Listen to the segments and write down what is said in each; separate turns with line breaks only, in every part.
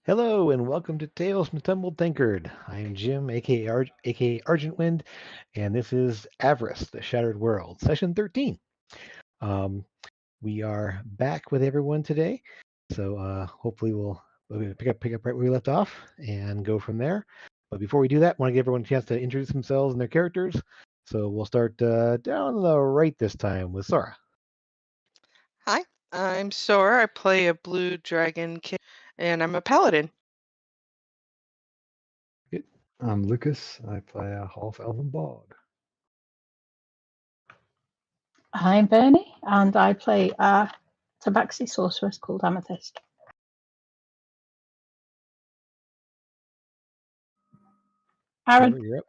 Hello and welcome to Tales from Tumbled Tankard. I am Jim, aka Argent Wind, and this is Avress, the Shattered World, session 13. Um, we are back with everyone today, so hopefully we'll pick up right where we left off and go from there. But before we do that, I want to give everyone a chance to introduce themselves and their characters. So we'll start down the right this time with Sora.
Hi, I'm Sora. I play a blue dragon king, and I'm a paladin.
Good.
I'm Lucas. I play a half elven bard.
I'm Bernie, and I play a tabaxi sorceress called Amethyst. Aaron.
Trevor, you're up.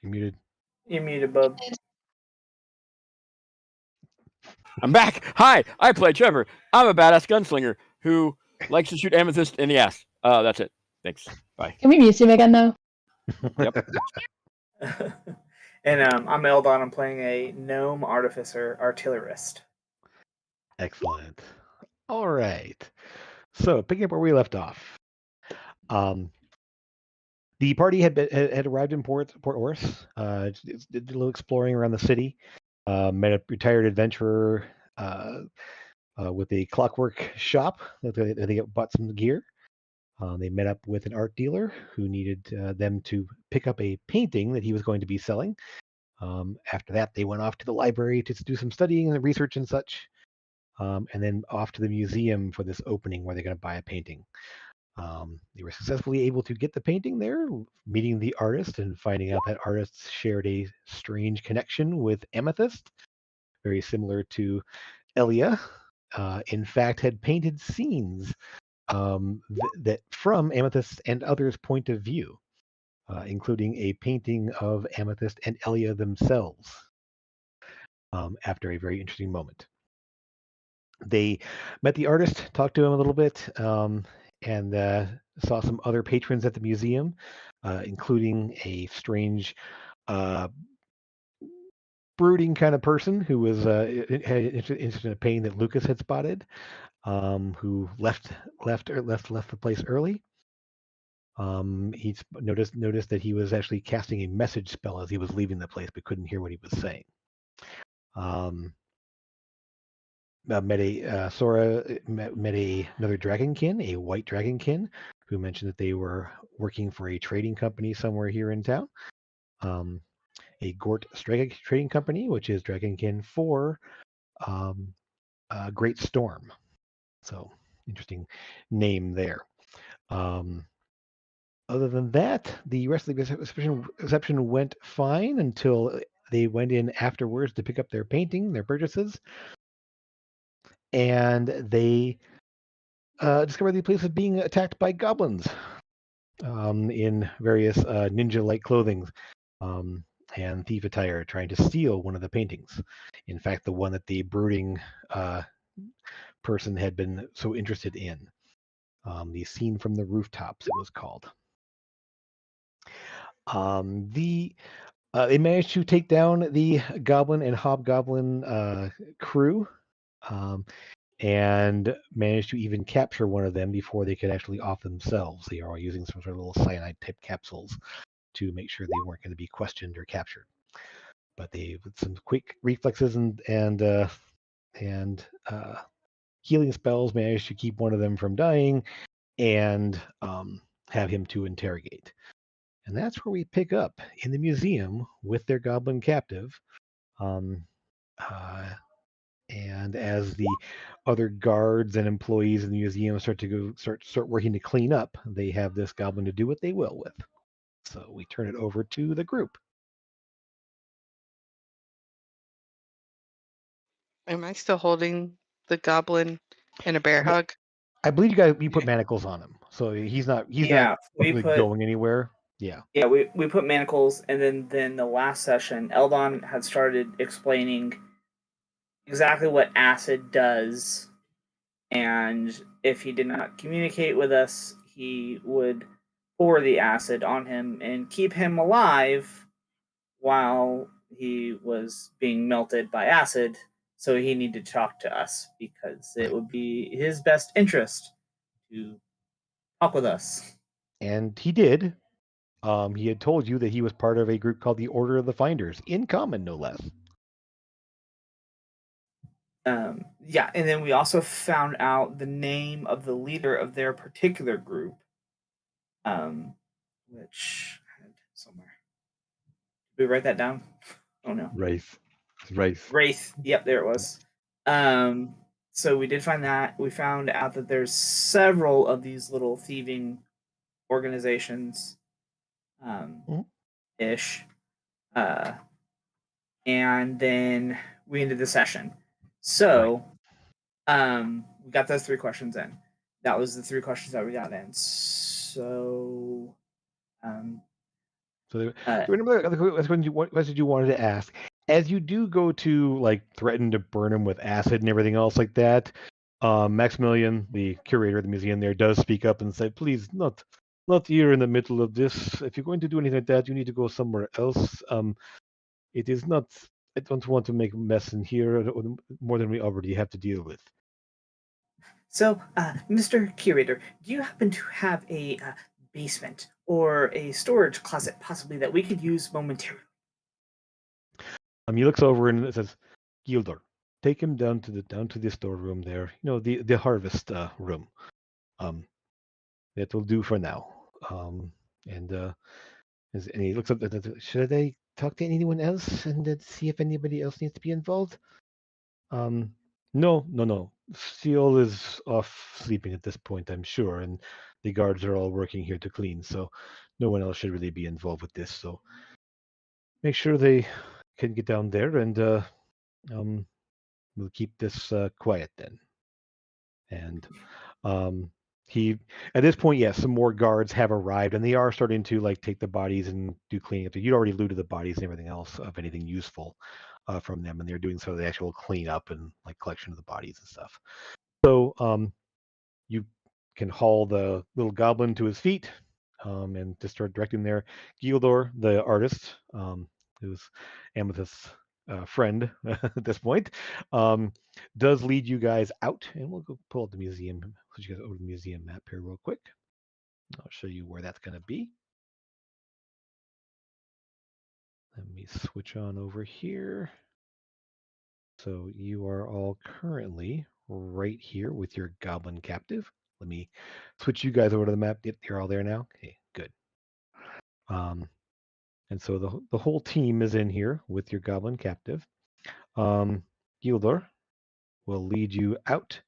You're muted.
You're muted, bub.
I'm back. Hi, I play Trevor. I'm a badass gunslinger who likes to shoot amethyst in the ass. That's it. Thanks. Bye.
Can we mute him again now?
Yep.
And I'm Eldon. I'm playing a gnome artificer artillerist.
Excellent. All right. So picking up where we left off. The party had arrived in Port Oruss. Did a little exploring around the city. Met a retired adventurer with a clockwork shop. They bought some gear. They met up with an art dealer who needed them to pick up a painting that he was going to be selling. After that, they went off to the library to do some studying and research and such, and then off to the museum for this opening where they're going to buy a painting. They were successfully able to get the painting there, meeting the artist and finding out that artists shared a strange connection with Amethyst, very similar to Elia. In fact, had painted scenes that from Amethyst and others' point of view, including a painting of Amethyst and Elia themselves. After a very interesting moment, they met the artist, talked to him a little bit, and saw some other patrons at the museum, including a strange brooding kind of person who was interested in a painting that Lucas had spotted, who left the place early. He noticed that he was actually casting a message spell as he was leaving the place, but couldn't hear what he was saying. Sora met another dragonkin, a white dragonkin, who mentioned that they were working for a trading company somewhere here in town. A Gort trading company, which is dragonkin for Great Storm. So interesting name there. Other than that, the rest of the reception went fine until they went in afterwards to pick up their painting, their purchases, and they discovered the place was being attacked by goblins in various ninja-like clothing and thief attire, trying to steal one of the paintings. In fact, the one that the brooding person had been so interested in. The Scene from the Rooftops, it was called. They managed to take down the goblin and hobgoblin crew, and managed to even capture one of them before they could actually off themselves. They are all using some sort of little cyanide type capsules to make sure they weren't going to be questioned or captured. But they, with some quick reflexes and healing spells, managed to keep one of them from dying and have him to interrogate. And that's where we pick up in the museum with their goblin captive. And as the other guards and employees in the museum start working to clean up, they have this goblin to do what they will with. So we turn it over to the group.
Am I still holding the goblin in a bear hug?
I believe you put manacles on him, so he's not really going anywhere. Yeah.
Yeah, we put manacles, and then the last session, Eldon had started explaining exactly what acid does, and if he did not communicate with us, he would pour the acid on him and keep him alive while he was being melted by acid. So he needed to talk to us because it would be his best interest to talk with us.
And he did. He had told you that he was part of a group called the Order of the Finders, in common, no less.
Yeah, and then we also found out the name of the leader of their particular group, which I had somewhere. Did we write that down? Oh no.
Wraith. It's Wraith.
Wraith. Yep, there it was. So we did find that. We found out that there's several of these little thieving organizations, ish. And then we ended the session. So, we got those 3 questions in. That was the 3 questions that we got in. So,
remember that's when what did you wanted to ask? As you do go to like threaten to burn him with acid and everything else like that, Maximilian, the curator of the museum there, does speak up and say, "Please, not here in the middle of this. If you're going to do anything like that, you need to go somewhere else. It is not. I don't want to make a mess in here more than we already have to deal with."
So, Mr. Curator, do you happen to have a basement or a storage closet possibly that we could use momentarily?
He looks over and says, "Gildor, take him down to the storeroom there. You know, the harvest room. That will do for now." And he looks up. Should I talk to anyone else and see if anybody else needs to be involved? No. Seal is off sleeping at this point, I'm sure, and the guards are all working here to clean, so no one else should really be involved with this. So make sure they can get down there, and we'll keep this quiet then. And he, at this point, yes, some more guards have arrived, and they are starting to like take the bodies and do cleaning up. You'd already looted the bodies and everything else of anything useful from them, and they're doing some of the actual cleanup and like collection of the bodies and stuff. So you can haul the little goblin to his feet and just start directing there. Gildor, the artist, who's Amethyst's friend at this point, does lead you guys out, and we'll go pull up the museum. Put you guys over the museum map here real quick. I'll show you where that's going to be. Let me switch on over here. So you are all currently right here with your goblin captive. Let me switch you guys over to the map. Yep, you're all there now. Okay, good. And so the whole team is in here with your goblin captive. Gildor will lead you out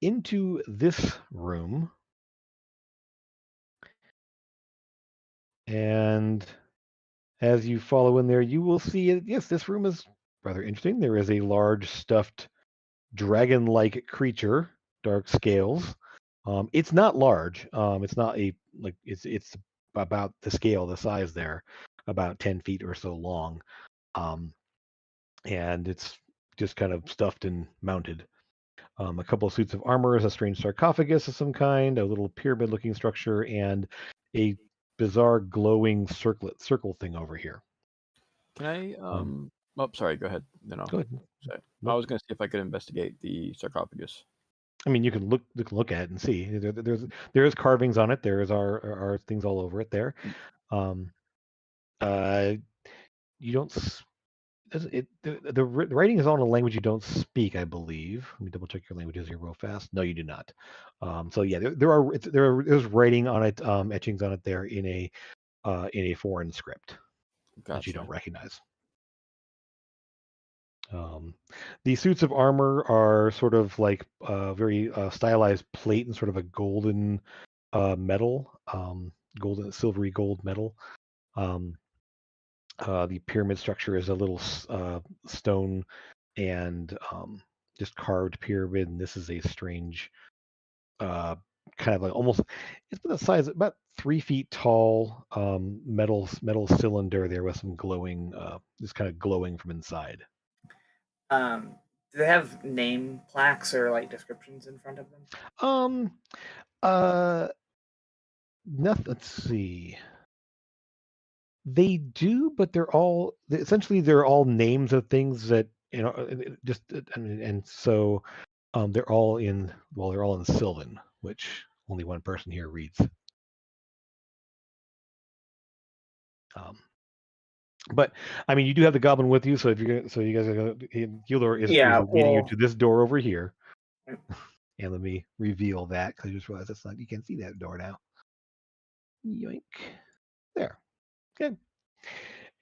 into this room. And as you follow in there, you will see, yes, this room is rather interesting. There is a large stuffed dragon-like creature, dark scales. It's not large. It's not it's about the scale, the size there, about 10 feet or so long. And it's just kind of stuffed and mounted. A couple of suits of armor, a strange sarcophagus of some kind, a little pyramid-looking structure, and a bizarre glowing circle thing over here.
Can I? Sorry. Go ahead. Then I'll.
Go ahead.
Say.
Nope.
I was going to see if I could investigate the sarcophagus.
I mean, you can look at it and see. There is carvings on it. There are things all over it there. You don't. The writing is on a language you don't speak, I believe. Let me double check your languages here real fast. No, you do not. So yeah, there's writing on it, etchings on it there in a foreign script that you don't recognize. The suits of armor are sort of like very stylized plate and sort of a golden metal, golden silvery gold metal. The pyramid structure is a little stone and just carved pyramid, and this is a strange kind of like almost, it's the size about 3 feet tall metal cylinder there with some glowing, just kind of glowing from inside.
Do they have name plaques or like descriptions in front of them?
Nothing. Let's see. They do, but they're all names of things that just and so they're all in Sylvan, which only one person here reads. But I mean, you do have the goblin with you, so if you're gonna, so you guys are gonna, Gildor is leading you to this door over here. And let me reveal that because I just realized that's not, you can't see that door now. Yoink. There. Good.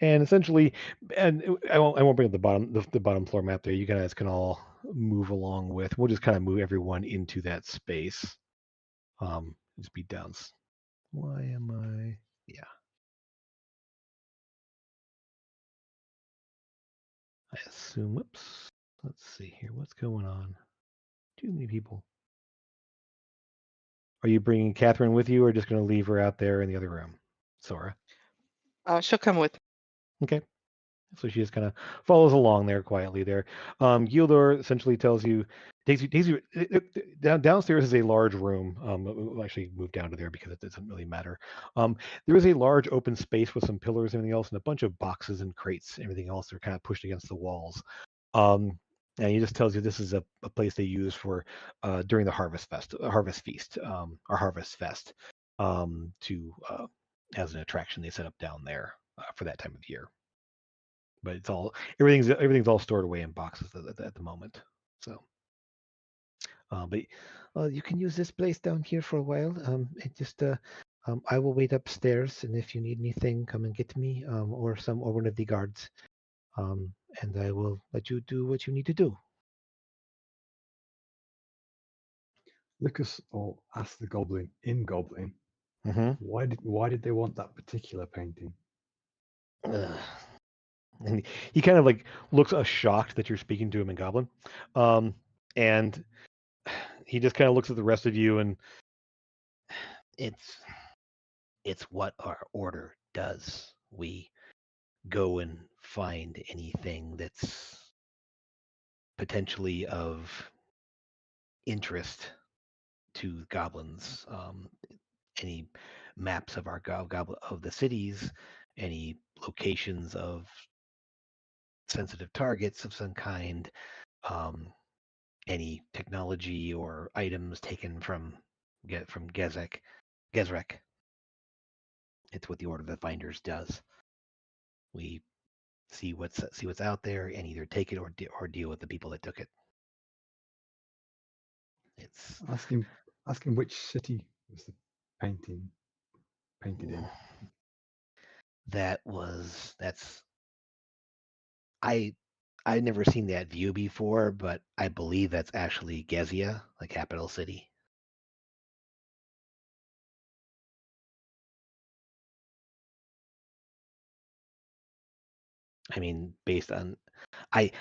And essentially, and I won't bring up the bottom floor map there. You guys can all move along with. We'll just kind of move everyone into that space. Just be down. Why am I? Yeah. I assume. Whoops. Let's see here. What's going on? Too many people. Are you bringing Catherine with you, or just going to leave her out there in the other room, Sora?
She'll come with.
Okay. So she just kind of follows along there quietly there. Gildor essentially tells you, takes you downstairs is a large room. We'll actually move down to there because it doesn't really matter. There is a large open space with some pillars and everything else, and a bunch of boxes and crates and everything else that are kind of pushed against the walls. And he just tells you this is a place they use for during the harvest feast, or harvest fest, to as an attraction they set up down there for that time of year. But it's all everything's all stored away in boxes at the moment. So, but you can use this place down here for a while. I will wait upstairs, and if you need anything, come and get me, or one of the guards, and I will let you do what you need to do.
Lucas asked the goblin in Goblin,
Mm-hmm.
why did they want that particular painting?
And he kind of like looks shocked that you're speaking to him in Goblin, and he just kind of looks at the rest of you, and it's what our order does. We go and find anything that's potentially of interest to goblins. Any maps of our of the cities, any locations of sensitive targets of some kind, any technology or items taken from Gezrek. It's what the Order of the Finders does. We see what's out there and either take it or deal with the people that took it. It's
Ask him which city was the painting painted in.
I've never seen that view before, but I believe that's actually Gezia, the capital city. I mean, based on I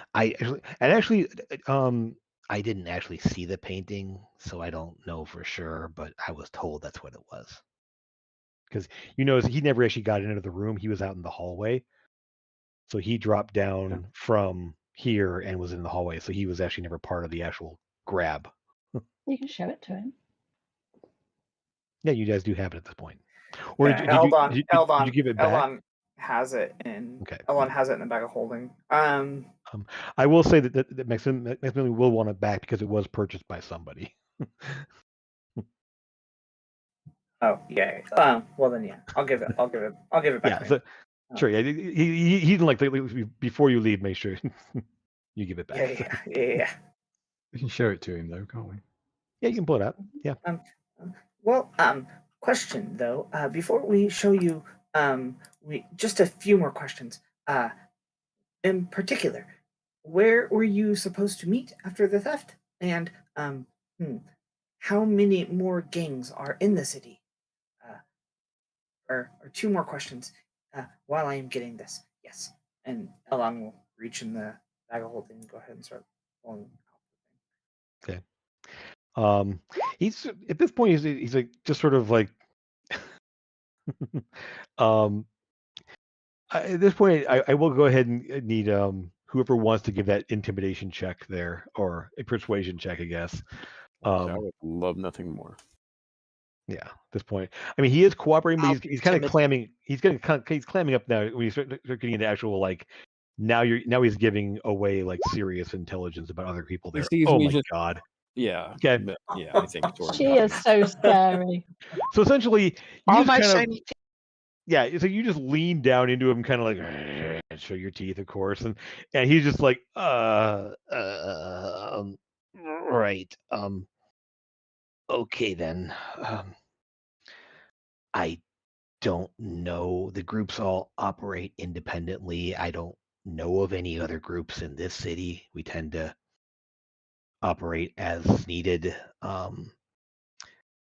didn't actually see the painting, so I don't know for sure, but I was told that's what it was. Because he never actually got into the room; he was out in the hallway. So he dropped down from here and was in the hallway. So he was actually never part of the actual grab.
You can show it to him.
Yeah, you guys do have it at this point. Or did you give it back?
Eldon has it in.
Okay.
Eldon has it in the bag of holding.
I will say that Maximilian will want it back because it was purchased by somebody.
Oh yeah. Well then, yeah. I'll give it back.
Yeah. So, sure. Yeah. He didn't like before you leave. Make sure you give it back.
Yeah.
We can show it to him though, can't we?
Yeah, you can pull it out. Yeah.
Well, question though. Before we show you, we just a few more questions. In particular, where were you supposed to meet after the theft? And how many more gangs are in the city? Or two more questions. While I am getting this, yes. And Eldon will reach in the bag of holding and go ahead and start pulling out.
Okay. He's at this point he's like just sort of like at this point I will go ahead and need whoever wants to give that intimidation check there, or a persuasion check, I guess.
I would love nothing more.
Yeah, at this point, I mean, he is cooperating, but he's kind of clamming. He's clamming up now. When you start getting into actual now he's giving away like serious intelligence about other people there. Oh my god!
Yeah.
Okay.
but- yeah, I think Sora
She
got
is so scary.
So essentially, you
All
just
my
kind of
shiny
so you just lean down into him, kind of like and show your teeth, of course, and he's just like right, okay then, I don't know. The groups all operate independently. I don't know of any other groups in this city. We tend to operate as needed.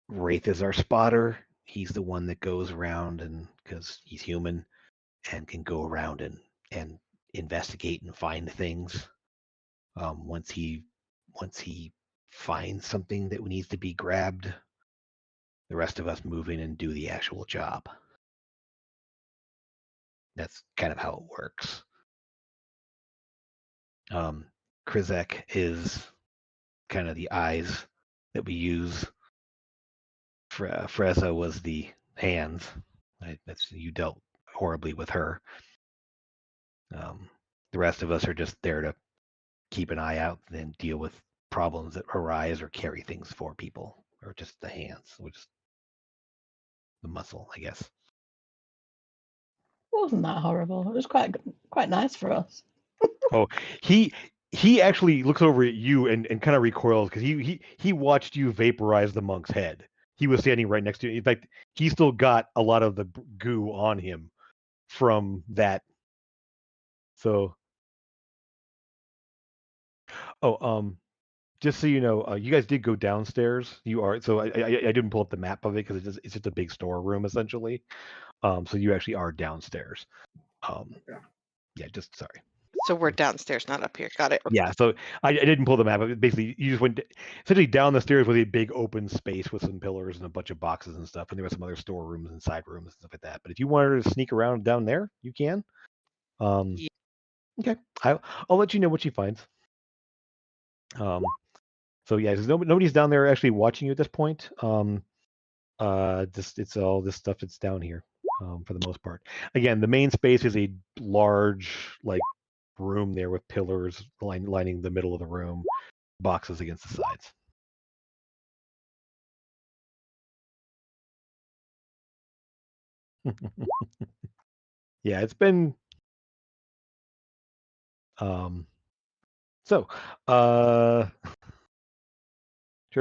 Wraith is our spotter. He's the one that goes around, and because he's human and can go around and investigate and find things. Once he finds something that needs to be grabbed, the rest of us move in and do the actual job. That's kind of how it works. Krizek is kind of the eyes that we use. Freza was the hands. That's you dealt horribly with her. The rest of us are just there to keep an eye out and deal with problems that arise or carry things for people, or just the hands, which is the muscle, I guess.
It wasn't that horrible. It was quite nice for us.
Oh, he actually looks over at you and kind of recoils because he watched you vaporize the monk's head. He was standing right next to you. In fact, he still got a lot of the goo on him from that. So, just so you know, you guys did go downstairs. You are so I didn't pull up the map of it because it's just a big storeroom essentially. So you actually are downstairs. Yeah, just sorry.
So we're downstairs, not up here. Got it.
Yeah, so I didn't pull the map. Basically, you just went essentially down the stairs with a big open space with some pillars and a bunch of boxes and stuff, and there were some other storerooms and side rooms and stuff like that. But if you wanted to sneak around down there, you can.
Yeah.
Okay, I'll let you know what she finds. So yeah, nobody's down there actually watching you at this point. Just it's all this stuff that's down here, for the most part. Again, the main space is a large room there with pillars lining the middle of the room, boxes against the sides. Yeah, it's been so Trevor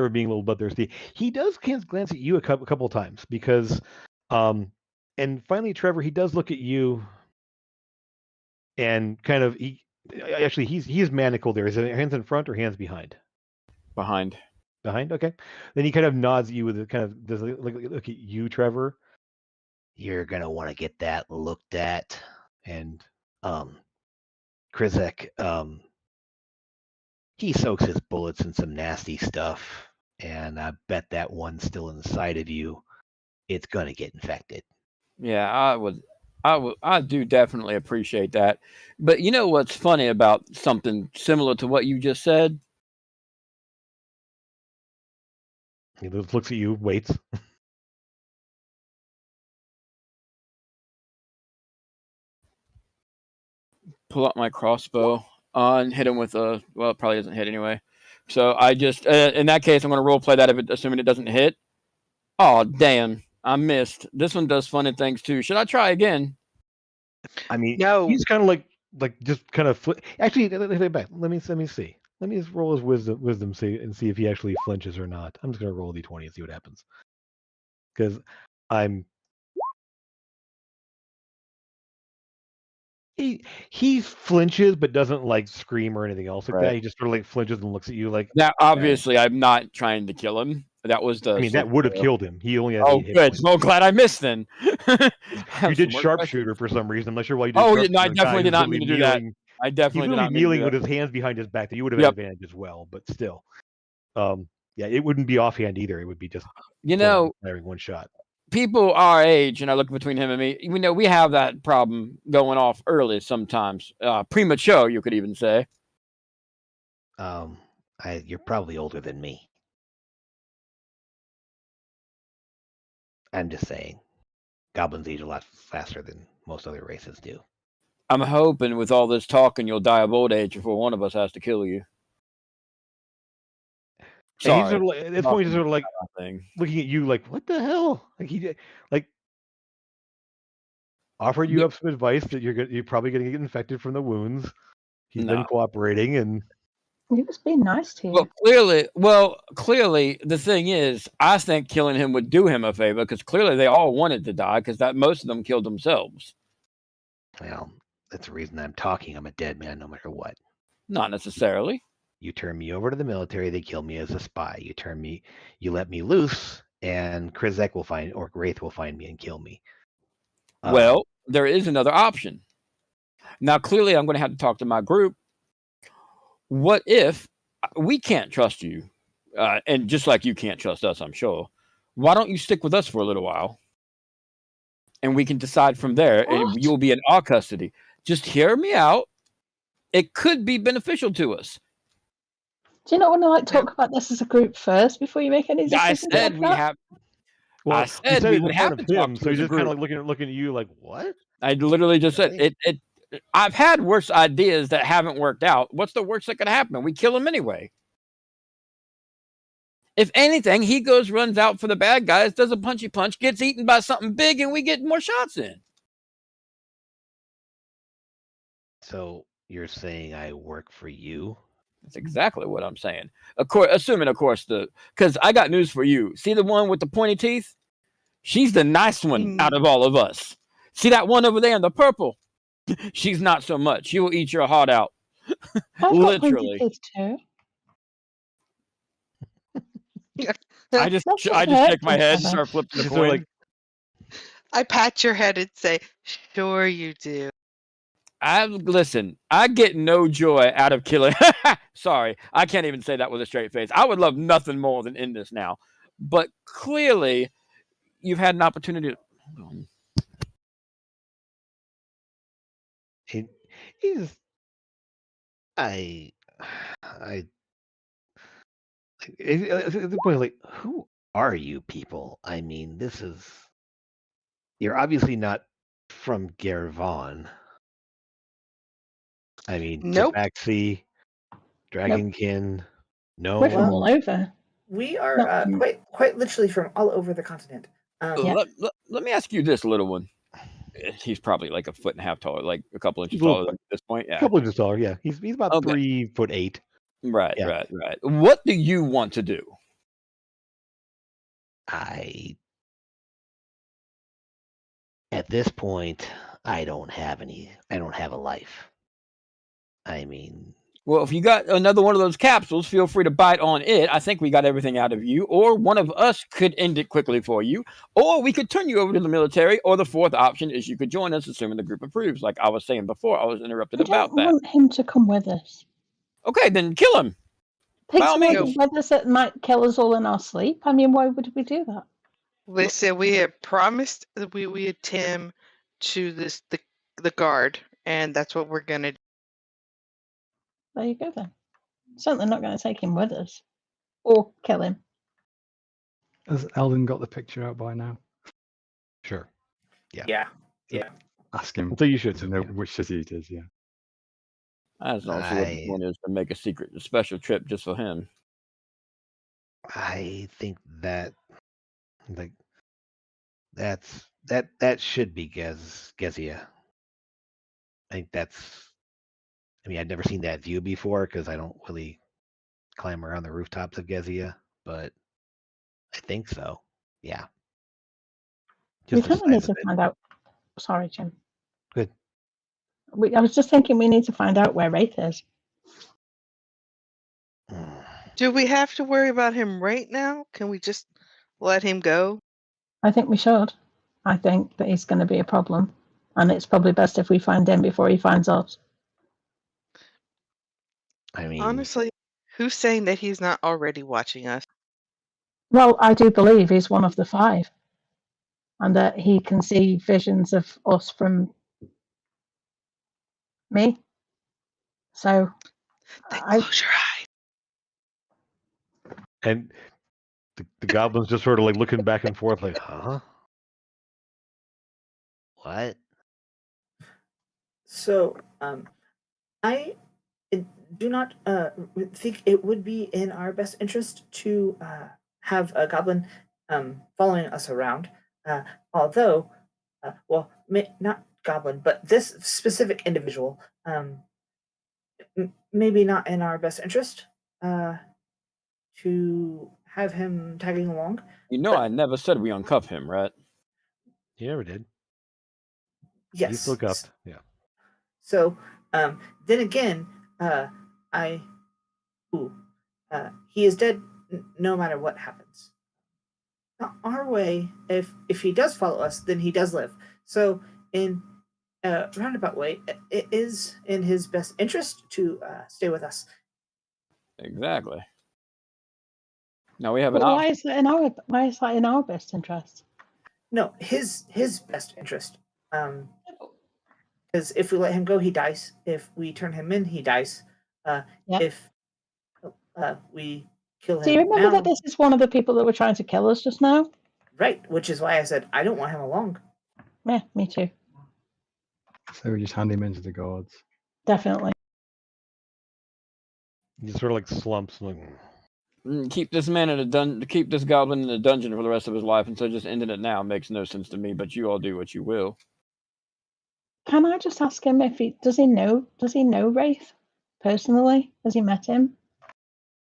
being a little bloodthirsty. He does glance at you a couple of times because and finally Trevor, he does look at you and kind of he is manacled there. Is it hands in front or hands behind?
behind.
Behind, okay. Then he kind of nods at you with a kind of does look at you, Trevor. You're gonna want to get that looked at. And Krizek, he soaks his bullets in some nasty stuff, and I bet that one's still inside of you. It's gonna get infected.
Yeah, I do definitely appreciate that. But you know what's funny about something similar to what you just said?
He looks at you, waits.
Pull out my crossbow and hit him with a. Well, it probably doesn't hit anyway. So I just, in that case, I'm going to role play that assuming it doesn't hit. Oh damn! I missed. This one does funny things too. Should I try again?
I mean,
No.
he's kind of like just kind of actually. Let me see. Let me just roll his wisdom see if he actually flinches or not. I'm just gonna roll a d20 and see what happens. Because he flinches but doesn't scream or anything else like that. He just sort of flinches and looks at you like.
Now, obviously, I'm not trying to kill him. That was the.
I mean, that would have killed him. He only has 8 hit
good.
points.
Well, glad I missed then.
You did sharpshooter for some reason. I'm not sure why you did.
Oh, yeah, no, I definitely did not mean to do that. I definitely did not mean to do
kneeling
that.
with his hands behind his back. That you would have had advantage as well, but still, yeah, it wouldn't be offhand either. It would be just firing one shot.
People our age, and I look between him and me. We know we have that problem going off early sometimes, premature. You could even say.
You're probably older than me. I'm just saying, goblins age a lot faster than most other races do.
I'm hoping with all this talking, you'll die of old age before one of us has to kill you.
And he's
Sorry.
sort of like, at this point, he's sort of like
Thing.
looking at you like, what the hell? Like he like offered you
Yeah.
up some advice that you're probably going to get infected from the wounds. He's been
No.
cooperating, and
He was being nice to you.
Clearly, the thing is, I think killing him would do him a favor because clearly they all wanted to die because most of them killed themselves.
well, that's the reason I'm talking. I'm a dead man, no matter what.
Not necessarily.
You turn me over to the military, they kill me as a spy. You let me loose, and Krizek will find, or Wraith will find me and kill me.
Well, there is another option. Now, clearly, I'm going to have to talk to my group. What if we can't trust you? And just like you can't trust us, I'm sure. Why don't you stick with us for a little while? And we can decide from there, and you'll be in our custody. Just hear me out. It could be beneficial to us.
Do you not want to talk about this as a group first before you make any decisions?
I said we have.
Well,
I
you
said
said
we
it in
would
front
have
of
to talk
him,
to
so
you
he's
as a
just kind of
group.
looking at you like, what?
I literally just said
Really?
it. I've had worse ideas that haven't worked out. What's the worst that could happen? We kill him anyway. If anything, he runs out for the bad guys, does a punchy punch, gets eaten by something big, and we get more shots in.
So you're saying I work for you?
That's exactly what I'm saying. Assuming, of course, because I got news for you. See the one with the pointy teeth? She's the nice one out of all of us. See that one over there in the purple? She's not so much. She will eat your heart out. Literally.
Too.
I just
That's not
shake my
hurtful,
head and
Heather.
start flipping the
Just sort
coin.
of like,
I pat your head and say, "Sure you do."
Listen, I get no joy out of killing. Sorry, I can't even say that with a straight face. I would love nothing more than end this now. But clearly, you've had an opportunity to. Hold on.
he's I at the point, like, who are you people? I mean, you're obviously not from Gervon. I mean,
Nope.
Tabaxi, Dragonkin, no.
We're from all over.
We are
Not from-
quite literally from all over the continent.
Yeah.
Let me ask you this, little one. He's probably like a foot and a half taller, like a couple inches taller at this point.
A
Yeah,
couple inches taller, yeah. He's about
Okay.
3'8".
right,
Yeah.
right. What do you want to do?
At this point, I don't have a life. I mean,
Well, if you got another one of those capsules, feel free to bite on it. I think we got everything out of you, or one of us could end it quickly for you, or we could turn you over to the military, or the fourth option is you could join us, assuming the group approves. Like I was saying before, I was interrupted
I
about
don't
that.
want him to come with us.
Okay, then kill him.
Take
By all
someone
means.
with us that might kill us all in our sleep. I mean, why would we do that?
Listen, we had promised that we had Tim to the guard, and that's what we're gonna do.
There you go then. Certainly not going to take him with us. Or kill him.
Has Eldon got the picture out by now?
sure.
Yeah.
Ask him
So you should
to know which city it is, yeah.
I don't know what the point is to make a special trip just for him.
I think that that should be Gezia. I think I mean, I've never seen that view before because I don't really climb around the rooftops of Gezia, but I think so. Yeah.
We
Just the
kind of need
size
to
of it.
find out. Sorry, Jim.
Good.
I was just thinking we need to find out where Wraith is.
Do we have to worry about him right now? Can we just let him go?
I think we should. I think that he's going to be a problem. And it's probably best if we find him before he finds us.
I mean,
Honestly, who's saying that he's not already watching us?
Well, I do believe he's one of the 5. And that he can see visions of us from me. So
Then
I
close your eyes.
and the goblins just sort of like looking back and forth, like, huh? What?
So, do not think it would be in our best interest to have a goblin following us around. Although, well, not goblin, but this specific individual, maybe not in our best interest to have him tagging along.
You know, I never said we uncuff him, right?
You never did.
Yes.
He's still cuffed. Yeah.
So, then again, he is dead no matter what happens. Our way, if he does follow us, then he does live. So, in a roundabout way, it is in his best interest to stay with us.
Exactly. Now we have
But
an
why
option.
is that in our best interest?
No, his best interest. Because if we let him go, he dies. If we turn him in, he dies.
Yep.
If we kill him
Do you remember
now,
that this is one of the people that were trying to kill us just now?
right? Which is why I said I don't want him along.
Yeah, me too.
So we just hand him into the guards.
Definitely.
He sort of like slumps. Like,
Keep this man in a keep this goblin in a dungeon for the rest of his life, and so just ending it now makes no sense to me. But you all do what you will.
Can I just ask him if does he know Wraith personally? Has he met him?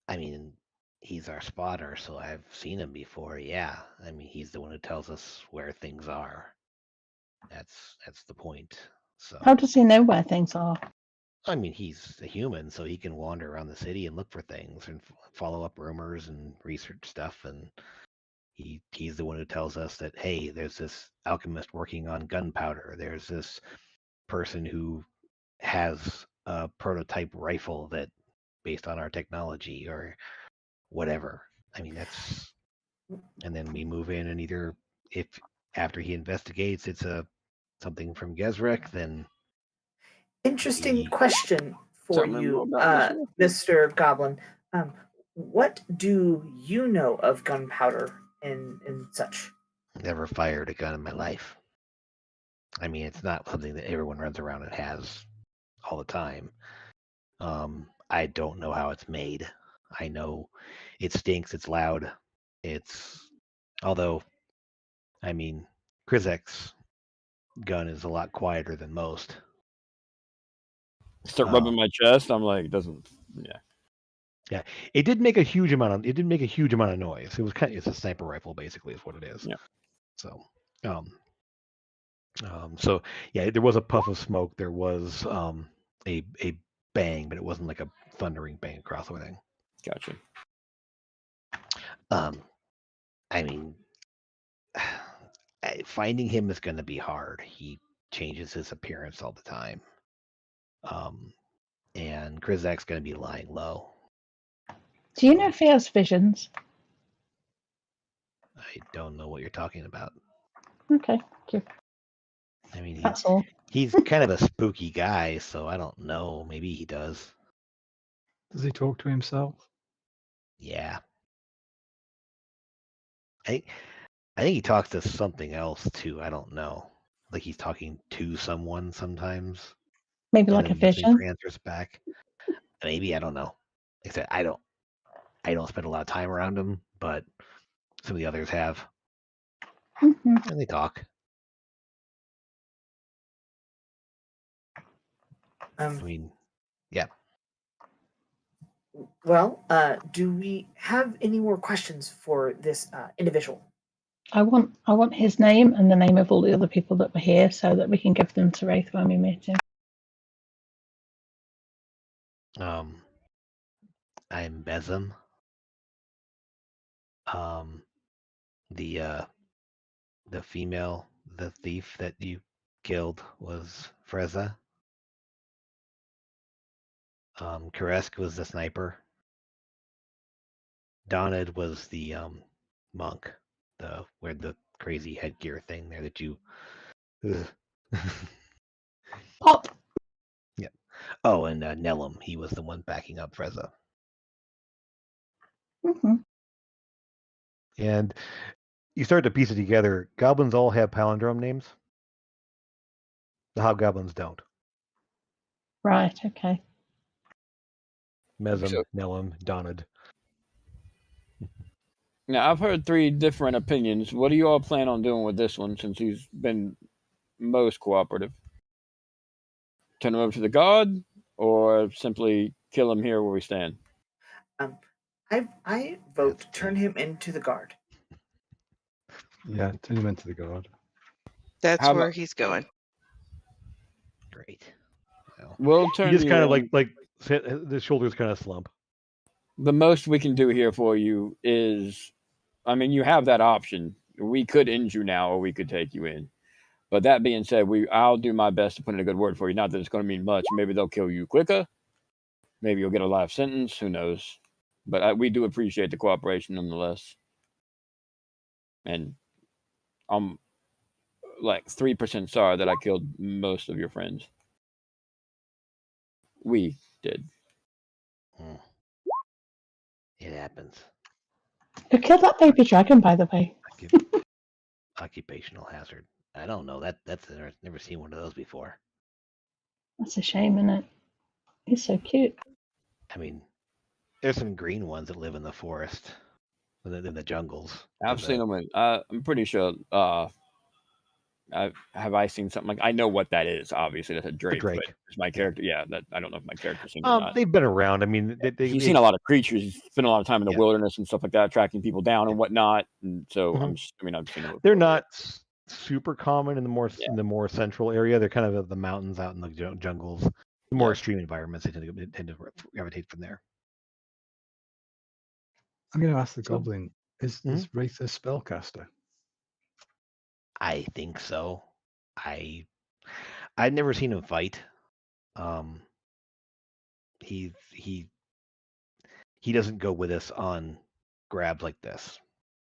I mean, he's our spotter, so I've seen him before. Yeah, I mean, he's the one who tells us where things are. That's the point. So
How does he know where things are?
I mean, he's a human, so he can wander around the city and look for things and follow up rumors and research stuff. And he's the one who tells us that, hey, there's this alchemist working on gunpowder. There's this person who has a prototype rifle that based on our technology or whatever. I mean, that's, and then we move in and either if after he investigates it's something from Gezrek, then
Interesting question for
Tell me
you,
more about this
Mr. Goblin. What do you know of gunpowder and such?
never fired a gun in my life. I mean, it's not something that everyone runs around and has all the time. I don't know how it's made. I know it stinks, it's loud. Although, I mean, Krizek's gun is a lot quieter than most.
Start rubbing my chest. I'm like, it doesn't. Yeah.
it did make a huge amount of noise. It was it's a sniper rifle, basically, is what it is.
Yeah.
So, so yeah, there was a puff of smoke. There was a bang, but it wasn't like a thundering bang across everything.
Gotcha.
I mean, finding him is going to be hard. He changes his appearance all the time. And Krizak's going to be lying low.
Do you know if he has visions?
I don't know what you're talking about.
Okay, thank you.
I mean,
That's all.
he's kind of a spooky guy, so I don't know. Maybe he does.
Does he talk to himself?
Yeah. I think he talks to something else too. I don't know. Like he's talking to someone sometimes.
Maybe
and
like a
then listening
vision.
for answers back. Maybe, I don't know. Like I said, I don't spend a lot of time around him, but some of the others have,
Hmm.
and they talk. I mean, yeah.
Well, do we have any more questions for this individual?
I want his name and the name of all the other people that were here so that we can give them to Wraith when we meet him.
I'm Bezim. The female, the thief that you killed was Freza. Karesk was the sniper. Donad was the monk, wearing the crazy headgear thing there that you.
Pop.
Yeah. Oh, and Nellum, he was the one backing up Freza.
Mm-hmm.
And you start to piece it together. Goblins all have palindrome names. The hobgoblins don't.
Right. Okay.
Mesum,
So-
Nellum, Donad.
Now I've heard 3 different opinions. What do you all plan on doing with this one since he's been most cooperative? Turn him over to the guard, or simply kill him here where we stand?
I vote to turn him into the guard.
Yeah, turn him into the guard.
That's
How
where
about-
he's going.
Great. Well,
We'll
He
turn
just
you
kind of
in.
like the shoulders kind of slump.
The most we can do here for you is, I mean, you have that option. We could end you now, or we could take you in. But that being said, I'll do my best to put in a good word for you. Not that it's going to mean much. Maybe they'll kill you quicker. Maybe you'll get a life sentence. Who knows? But we do appreciate the cooperation nonetheless. And I'm like 3% sorry that I killed most of your friends. We did.
hmm. It happens.
Who killed that baby dragon, by the way?
Occupational hazard. I don't know. That's never seen one of those before.
That's a shame, isn't it? He's so cute.
I mean, there's some green ones that live in the forest, in the jungles.
I've seen them. I'm pretty sure. Have I seen something like? I know what that is. Obviously, that's a drake.
drake.
But it's my character. Yeah, that I don't know if my character's seen it or not.
They've been around. I mean,
He's seen a lot of creatures. He's spent a lot of time in the
Yeah.
wilderness and stuff like that, tracking people down and whatnot. And so
Mhm.
I've seen it.
They're
before.
not super common in the more central area. They're kind of the mountains out in the jungles. The more
Yeah.
extreme environments, they tend to gravitate from there.
I'm going to ask the
So-
goblin: Is Wraith a spellcaster?
I think so. I'd never seen him fight. He doesn't go with us on grabs like this.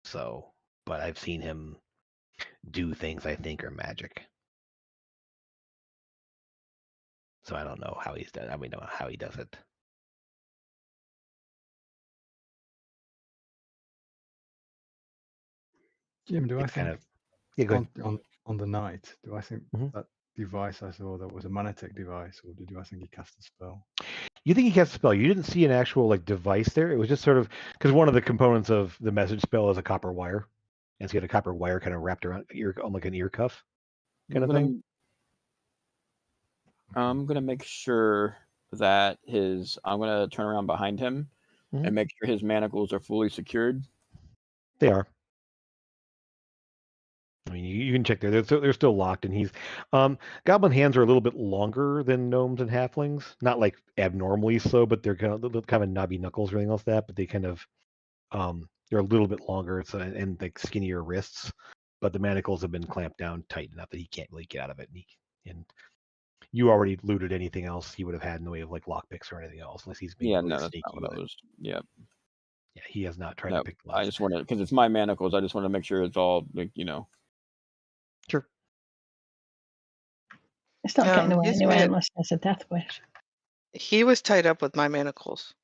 So, but I've seen him do things I think are magic. So I don't know how he's done. I mean, know how he does it.
Jim, do I
It's kind
think
of yeah. Go ahead.
on the night? Do I think
Mhm.
that device I saw that was a Manatech device, or do I think he cast a spell?
You think he cast a spell? You didn't see an actual like device there. It was just sort of because one of the components of the message spell is a copper wire, and so you had a copper wire kind of wrapped around on like an ear cuff kind of thing.
I'm gonna make sure that I'm gonna turn around behind him
Mhm.
and make sure his manacles are fully secured.
They are. I mean, you can check there. They're still locked, and he's goblin hands are a little bit longer than gnomes and halflings. Not like abnormally so, but they're kind of knobby knuckles or anything else that. But they kind of they're a little bit longer, and like skinnier wrists. But the manacles have been clamped down tight enough that he can't really get out of it. And you already looted anything else he would have had in the way of like lockpicks or anything else, unless he's being really
That's
sneaky
not
with
what I
it.
was. Yeah,
Yeah, he has not tried
no,
to pick
I
locks.
just want to because it's my manacles. I just want to make sure it's all like
Sure.
It's not getting away
His
anyway
man-
unless there's a death wish.
He was tied up with my manacles.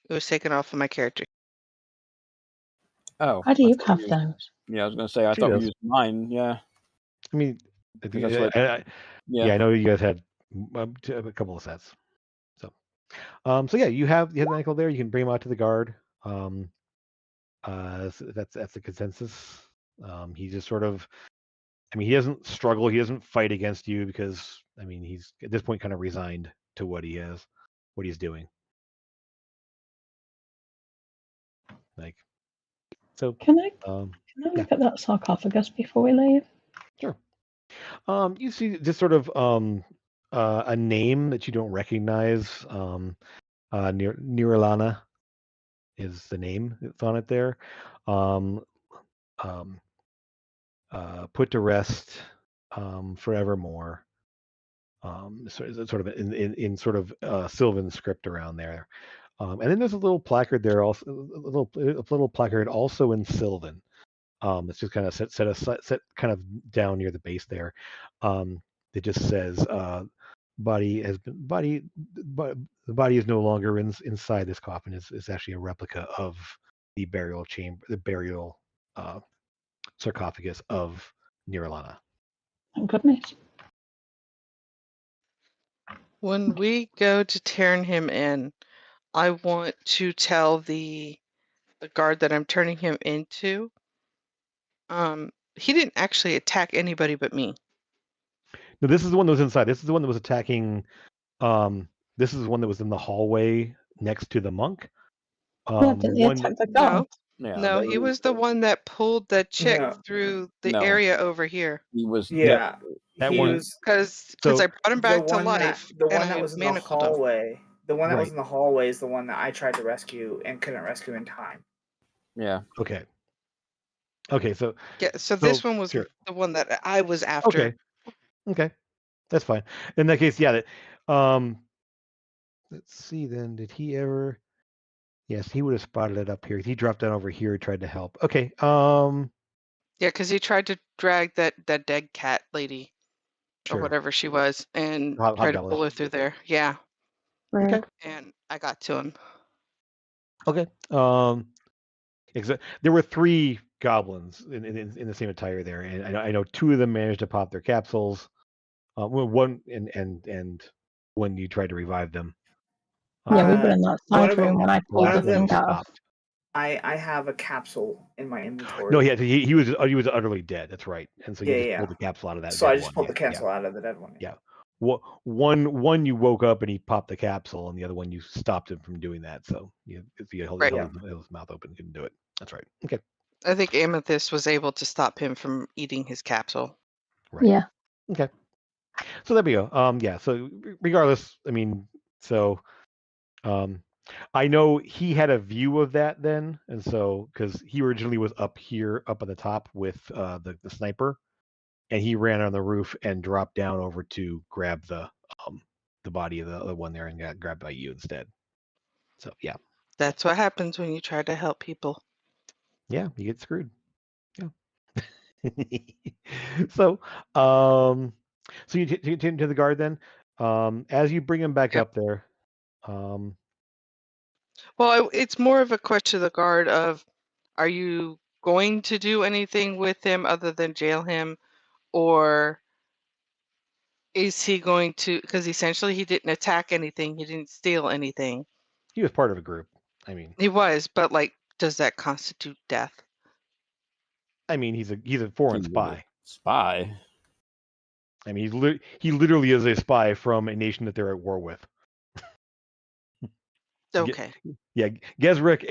It was taken off of my character.
Oh,
How do
I
you
thought
have
we-
those?
Yeah, I was gonna say I
She
thought we
does.
used mine. Yeah,
I mean, I think,
That's what-
yeah, I know you guys had a couple of sets. So yeah, you have the ankle there. You can bring him out to the guard. So that's the consensus. He just sort of, I mean, he doesn't struggle. He doesn't fight against you because, I mean, he's at this point kind of resigned to what he's doing. Like, so.
Can I
Yeah.
look at that sarcophagus before we leave?
Sure. You see just sort of a name that you don't recognize. Niralana is the name that's on it there. Put to rest forevermore. Sort of in sort of Sylvan script around there. And then there's a little placard there, also a little placard also in Sylvan. It's just kind of set kind of down near the base there. It just says the body is no longer inside this coffin. Is actually a replica of the burial chamber, the burial sarcophagus of Niralana.
Thank goodness.
When we go to turn him in, I want to tell the guard that I'm turning him into. He didn't actually attack anybody but me.
No, this is the one that was inside. This is the one that was attacking. This is the one that was in the hallway next to the monk.
Yeah,
The
didn't he
one
attack
that,
the guard?
Yeah.
No, he was the one that pulled the chick
No.
through the
No.
area over here.
He was.
Yeah,
that
he
one-
was
Because
So-
I brought him
the
back to
one
life.
that
and I
was in the
manacled him.
hallway. The one that was
Right.
in the hallway is the one that I tried to rescue and couldn't rescue in time.
Yeah.
okay. Okay, so
Yeah, so this one was
sure.
the one that I was after.
Okay. Okay. That's fine. In that case, yeah. Let's see then. Did he ever? Yes, he would have spotted it up here. He dropped down over here and tried to help. Okay.
Yeah, because he tried to drag that dead cat lady
Sure.
or whatever she was and
Hobgoblin.
tried to pull her through there. Yeah,
Okay.
and I got to him.
Okay. There were 3 goblins in the same attire there, and I know 2 of them managed to pop their capsules. One and when you tried to revive them.
Yeah, we were in that
one
side
of
room
them-
when I
the
pulled
last
the
one you
thing out of.
stopped.
I have a capsule in my inventory.
No, he was utterly dead. That's right. And so you
Yeah,
just
yeah.
pulled the capsule out of that.
So
dead
I just
one.
pulled the
Yeah,
capsule out of the dead one.
Yeah. One you woke up and he popped the capsule, and the other one you stopped him from doing that. So he held
Right.
his mouth open, couldn't do it. That's right. Okay.
I think Amethyst was able to stop him from eating his capsule.
Right.
Yeah.
Okay. So there we go. Yeah. So regardless, I mean, so I know he had a view of that then, and so because he originally was up here, up at the top with the sniper, and he ran on the roof and dropped down over to grab the body of the other one there and got grabbed by you instead. So yeah,
That's what happens when you try to help people.
yeah, you get screwed. Yeah. So you take him to the guard then. As you bring him back
Yep.
up there,
Well, it's more of a question to the guard of, are you going to do anything with him other than jail him, or is he going to? Because essentially, he didn't attack anything. He didn't steal anything.
he was part of a group. I mean,
He was, but like, does that constitute death?
he's a foreign
He was a
spy.
Spy.
I mean, he literally is a spy from a nation that they're at war with.
Okay.
Yeah, Gezrick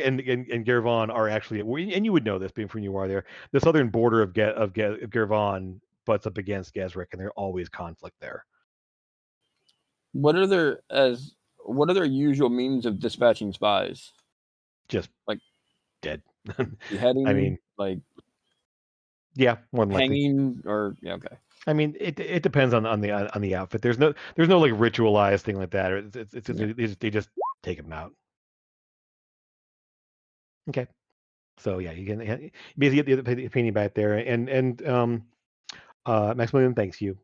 and Gervon are actually at war, and you would know this being from you are there. The southern border of Gervon butts up against Gezrick, and there's always conflict there.
What are their usual means of dispatching spies?
Just
like
dead.
Beheading.
I mean,
like
yeah, more than likely.
hanging, or yeah, okay.
I mean, it depends on the outfit. There's no like ritualized thing like that. They just take him out. Okay, so yeah, you can basically get the painting back there, and Maximilian thanks you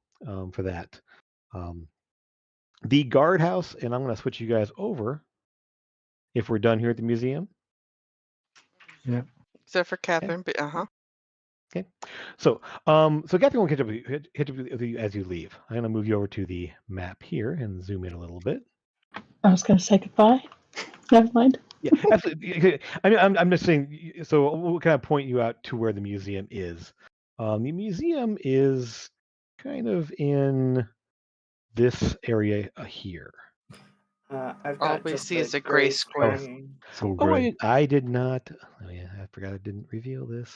for that. The guardhouse, and I'm going to switch you guys over if we're done here at the museum.
Yeah.
Except for Catherine, but
Okay, so Catherine will catch up with you as you leave. I'm going to move you over to the map here and zoom in a little bit.
I was going to say goodbye. Never mind.
Yeah, absolutely. I mean, I'm just saying. So we'll kind of point you out to where the museum is. The museum is kind of in this area here.
I've
all
got
we
just
see is a gray square.
screen.
So
Oh,
great.
I did not. Oh yeah, I forgot I didn't reveal this.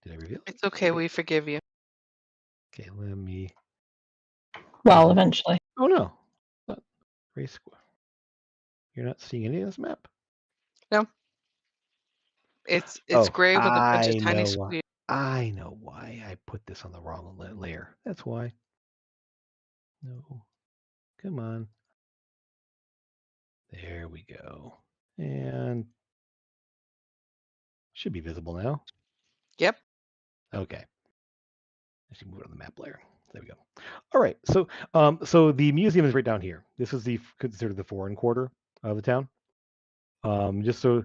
Did I reveal it?
It's okay. We forgive you.
Okay, let me.
Well, eventually.
Oh no, gray square. You're not seeing any of this map.
It's
Oh,
gray with a bunch of
I
tiny
know
squares.
I know why I put this on the wrong layer. That's why. No, come on. There we go. And should be visible now.
Yep.
Okay. I should move it on the map layer. There we go. All right. So so the museum is right down here. This is considered the foreign quarter of the town. Just to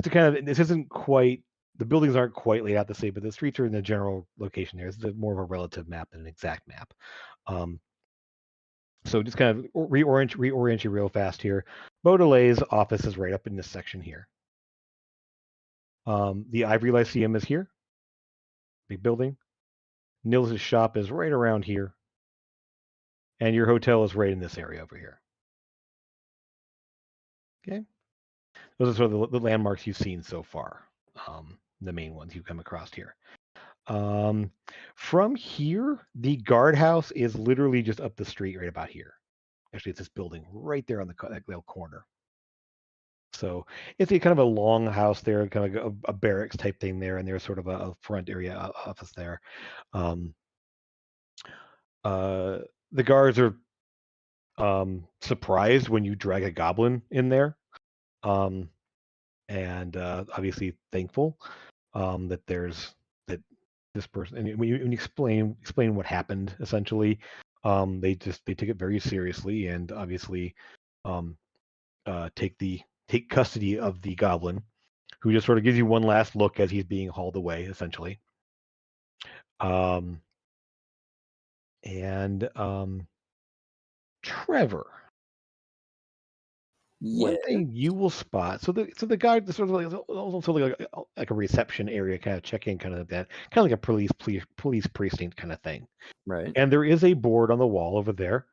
kind of, this isn't quite, the buildings aren't quite laid out the same, but the streets are in the general location there. It's more of a relative map than an exact map. So just kind of reorient you real fast here. Beaudelet's office is right up in this section here. The Ivory Lyceum is here. Big building. Nils' shop is right around here. And your hotel is right in this area over here. Okay. Those are sort of the landmarks you've seen so far. The main ones you've come across here. From here, the guardhouse is literally just up the street right about here. Actually, it's this building right there on that little corner. So it's a kind of a long house there, kind of a barracks type thing there, and there's sort of a front area office there. The guards are surprised when you drag a goblin in there, and obviously thankful that this person. And when you explain what happened, essentially, they take it very seriously, and obviously take custody of the goblin, who just sort of gives you one last look as he's being hauled away, essentially. Trevor.
Yeah.
One thing you will spot, so the guard, sort of also like a reception area, kind of check-in, kind of that, kind of like a police precinct kind of thing.
Right.
And there is a board on the wall over there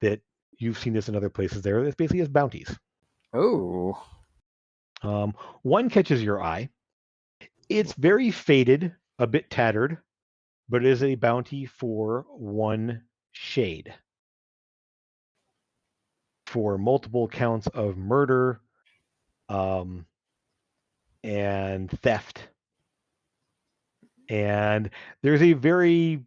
that you've seen this in other places. There, it basically has bounties.
Oh.
One catches your eye. It's very faded, a bit tattered, but it is a bounty for 1 shade. For multiple counts of murder and theft. And there's the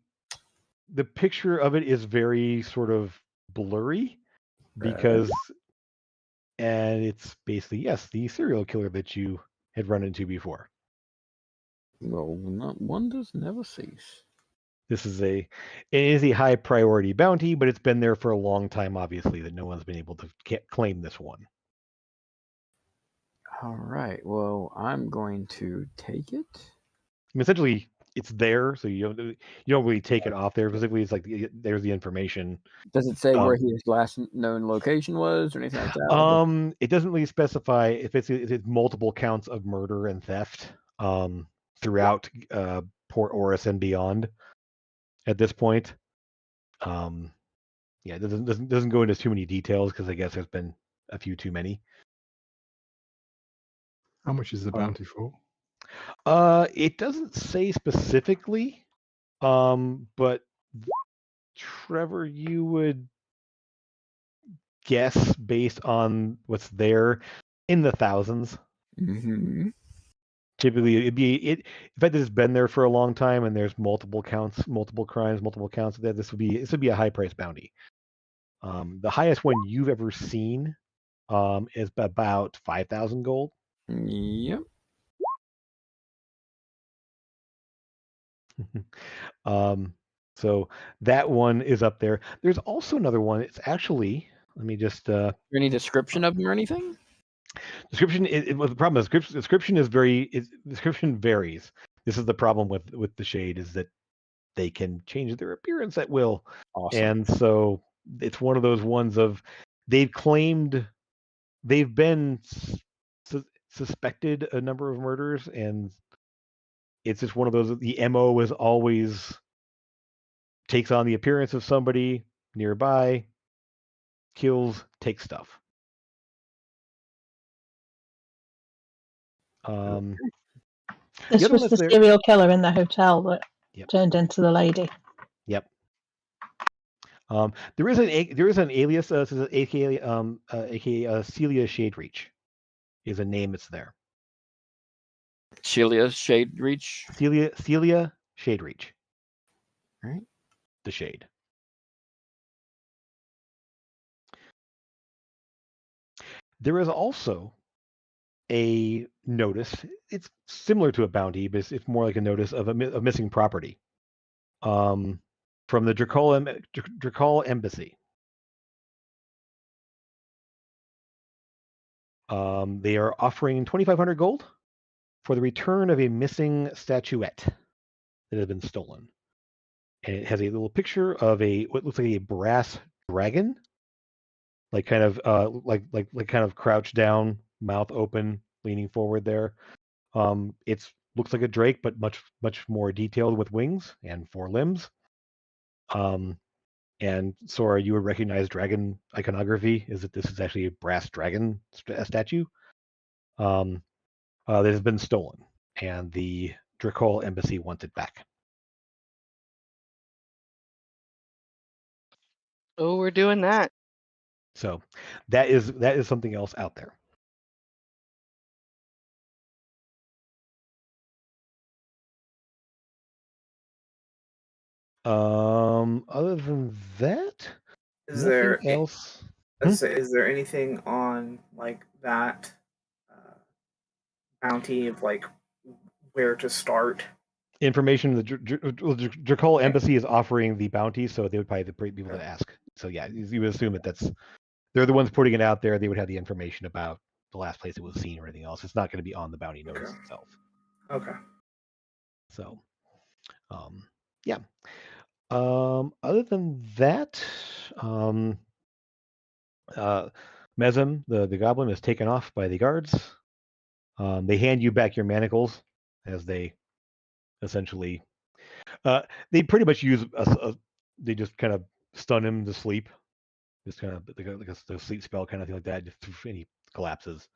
picture of it is very sort of blurry because, and it's basically, yes, the serial killer that you had run into before.
Well, wonders never cease.
It is a high priority bounty, but it's been there for a long time, obviously, that no one's been able to claim this one.
All right. Well, I'm going to take it.
I mean, essentially, it's there, so you don't really take it off there. Physically, it's like there's the information.
Does it say where his last known location was or anything like that?
It doesn't really specify if it's multiple counts of murder and theft throughout Port Oruss and beyond. At this point, yeah, it doesn't go into too many details because I guess there's been a few too many.
How much is the bounty for?
It doesn't say specifically, but Trevor, you would guess based on what's there in the thousands.
Mm-hmm.
Typically, it'd be in fact, it's been there for a long time, and there's multiple counts, multiple crimes, multiple counts of that. This would be a high price bounty. The highest one you've ever seen is about 5,000 gold.
Yep.
So that one is up there. There's also another one. It's actually, let me just.
Any description of them or anything?
Description. Well, the problem is description varies. This is the problem with the shade, is that they can change their appearance at will.
Awesome.
And so it's one of those ones of they've been suspected a number of murders, and it's just one of those. The MO is always takes on the appearance of somebody nearby, kills, takes stuff.
This was the serial killer in the hotel that turned into the lady.
Yep. There is an alias, aka Celia Shadereach, is a name that's there.
Celia Shadereach.
Celia Shadereach.
Right.
The Shade. There is also a notice. It's similar to a bounty, but it's more like a notice of a missing property. From the Drakal Embassy. They are offering 2,500 gold for the return of a missing statuette that has been stolen. And it has a little picture of what looks like a brass dragon like kind of like kind of crouched down, mouth open, leaning forward there. It's looks like a drake, but much more detailed with wings and 4 limbs. And Sora, you would recognize dragon iconography. Is that this is actually a brass dragon statue that has been stolen, and the Drakol embassy wants it back.
Oh, we're doing that.
So that is something else out there. Other than that,
Is
nothing
there
else.
is there anything on like that bounty of like where to start?
Information the Drakol
Okay.
embassy is offering the bounty, so they would probably be the people to ask. So yeah, you would assume that they're the ones putting it out there. They would have the information about the last place it was seen or anything else. It's not going to be on the bounty notice
Okay.
itself.
Okay.
So, yeah. Other than that, Mesm, the goblin, is taken off by the guards. They hand you back your manacles as they essentially, they pretty much use they just kind of stun him to sleep, just kind of like a sleep spell kind of thing like that. And he collapses,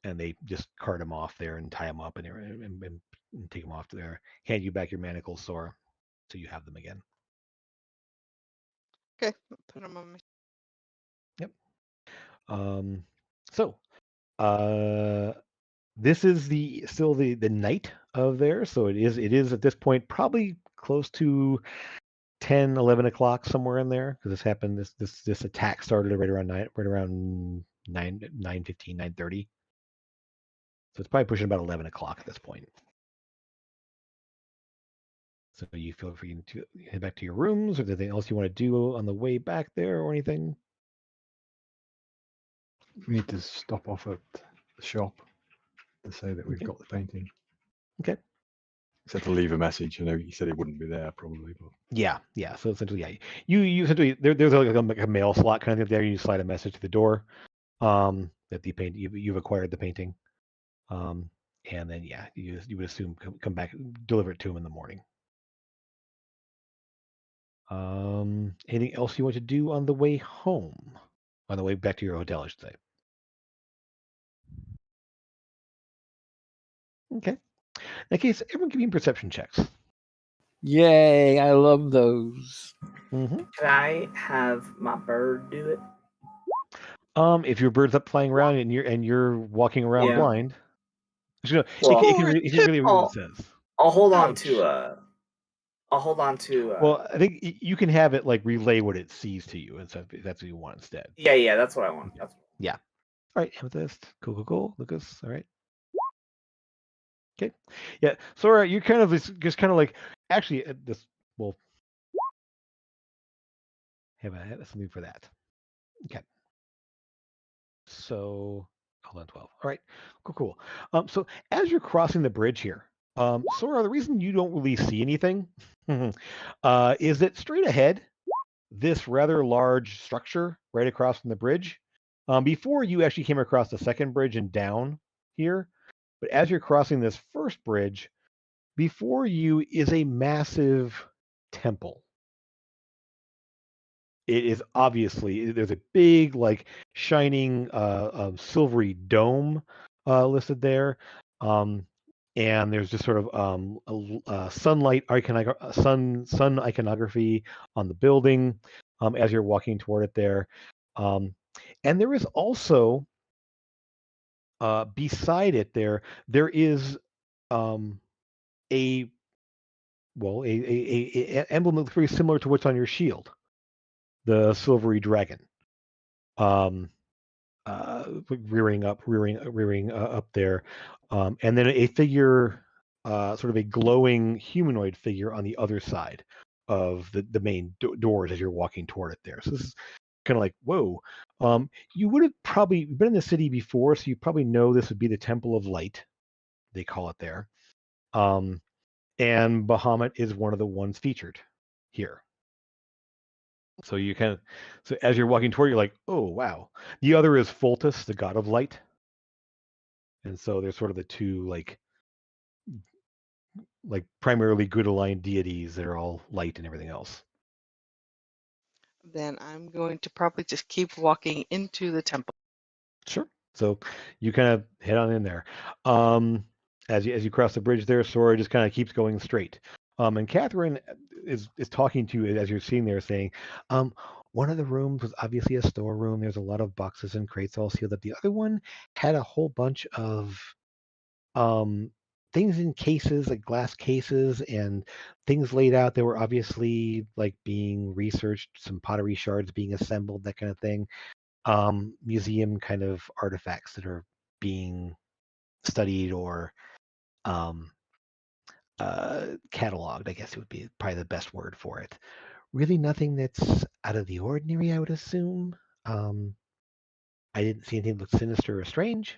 and they just cart him off there and tie him up and take him off there. Hand you back your manacles, Sora, so you have them again.
Okay, put them on my.
Yep. So, this is still the night of there, so it is at this point probably close to 10, 11 o'clock, somewhere in there, because this happened. This attack started right around 9:15, 9:30. So it's probably pushing about 11 o'clock at this point. So you feel free to head back to your rooms, or is there anything else you want to do on the way back there, or anything?
We need to stop off at the shop to say that we've
Okay.
got the painting.
Okay.
Except to leave a message. I know he said it wouldn't be there probably, but
Yeah. So essentially, yeah, you essentially there's like a mail slot kind of thing there. You slide a message to the door, that the paint you've acquired the painting, and then yeah, you would assume come back, deliver it to him in the morning. Anything else you want to do on the way home? On the way back to your hotel, I should say. Okay. In that case, everyone give me perception checks.
Yay! I love those.
Mm-hmm.
Can I have my bird do it?
If your bird's up flying around and you're walking around
Yeah.
blind, actually, no,
Well,
it can really read what it says.
I'll hold on
Ouch.
to I'll hold on to
Well, I think you can have it like relay what it sees to you, and so if that's what you want instead.
yeah, that's what I want. That's
Yeah. All right, amethyst. Cool. Lucas. All right. Okay. Yeah. Sora, you kind of just kind of like actually this will have something for that. Okay. So hold on, 12. All right. Cool. So as you're crossing the bridge here, Sora, the reason you don't really see anything is that straight ahead, this rather large structure right across from the bridge, before you actually came across the second bridge and down here, but as you're crossing this first bridge, before you is a massive temple. It is obviously, there's a big like shining silvery dome listed there, and there's just sort of sunlight sun iconography on the building as you're walking toward it there, and there is also beside it there is a a emblem that looks very similar to what's on your shield, the silvery dragon, rearing up there, and then a figure, sort of a glowing humanoid figure on the other side of the main doors as you're walking toward it there. So this is kind of like, whoa. You would have probably been in the city before, so you probably know this would be the Temple of Light, they call it there. And Bahamut is one of the ones featured here. So you kind of, so as you're walking toward, you're like, oh wow. The other is Fultus, the god of light, and so there's sort of the two like primarily good aligned deities that are all light and everything else.
Then I'm going to probably just keep walking into the temple.
Sure. So you kind of head on in there. As you cross the bridge there, Sora just kind of keeps going straight. And Catherine is talking to you as you're sitting there, saying, one of the rooms was obviously a storeroom. There's a lot of boxes and crates all sealed up. The other one had a whole bunch of things in cases, like glass cases, and things laid out that were obviously like being researched, some pottery shards being assembled, that kind of thing. Museum kind of artifacts that are being studied or um, cataloged, I guess it would be probably the best word for it. Really nothing that's out of the ordinary, I would assume. I didn't see anything that looked sinister or strange,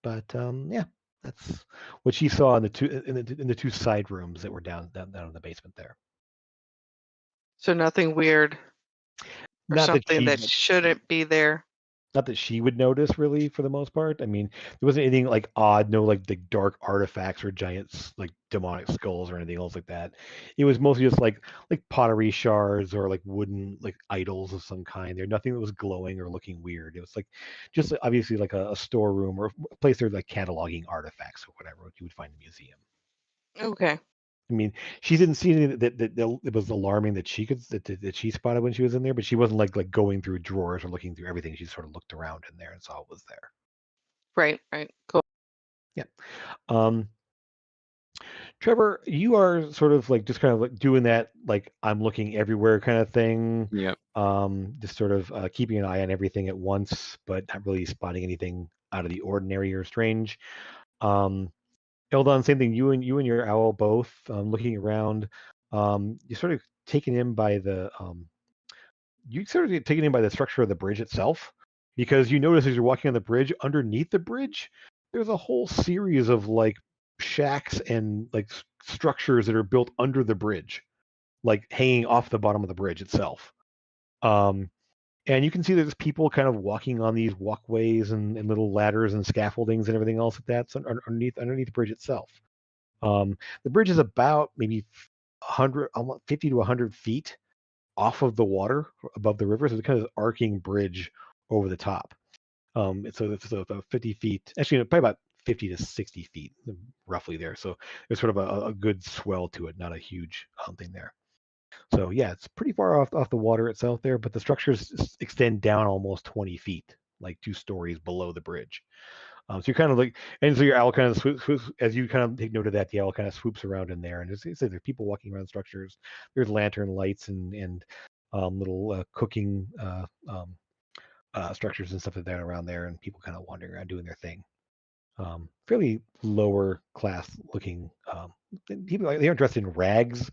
but yeah, that's what she saw in the two side rooms that were down in the basement there.
So nothing weird or
Not that
something
she
that shouldn't be there.
not that she would notice really for the most part. I mean, there wasn't anything like odd, no like the dark artifacts or giants like demonic skulls or anything else like that. It was mostly just like pottery shards or like wooden like idols of some kind. There nothing that was glowing or looking weird. It was like just obviously like a storeroom or a place they're like cataloging artifacts or whatever you would find in a museum.
Okay.
I mean, she didn't see anything that it was alarming that she spotted when she was in there, but she wasn't like going through drawers or looking through everything. She sort of looked around in there and saw what was there.
Right. Cool.
Yeah. Trevor, you are sort of like just kind of like doing that, like I'm looking everywhere kind of thing.
Yep.
Just sort of keeping an eye on everything at once, but not really spotting anything out of the ordinary or strange. Eldon, same thing. You and your owl both looking around. You're sort of taken in by the you sort of get taken in by the structure of the bridge itself, because you notice as you're walking on the bridge, underneath the bridge, there's a whole series of like shacks and like structures that are built under the bridge, like hanging off the bottom of the bridge itself. And you can see there's people kind of walking on these walkways and little ladders and scaffoldings and everything else like that. So underneath the bridge itself. The bridge is about maybe 50 to 100 feet off of the water above the river. So it's kind of this arcing bridge over the top. It's about 50 feet, actually probably about 50 to 60 feet roughly there. So there's sort of a good swell to it, not a huge thing there. So yeah, it's pretty far off the water itself there, but the structures extend down almost 20 feet, like 2 stories below the bridge. So you're kind of like, and so your owl kind of swoops, as you kind of take note of that, the owl kind of swoops around in there, and there's people walking around structures. There's lantern lights and little cooking structures and stuff like that around there, and people kind of wandering around doing their thing. Fairly lower class looking people. They aren't dressed in rags,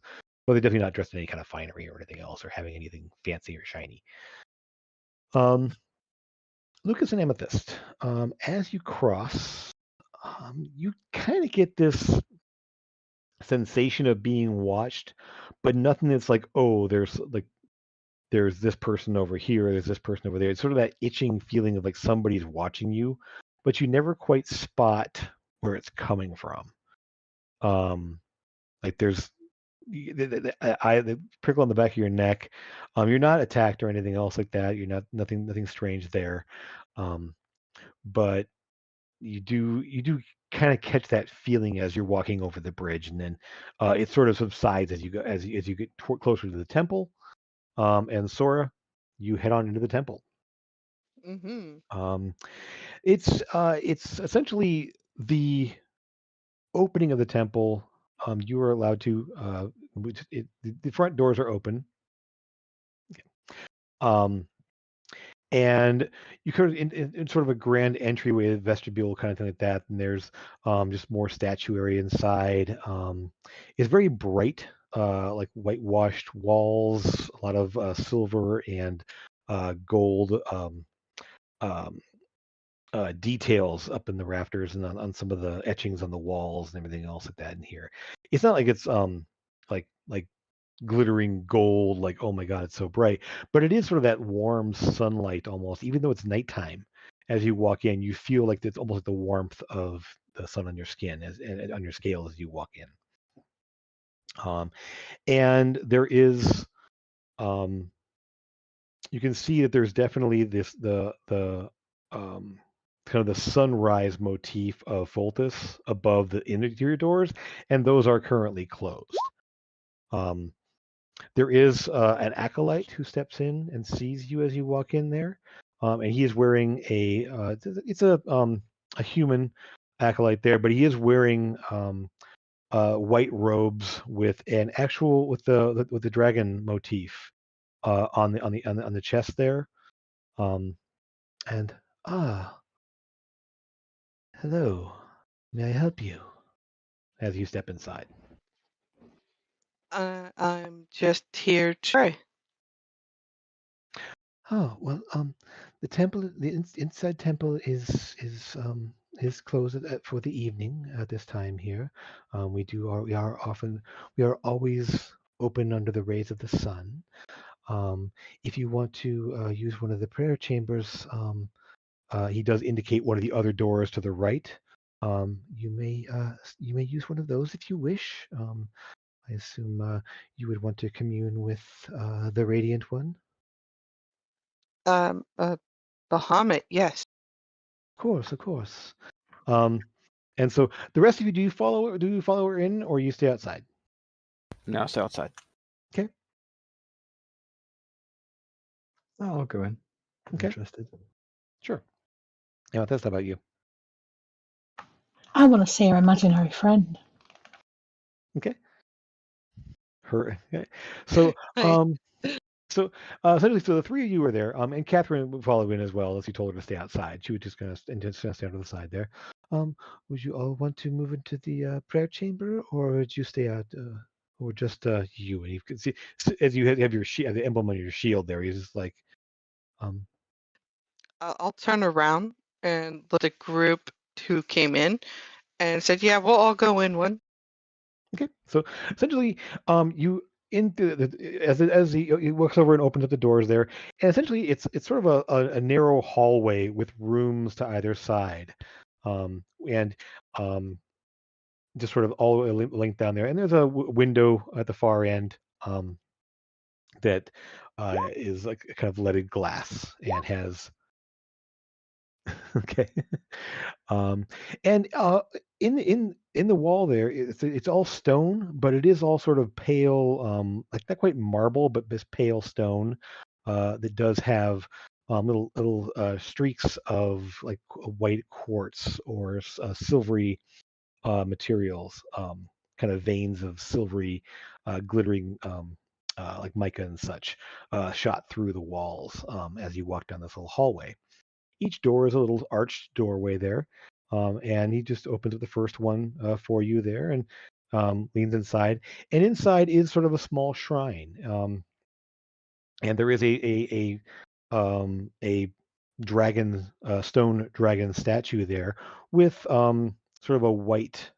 but they're definitely not dressed in any kind of finery or anything else, or having anything fancy or shiny. Lucas and Amethyst, as you cross, you kind of get this sensation of being watched, but nothing that's like, oh, there's this person over here, there's this person over there. It's sort of that itching feeling of like somebody's watching you, but you never quite spot where it's coming from. Like there's the prickle on the back of your neck. You're not attacked or anything else like that. You're not nothing strange there. But you do kind of catch that feeling as you're walking over the bridge, and then it sort of subsides as you go as you get closer to the temple. And Sora, you head on into the temple.
Mm-hmm.
It's essentially the opening of the temple. You are allowed to. The front doors are open. And you could in sort of a grand entryway, vestibule kind of thing like that. And there's just more statuary inside. It's very bright, like whitewashed walls, a lot of silver and gold details up in the rafters and on some of the etchings on the walls and everything else like that in here. It's not like it's like glittering gold, like, oh my God, it's so bright. But it is sort of that warm sunlight almost, even though it's nighttime. As you walk in, you feel like it's almost like the warmth of the sun on your skin and on your scales as you walk in. And there is, you can see that there's definitely the kind of the sunrise motif of Foltis above the interior doors, and those are currently closed. There is an acolyte who steps in and sees you as you walk in there, and he is wearing it's a human acolyte there, but he is wearing white robes with the dragon motif on the chest there, and hello, may I help you? As you step inside.
I'm just here to try.
Oh well, the temple, inside temple is closed for the evening at this time here. We are always open under the rays of the sun. If you want to use one of the prayer chambers, he does indicate one of the other doors to the right. You may use one of those if you wish. I assume you would want to commune with the Radiant One.
Bahamut, yes.
Of course. And so the rest of you, do you follow her in, or you stay outside?
No, stay outside.
Okay.
I'll go in. I'm
Okay.
interested.
Sure. Yeah, that's about you.
I want to see her imaginary friend.
Okay. Her. Okay. So,
Hi.
essentially, so the three of you are there, and Catherine would follow in as well, as you told her to stay outside. She would just kind of stand to the side there. Would you all want to move into the prayer chamber, or would you stay out, or just you? And you can see as you have your the emblem on your shield there. He's just like,
I'll turn around and look at the group who came in and said, "Yeah, we'll all go in one."
Okay, so essentially, you into as he walks over and opens up the doors there, and essentially it's sort of a narrow hallway with rooms to either side, and just sort of all linked down there. And there's a window at the far end that is like kind of leaded glass and has okay. Um, and in the wall there, it's all stone, but it is all sort of pale, like not quite marble, but this pale stone that does have little streaks of like white quartz or silvery materials, kind of veins of silvery, glittering. Like mica and such, shot through the walls as you walk down this little hallway. Each door is a little arched doorway there, and he just opens up the first one for you there and leans inside. And inside is sort of a small shrine, and there is a dragon, stone dragon statue there with sort of a white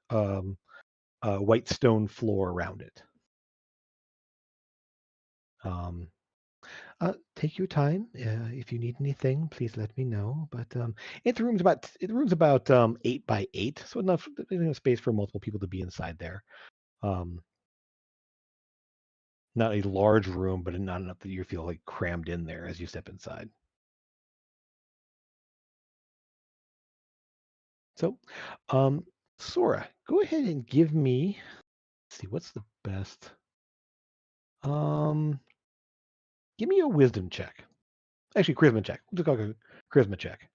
stone floor around it. Um, take your time. If you need anything, please let me know. But the room's about 8 by 8, so enough space for multiple people to be inside there. Um, not a large room, but not enough that you feel like crammed in there as you step inside. So, Sora, go ahead and give me. Let's see, what's the best? Give me a wisdom check. Actually, charisma check. We'll just call it a charisma check,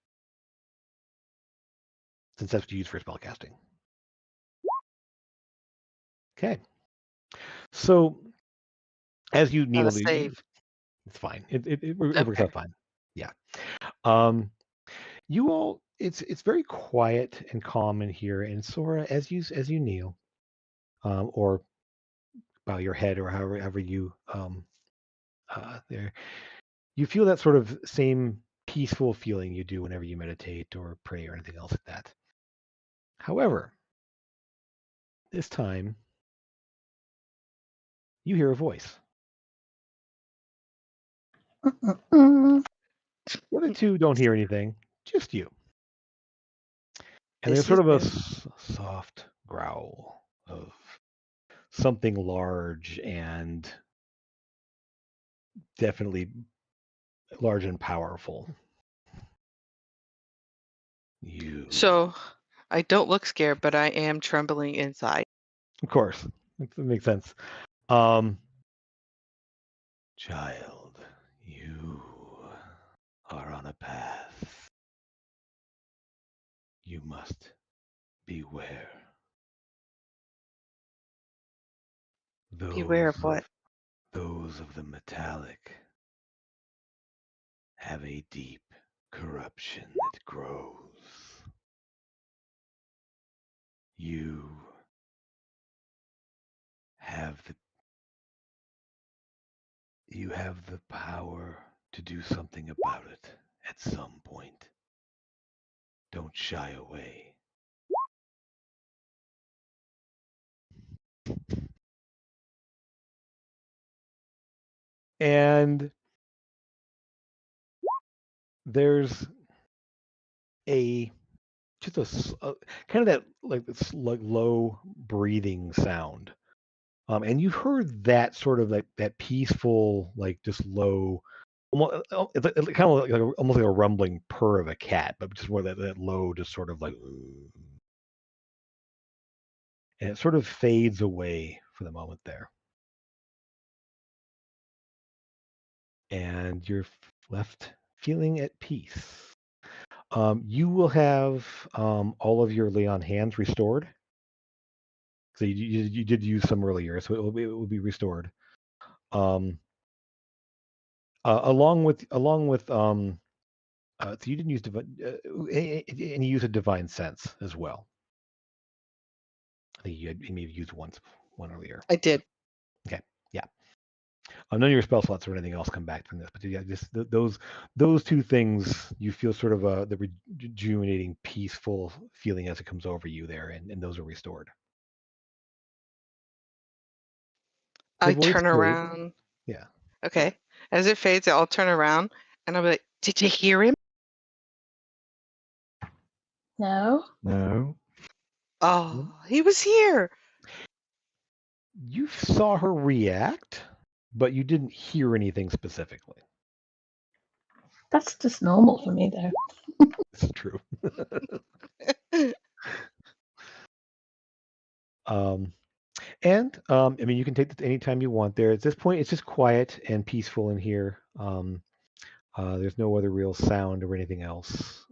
since that's what you use for spellcasting. Okay. So as you
Gotta
kneel,
save.
it's fine. It works
Okay.
out fine. Yeah. You all, it's very quiet and calm in here. And Sora, as you kneel, or bow your head, or however you there, you feel that sort of same peaceful feeling you do whenever you meditate or pray or anything else like that. However, this time you hear a voice.
Mm-mm.
The other two don't hear anything, just you. And
This
there's sort of a
is
soft growl of something large and definitely large and powerful. You.
so I don't look scared, but I am trembling inside.
Of course, that makes sense. Child, you are on a path. You must beware.
Beware of what?
Those of the metallic have a deep corruption that grows. You have the power to do something about it at some point. Don't shy away. And there's just a kind of that like this like low breathing sound. And you've heard that sort of like that peaceful, like just low, it's kind of like almost like a rumbling purr of a cat, but just more that low, just sort of like, and it sort of fades away for the moment there. And you're left feeling at peace. You will have all of your lay on hands restored. So you did use some earlier, so it will be restored. Along with so you didn't use and you use a divine sense as well. I think you maybe used one earlier.
I did.
Okay, yeah. None of your spell slots or anything else come back from this, but yeah, just those two things, you feel sort of the rejuvenating, peaceful feeling as it comes over you there, and those are restored. The
I
voice
turn
fades.
around.
Yeah.
Okay. As it fades, I'll turn around and I'll be like, "Did you hear him?"
No.
No.
Oh, he was here.
You saw her react, but you didn't hear anything specifically.
That's just normal for me, though.
This is true. I mean, you can take this anytime you want there. At this point, it's just quiet and peaceful in here. There's no other real sound or anything else.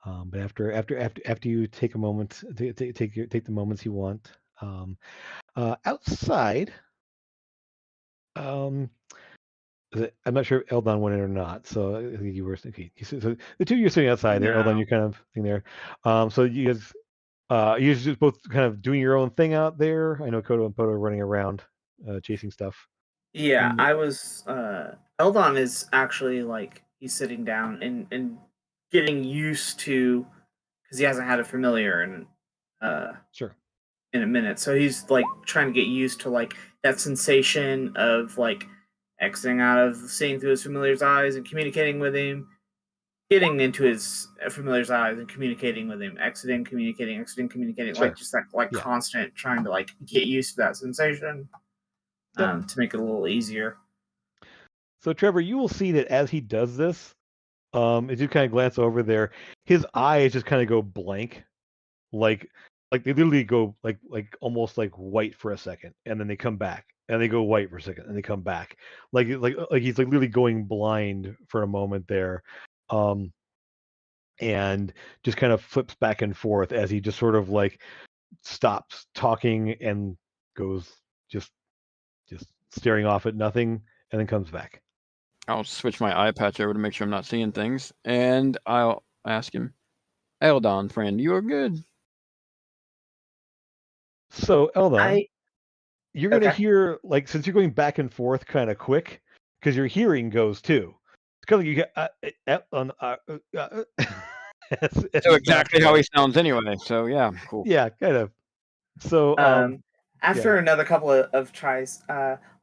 But after you take a moment, take the moments you want. Outside, I'm not sure if Eldon went in or not. So I think you were okay. So the two of you are sitting outside there. Eldon,
No.
you're kind of sitting there. So you guys. You're just both kind of doing your own thing out there. I know Kodo and Poto are running around, chasing stuff.
Yeah,
And
I was. Eldon is actually like he's sitting down and getting used to because he hasn't had a familiar
sure.
in a minute, so he's like trying to get used to like that sensation of like exiting out of seeing through his familiar's eyes and communicating with him, getting into his familiar's eyes and communicating with him, exiting, communicating,
Sure.
like just like
Yeah.
constant trying to like get used to that sensation
Yep.
to make it a little easier.
So Trevor, you will see that as he does this, as you kind of glance over there, his eyes just kind of go blank, like they literally go like almost like white for a second, and then they come back, and they go white for a second, and they come back, like he's like literally going blind for a moment there, and just kind of flips back and forth as he just sort of like stops talking and goes just staring off at nothing, and then comes back.
I'll switch my eye patch over to make sure I'm not seeing things, and I'll ask him, Eldon, friend, you are good.
So Eldon, you're going to
Okay.
hear, like, since you're going back and forth kind of quick, because your hearing goes too. It's kind of like you get
So exactly how he sounds anyway. So yeah, cool.
yeah, kind of. So
After another couple of tries,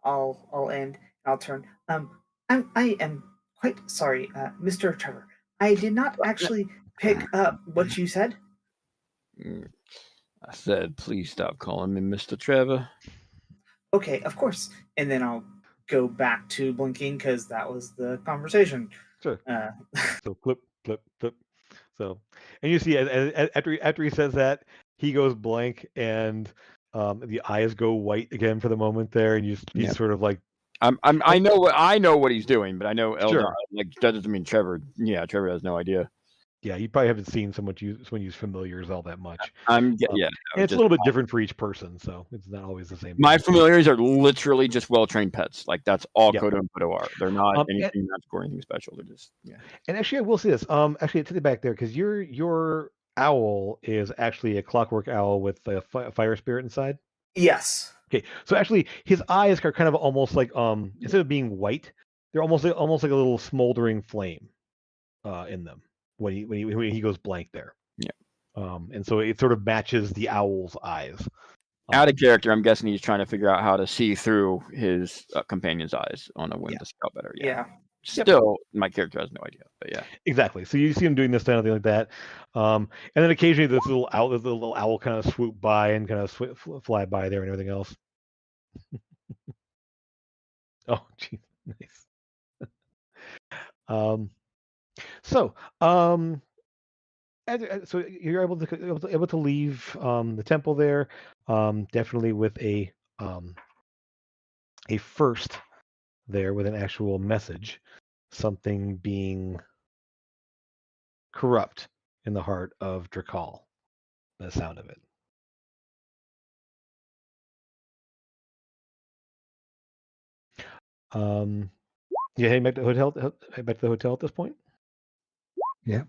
I'll end. I'll turn. I am quite sorry, Mr. Trevor. I did not actually pick up what you said.
I said, please stop calling me Mr. Trevor.
Okay, of course. And then I'll go back to blinking because that was the conversation.
Sure. So flip. So, and you see, after he says that, he goes blank, and the eyes go white again for the moment there, and he's sort of like,
I know what he's doing, but I know Eldon,
Sure.
like that doesn't mean Trevor. Yeah, Trevor has no idea.
yeah, you probably haven't seen someone use familiars all that much.
And
it's a little bit different for each person, so it's not always the same.
My familiars are literally just well-trained pets. Like that's all
Yep.
Kodo and Kodo are. They're not anything magical or anything special. They're just
And actually, I will say this. Actually, to the back there, because your owl is actually a clockwork owl with a fire spirit inside.
Yes.
Okay, so actually, his eyes are kind of almost like instead of being white, they're almost like a little smoldering flame, in them when he goes blank there.
Yeah.
And so it sort of matches the owl's eyes.
Out of character, I'm guessing he's trying to figure out how to see through his companion's eyes on a whim to scout better.
Yeah.
Still, my character has no idea, but yeah.
Exactly. So you see him doing this kind of thing like that, and then occasionally this little owl kind of swoop by and kind of fly by there and everything else. Oh, geez, nice. So you're able to leave the temple there, definitely with a first there with an actual message, something being corrupt in the heart of Drakal. The sound of it. Yeah, heading back to the hotel. Back to the hotel at this point.
Yeah.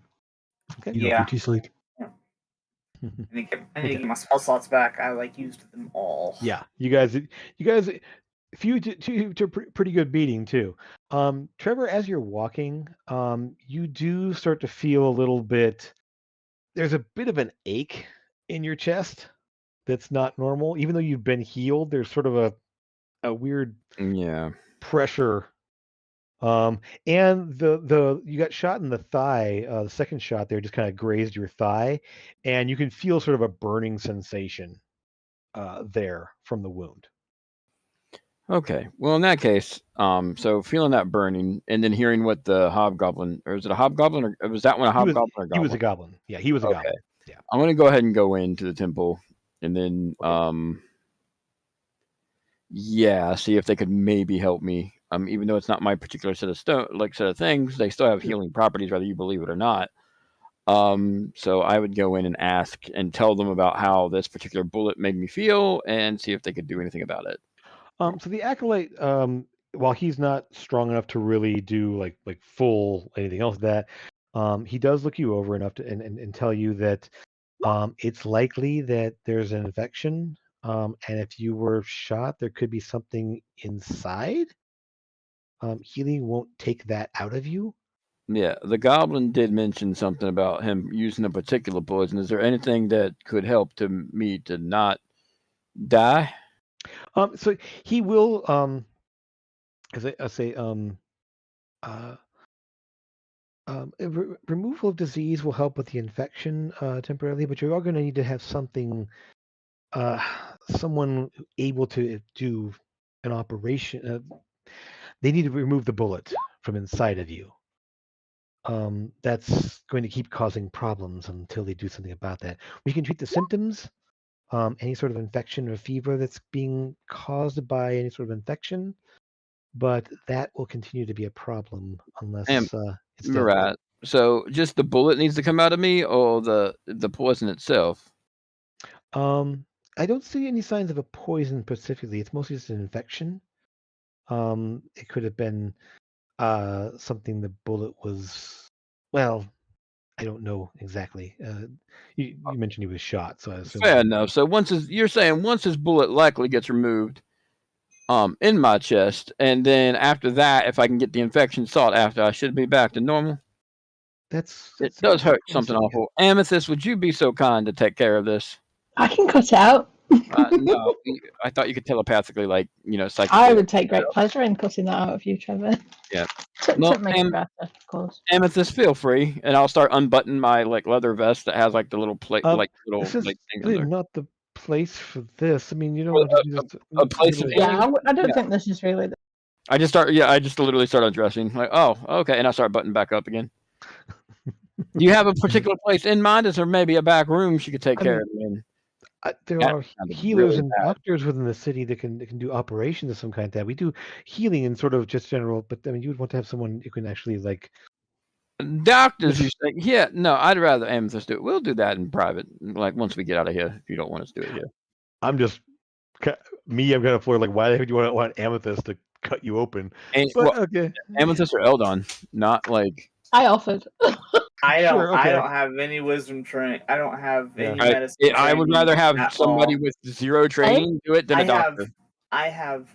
Okay.
You know, beauty sleep.
I need to get my spell slots back. I used them all.
Yeah, you guys, few to pretty good beating too. Trevor, as you're walking, you do start to feel a little bit. There's a bit of an ache in your chest that's not normal, even though you've been healed. There's sort of a weird pressure. And the you got shot in the thigh. The second shot there just kind of grazed your thigh, and you can feel sort of a burning sensation there from the wound.
Okay. Well, in that case, so feeling that burning and then hearing what the hobgoblin, or is it a hobgoblin, or was that one a hobgoblin or a goblin?
He was a goblin. Yeah, he was a goblin. Yeah.
I'm going to go ahead and go into the temple and then, see if they could maybe help me. Even though it's not my particular set of things, they still have healing properties, whether you believe it or not. So I would go in and ask and tell them about how this particular bullet made me feel and see if they could do anything about it.
So the acolyte, while he's not strong enough to really do like full anything else that, he does look you over enough to and tell you that it's likely that there's an infection, and if you were shot, there could be something inside. Healing won't take that out of you.
Yeah, the goblin did mention something about him using a particular poison. Is there anything that could help me to not die?
So he will, as I say, removal of disease will help with the infection temporarily, but you're all going to need to have something, someone able to do an operation. They need to remove the bullet from inside of you. That's going to keep causing problems until they do something about that. We can treat the symptoms. Any sort of infection or fever that's being caused by any sort of infection, but that will continue to be a problem unless it's
right. So just the bullet needs to come out of me, or the poison itself?
I don't see any signs of a poison specifically. It's mostly just an infection. It could have been something the bullet was. Well, I don't know exactly. You mentioned he was shot, so I assume.
Fair enough. So once his bullet likely gets removed, in my chest, and then after that, if I can get the infection sought after, I should be back to normal. It does hurt something awful. Amethyst, would you be so kind to take care of this?
I can cut it out.
No, I thought you could telepathically, like, psychically.
I would take great pleasure in cutting that out of you, Trevor.
Yeah.
To
Well,
make it better, of course.
Amethyst, feel free, and I'll start unbuttoning my leather vest that has the little plate, little
This is
thing in
really
there.
not the place for this. I mean, you don't
Well,
want to do this.
a place of
Yeah, I don't think this is really.
I just literally start undressing. Like, oh, okay, and I start buttoning back up again. Do you have a particular place in mind? Is there maybe a back room she could take care of me in?
There
That
are
sounded
healers
really
and
bad.
doctors within the city that can do operations of some kind. That we do healing and sort of just general, but I mean, you would want to have someone who can actually
Doctors, you say? Yeah, no, I'd rather Amethyst do it. We'll do that in private, once we get out of here. If you don't want us to do it here,
I'm just me. I'm kind of floored. Like, why would you want Amethyst to cut you open? But okay,
Amethyst or Eldon, not like.
I offered.
I don't.
Sure, okay.
I don't have any wisdom training. I don't have any medicine.
I would rather have somebody
all.
with zero training do it than a doctor.
I have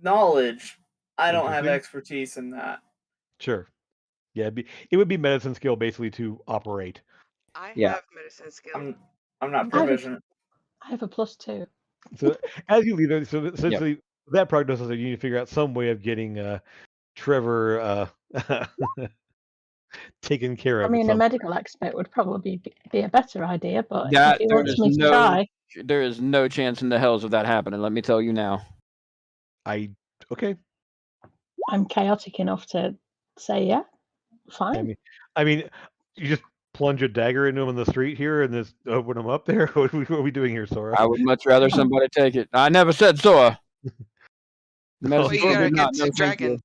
knowledge. I don't have expertise in that.
Sure. Yeah, it would be medicine skill basically to operate.
I
Yeah.
have medicine skill.
I'm not proficient.
I have a +2.
So as you leave there, so essentially that prognosis, you need to figure out some way of getting Trevor taken care of.
I mean, a medical expert would probably be a better idea, but
That
if he wants me to try,
there is no chance in the hells of that happening. Let me tell you now.
Okay.
I'm chaotic enough to say yeah, fine.
I mean, you just plunge a dagger into him in the street here and just open him up there. What are we doing here, Sora?
I would much rather somebody take it. I never said Sora.
What you got against a dragon?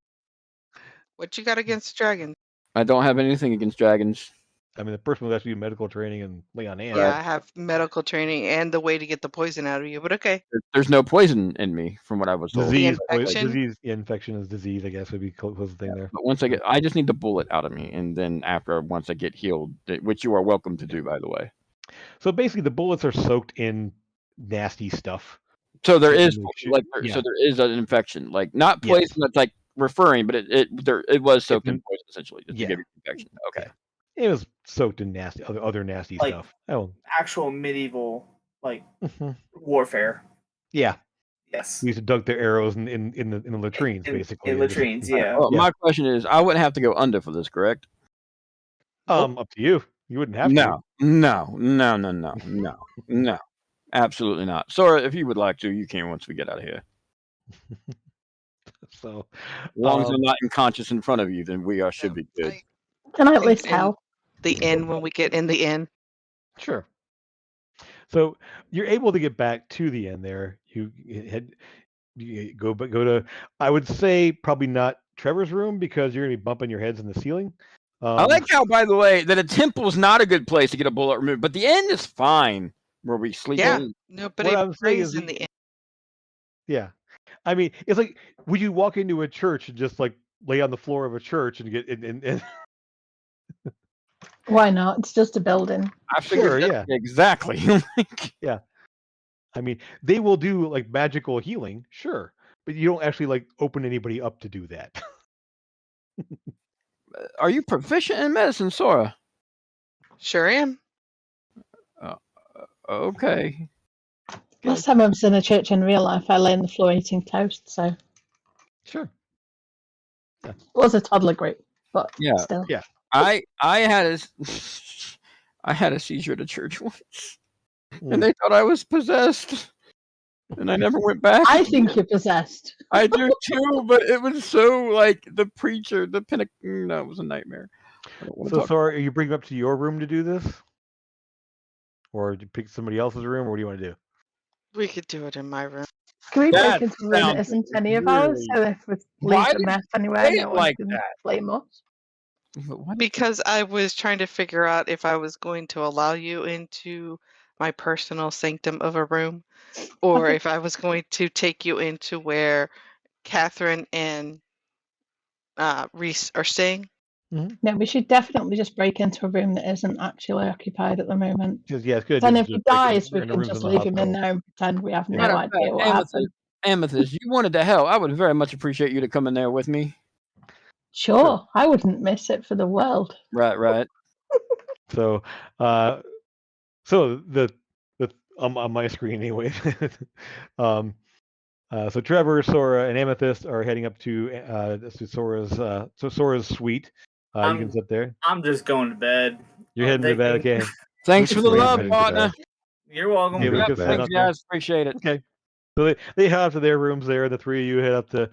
What you got against dragon?
I don't have anything against dragons.
I mean, the person would have to do medical training and lay on hands.
Yeah, I have medical training and the way to get the poison out of you, but okay.
There's no poison in me, from what I was told.
Infection is disease, I guess, would be close thing there.
But I just need the bullet out of me, and then once I get healed, which you are welcome to do, by the way.
So basically, the bullets are soaked in nasty stuff.
So there is there is an infection, not poison that's referring, but it was soaked in poison essentially just to give you infection. Okay.
It was soaked in nasty other nasty stuff.
Actual medieval warfare.
Yeah.
Yes.
We used to dunk their arrows in the latrines, basically.
In latrines, yeah.
Well, my question is, I wouldn't have to go under for this, correct?
Up to you. You wouldn't have to.
No. Absolutely not. Sora, if you would like to, you can once we get out of here.
So,
as long as I'm not unconscious in front of you, then we should be good.
Can I at least help?
The inn when we get in the inn.
Sure. So you're able to get back to the inn there. You go to, I would say probably not Trevor's room because you're gonna be bumping your heads in the ceiling.
I like how, by the way, that a temple is not a good place to get a bullet removed, but the inn is fine where we sleep.
Yeah, nobody prays in the inn.
Yeah, I mean, it's like, would you walk into a church and just lay on the floor of a church and get in?
Why not? It's just a building.
I figured exactly.
Yeah. I mean, they will do magical healing, sure, but you don't actually open anybody up to do that.
Are you proficient in medicine, Sora?
Sure am.
Okay.
Last time I was in a church in real life, I lay on the floor eating toast, so.
Sure.
Yeah. It was a toddler group, but still.
Yeah.
I had a seizure at a church once, and they thought I was possessed, and I never went back.
I think you're possessed.
I do too, but it was so the preacher, it was a nightmare.
So, Sora, are you bringing up to your room to do this, or do you pick somebody else's room, or what do you want to do?
We could do it in my room.
Can we break into a room that isn't any of ours? So if we leave a mess anywhere, no one can blame us.
Because I was trying to figure out if I was going to allow you into my personal sanctum of a room, or if I was going to take you into where Catherine and Reese are staying.
Mm-hmm. No, we should definitely just break into a room that isn't actually occupied at the moment.
It's good.
Then if he dies, we can just leave him in there and pretend we have no idea what happened.
Amethyst, you wanted to help. I would very much appreciate you to come in there with me.
Sure, I wouldn't miss it for the world.
Right.
So, the on my screen anyway. So Trevor, Sora, and Amethyst are heading up to Sora's suite. You can sit there.
I'm just going to bed.
You're heading to bed. Okay.
Thanks for the
Lucas,
love,
heading
to
partner.
bed.
You're welcome.
Okay,
Yeah,
Lucas,
bed.
head
Thanks,
up there.
guys. Appreciate it.
Okay. So they head up to their rooms there. The three of you head up to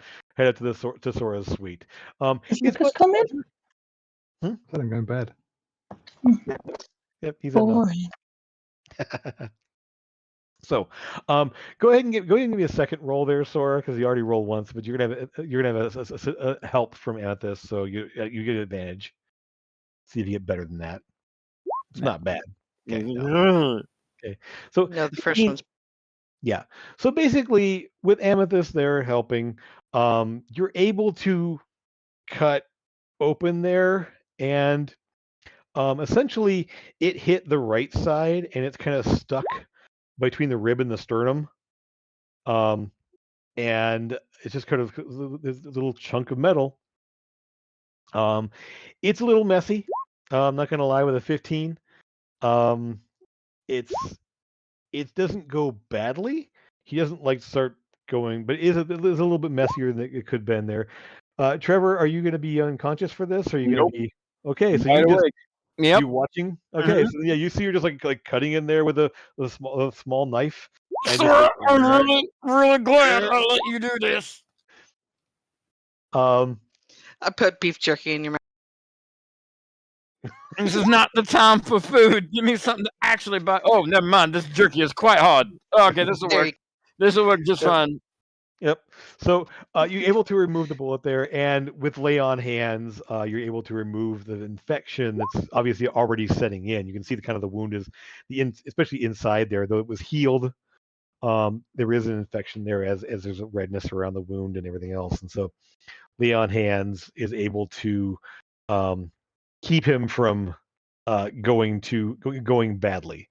Sora's suite.
Is
It's
Lucas coming?
I said I'm going to bed.
Yep, he's heading off.
Boring.
So, go ahead and give me a second roll there, Sora, because you already rolled once. But you're gonna have a help from Amethyst, so you get an advantage. See if you get better than that. It's not bad. Okay. No. Okay. So
No, the first one's
yeah. So basically, with Amethyst there helping, you're able to cut open there, and essentially it hit the right side, and it's kind of stuck between the rib and the sternum. And it's just kind of this little chunk of metal. It's a little messy. I'm not gonna lie. With a 15, it doesn't go badly. He doesn't like start going, but it is a little bit messier than it could have been there. Trevor, are you gonna be unconscious for this? Or are you gonna
Nope.
be okay? So
Wide
you just
awake. Yep.
you watching? Okay, so yeah, you see you're just like cutting in there with a small knife. And
Sora,
just,
I'm really glad I let you do this.
I
put beef jerky in your mouth.
This is not the time for food. Give me something to actually buy. Oh, never mind. This jerky is quite hard. Okay, this will work. This will work just fine.
Yep. So you're able to remove the bullet there, and with lay on hands, you're able to remove the infection that's obviously already setting in. You can see the kind of the wound is especially inside there, though it was healed. There is an infection there as there's a redness around the wound and everything else, and so lay on hands is able to keep him from going badly.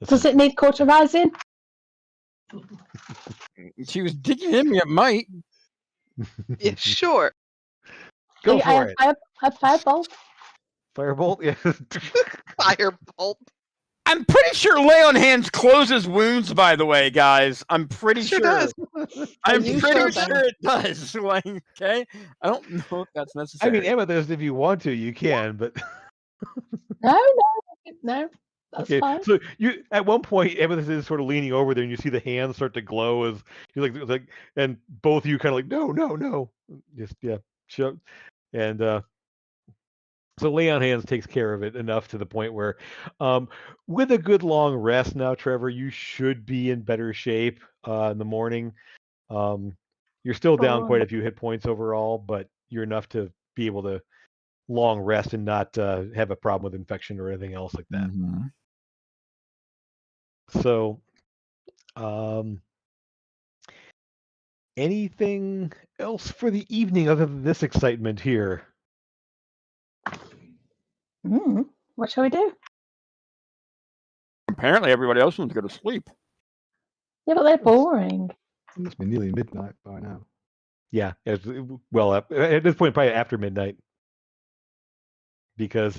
Does it need cauterizing?
She was digging in me. It might.
Yeah, sure.
Go for it.
I have firebolt.
Firebolt, yeah.
Firebolt.
I'm pretty sure lay on hands closes wounds. By the way, guys, I'm pretty
Sure
sure.
does.
I'm
You
pretty
sure
sure it does. Like, okay, I don't know if that's
I
necessary.
mean, Amethyst, if you want to, you can, but
No. That's
okay.
fine.
So you at one point, Amethyst is sort of leaning over there, and you see the hands start to glow as you're like, and both of you kind of like, no, just shut, and so lay on hands takes care of it enough to the point where, with a good long rest now, Trevor, you should be in better shape in the morning. You're still down quite a few hit points overall, but you're enough to be able to long rest and not have a problem with infection or anything else like that.
Mm-hmm.
So, anything else for the evening other than this excitement here?
What shall we do?
Apparently, everybody else wants to go to sleep.
Yeah, but they're boring.
It must be nearly midnight by now.
Yeah, well, at this point, probably after midnight, because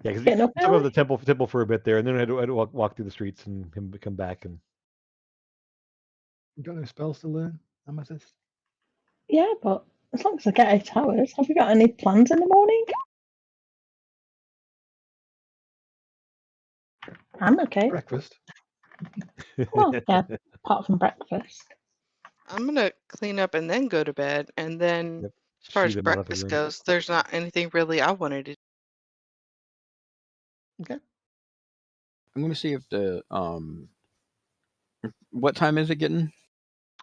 because
Getting up
took over
early?
the temple for a bit there, and then I had to walk through the streets and him come back and.
You got no spells to learn, Amethyst?
Yeah, but as long as I get 8 hours, have you got any plans in the morning? I'm okay.
Breakfast?
Well, yeah, apart from breakfast.
I'm gonna clean up and then go to bed. And then,
Yep.
as far as
Shoot him out of the
breakfast
room.
goes, there's not anything really I wanted to do.
Okay.
I'm going to see if the what time is it getting?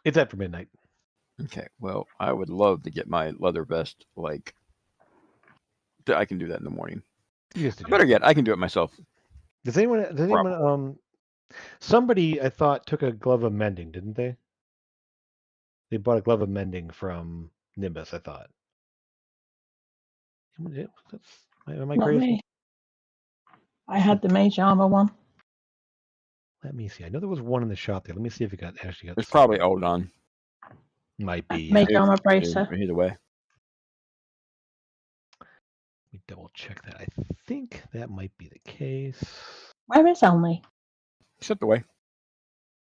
It's after midnight.
Okay. Well, I would love to get my leather vest. Like, I can do that in the morning. Better yet, I can do it myself.
Does anyone? Somebody I thought took a glove of mending, didn't they? They bought a glove of mending from Nimbus, I thought. Am I
Not
crazy?
me. I had the mage armor one.
Let me see. I know there was one in the shop there. Let me see if it actually got.
It's probably Oldon.
Might be.
Mage armor bracer.
Either way.
Let me double check that. I think that might be the case.
Where is Elmy?
Stepped away.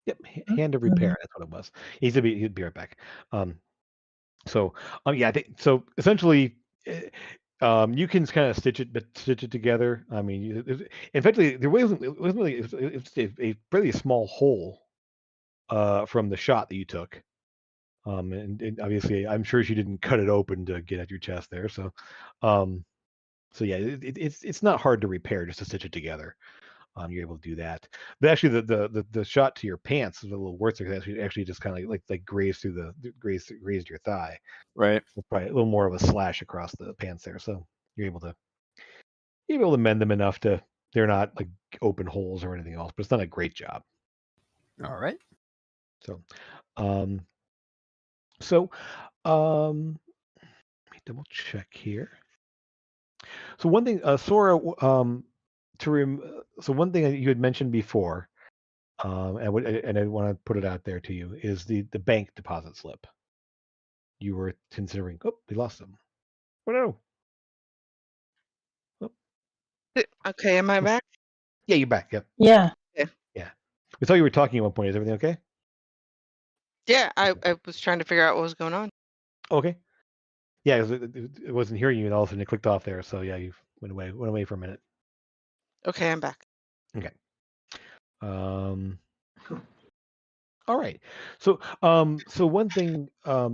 Yep, hand of repair. That's what it was. He'd be right back. Yeah, I think so. Essentially, you can kind of stitch it together. I mean, in fact, there wasn't. It wasn't really. It was a really small hole from the shot that you took. And obviously, I'm sure she didn't cut it open to get at your chest there. So yeah, it's not hard to repair, just to stitch it together. You're able to do that. But actually, the shot to your pants is a little worse. Actually just kind of like grazed grazed your thigh.
Right.
Probably a little more of a slash across the pants there. So you're able to mend them enough to they're not like open holes or anything else. But it's not a great job.
All right.
So, let me double check here. So one thing, Sora, so one thing that you had mentioned before, and I want to put it out there to you, is the bank deposit slip. You were considering. Oh, we lost them. Oh no. Oh,
Okay, am I back?
yeah, you're back. Yep.
Yeah.
Yeah. We thought you were talking at one point. Is everything okay?
Yeah, I was trying to figure out what was going on.
Okay. Yeah, it wasn't hearing you, and all of a sudden it clicked off there. So yeah, you went away for a minute.
Okay, I'm back.
Okay. All right. So one thing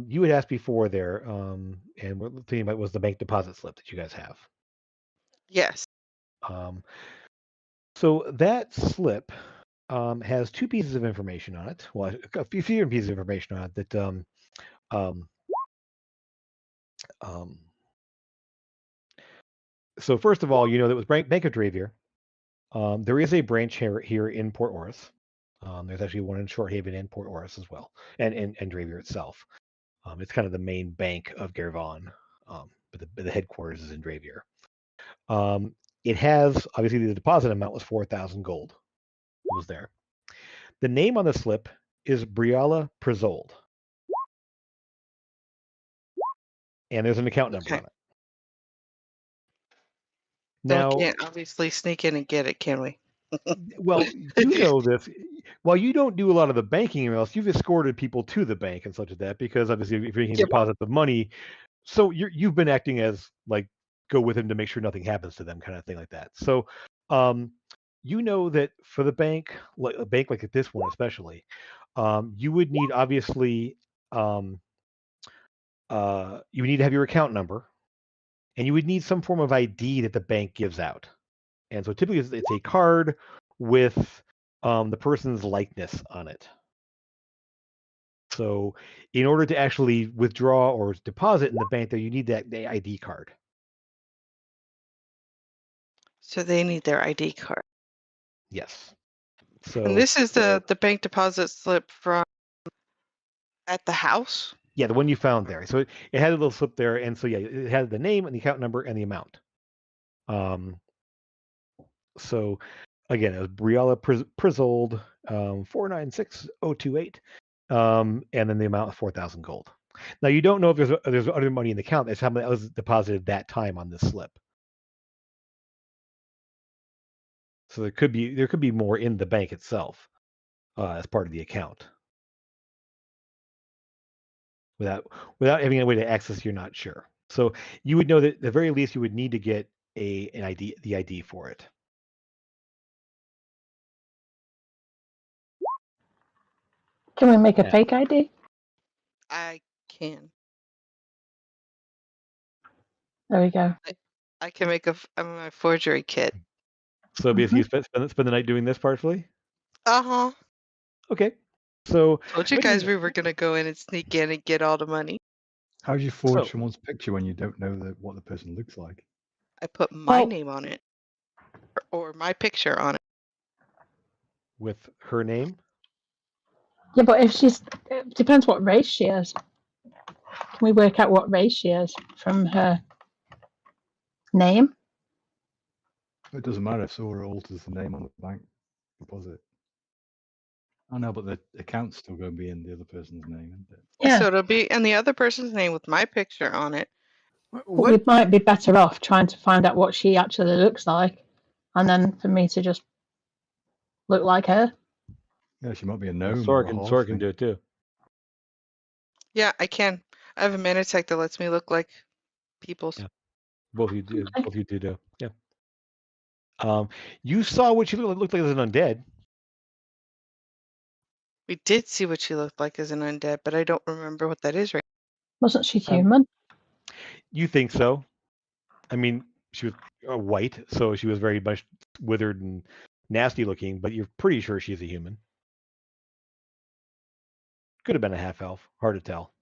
you had asked before there, and we're thinking about was the bank deposit slip that you guys have.
Yes.
So that slip has two pieces of information on it. Well, a few different pieces of information on it that so first of all, you know that was Bank of Dravier. There is a branch here in Port Oruss. There's actually one in Short Haven and Port Oruss as well, and Dravier itself. It's kind of the main bank of Gervon, but the headquarters is in Dravier. It has, obviously, the deposit amount was 4,000 gold. It was there. The name on the slip is Briala Prizold. And there's an account number on it. Now,
we can't obviously sneak in and get it, can we?
well, you know this. While you don't do a lot of the banking or else, you've escorted people to the bank and such as that, because obviously if you can deposit the money, so you've been acting as like go with him to make sure nothing happens to them, kind of thing like that. So you know that for the bank, like a bank like this one especially, you would need obviously you would need to have your account number, and you would need some form of ID that the bank gives out. And so typically it's a card with the person's likeness on it. So in order to actually withdraw or deposit in the bank there, you need the ID card.
So they need their ID card.
Yes. So
And this is the bank deposit slip from at the house?
Yeah, the one you found there. So it had a little slip there, and so yeah, it had the name and the account number and the amount. So again, it was Briala Prizold 496,028, and then the amount of 4,000 gold. Now you don't know if there's other money in the account. That's how much was deposited that time on this slip. So there could be more in the bank itself as part of the account. Without having a way to access, you're not sure. So you would know that at the very least you would need to get the ID for it.
Can we make a fake ID?
I can.
There we go.
I can make my forgery kit.
So basically you spend the night doing this partially?
Uh-huh.
Okay. So
Told you guys we were gonna go in and sneak in and get all the money.
How do you forge someone's picture when you don't know what the person looks like?
I put my name on it. Or my picture on it.
With her name?
Yeah, but if it depends what race she is. Can we work out what race she is from her name?
It doesn't matter if Sora alters the name on the bank deposit. I know, but the account's still going to be in the other person's name, isn't it?
Yeah.
So it'll be in the other person's name with my picture on it.
We might be better off trying to find out what she actually looks like, and then for me to just look like her.
Yeah, she might be a gnome or
Sora
a
can
horse.
do it too.
Yeah, I can. I have a manatech that lets me look like people's.
Yeah. Both you do.
Okay.
Both you do. Yeah. You saw what she looked like as an undead.
We did see what she looked like as an undead, but I don't remember what that is right.
Wasn't she
Um,
human?
You think so? I mean, she was white, so she was very much withered and nasty looking. But you're pretty sure she's a human. Could have been a half elf. Hard to tell.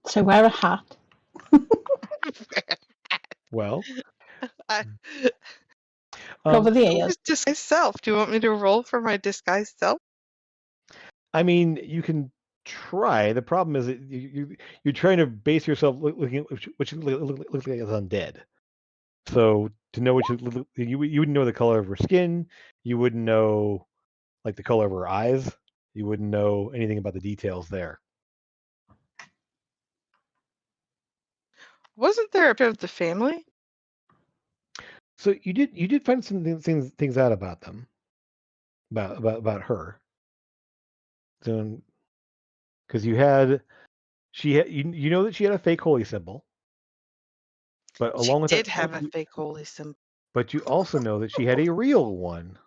So wear a hat.
Well,
I,
Cover the
Who's
ears.
disguised self? Do you want me to roll for my disguised self?
I mean, you can try. The problem is that you're trying to base yourself looking at what you look like as undead. So to know what you wouldn't know the color of her skin. You wouldn't know like the color of her eyes. You wouldn't know anything about the details there.
Wasn't there a bit of the family?
So you did find some things out about them, about her. So because you know that she had a fake holy symbol, but
She
along with
did
that,
have a fake holy symbol.
but you also know that she had a real one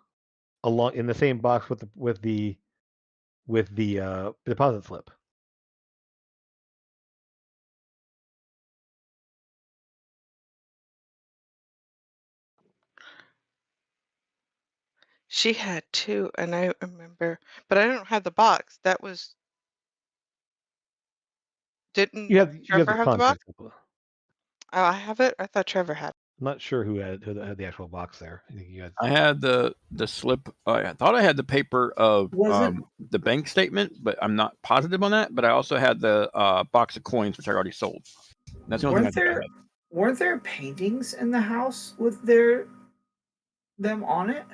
along in the same box with the deposit slip.
She had two, and I remember, but I don't have the box. That was. Didn't
You have
Trevor
the
have the box?
contents.
Oh, I have it. I thought Trevor had.
I'm not sure who had the actual box there. I think you guys.
I had the slip. I thought I had the paper of
Wasn't
the bank statement, but I'm not positive on that. But I also had the box of coins, which I already sold. That's the only thing I think I had.
weren't there paintings in the house with them on it?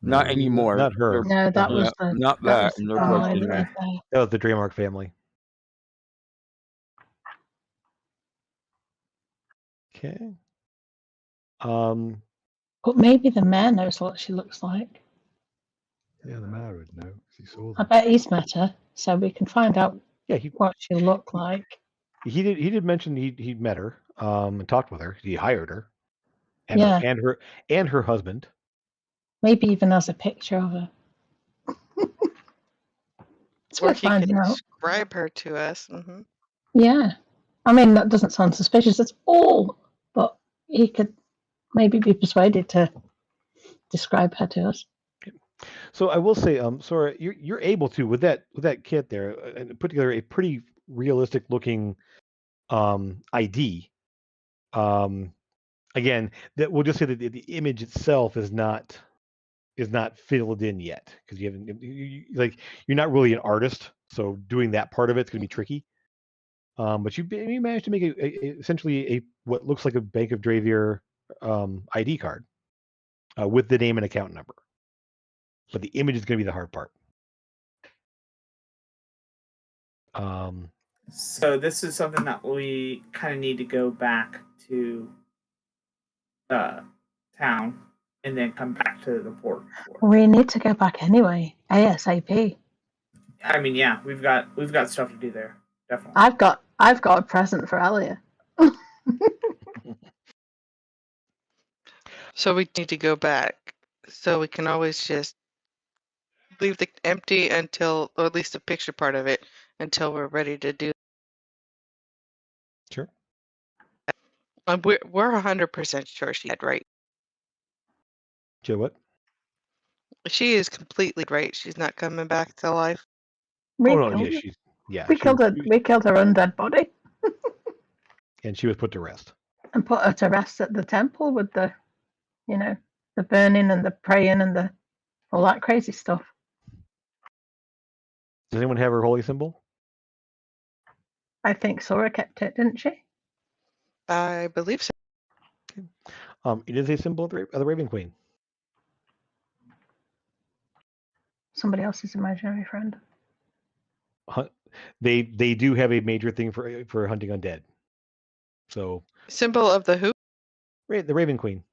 Not anymore.
Not her.
No, that was the
not
that
that.
was the
No
family
question
that
there.
was there.
That was the Draymark family. Okay.
But maybe the mayor knows what she looks like.
Yeah, the mayor would know. 'Cause he saw
I
them.
bet he's met her, so we can find out
Yeah,
what she'll look like.
he did mention he'd met her, and talked with her. He hired her, and
Yeah.
and her husband.
Maybe even has a picture of her. It's
Or
worth
he could
finding out.
describe her to us. Mm-hmm.
Yeah. I mean, that doesn't sound suspicious at all, but he could maybe be persuaded to describe her to us.
So I will say, Sora, you're able to with that kit there, and put together a pretty realistic looking ID. Again, that we'll just say that the image itself is not filled in yet because you haven't you're not really an artist, so doing that part of it's going to be tricky. But you managed to make essentially a what looks like a Bank of Dravier ID card with the name and account number. But the image is going to be the hard part.
So this is something that we kind of need to go back to town and then come back to the port.
We need to go back anyway, ASAP.
I mean, yeah, we've got stuff to do there. Definitely.
I've got a present for Elia.
So we need to go back. So we can always just leave the empty until, or at least the picture part of it, until we're ready to do.
Sure.
We're 100% sure she had right.
Joe, what?
She is completely right. She's not coming back to life.
We
Oh no,
killed
yeah,
her. We killed her. We killed her undead body
and she was put to rest.
and put her to rest at the temple with the, the burning and the praying and all that crazy stuff.
Does anyone have her holy symbol?
I think Sora kept it, didn't she?
I believe so.
It is a symbol of the Raven Queen.
Somebody else's imaginary friend.
They do have a major thing for hunting undead. So
Symbol of the who?
the Raven Queen.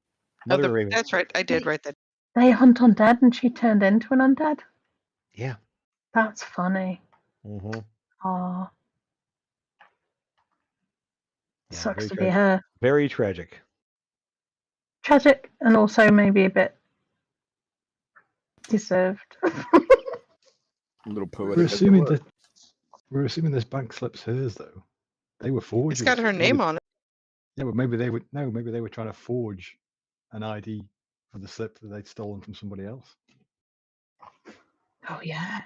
Oh,
Mother Raven.
that's right. I did write that.
They hunt undead and she turned into an undead?
Yeah.
That's funny.
Mm-hmm.
Oh,
Yeah,
sucks
very
to be her.
Very tragic.
Tragic and also maybe a bit deserved.
A little
We're
poetic.
assuming this bank slip's hers though. They were
It's
forgers.
got her name on it.
Yeah, but maybe they were trying to forge an ID for the slip that they'd stolen from somebody else.
Oh yeah.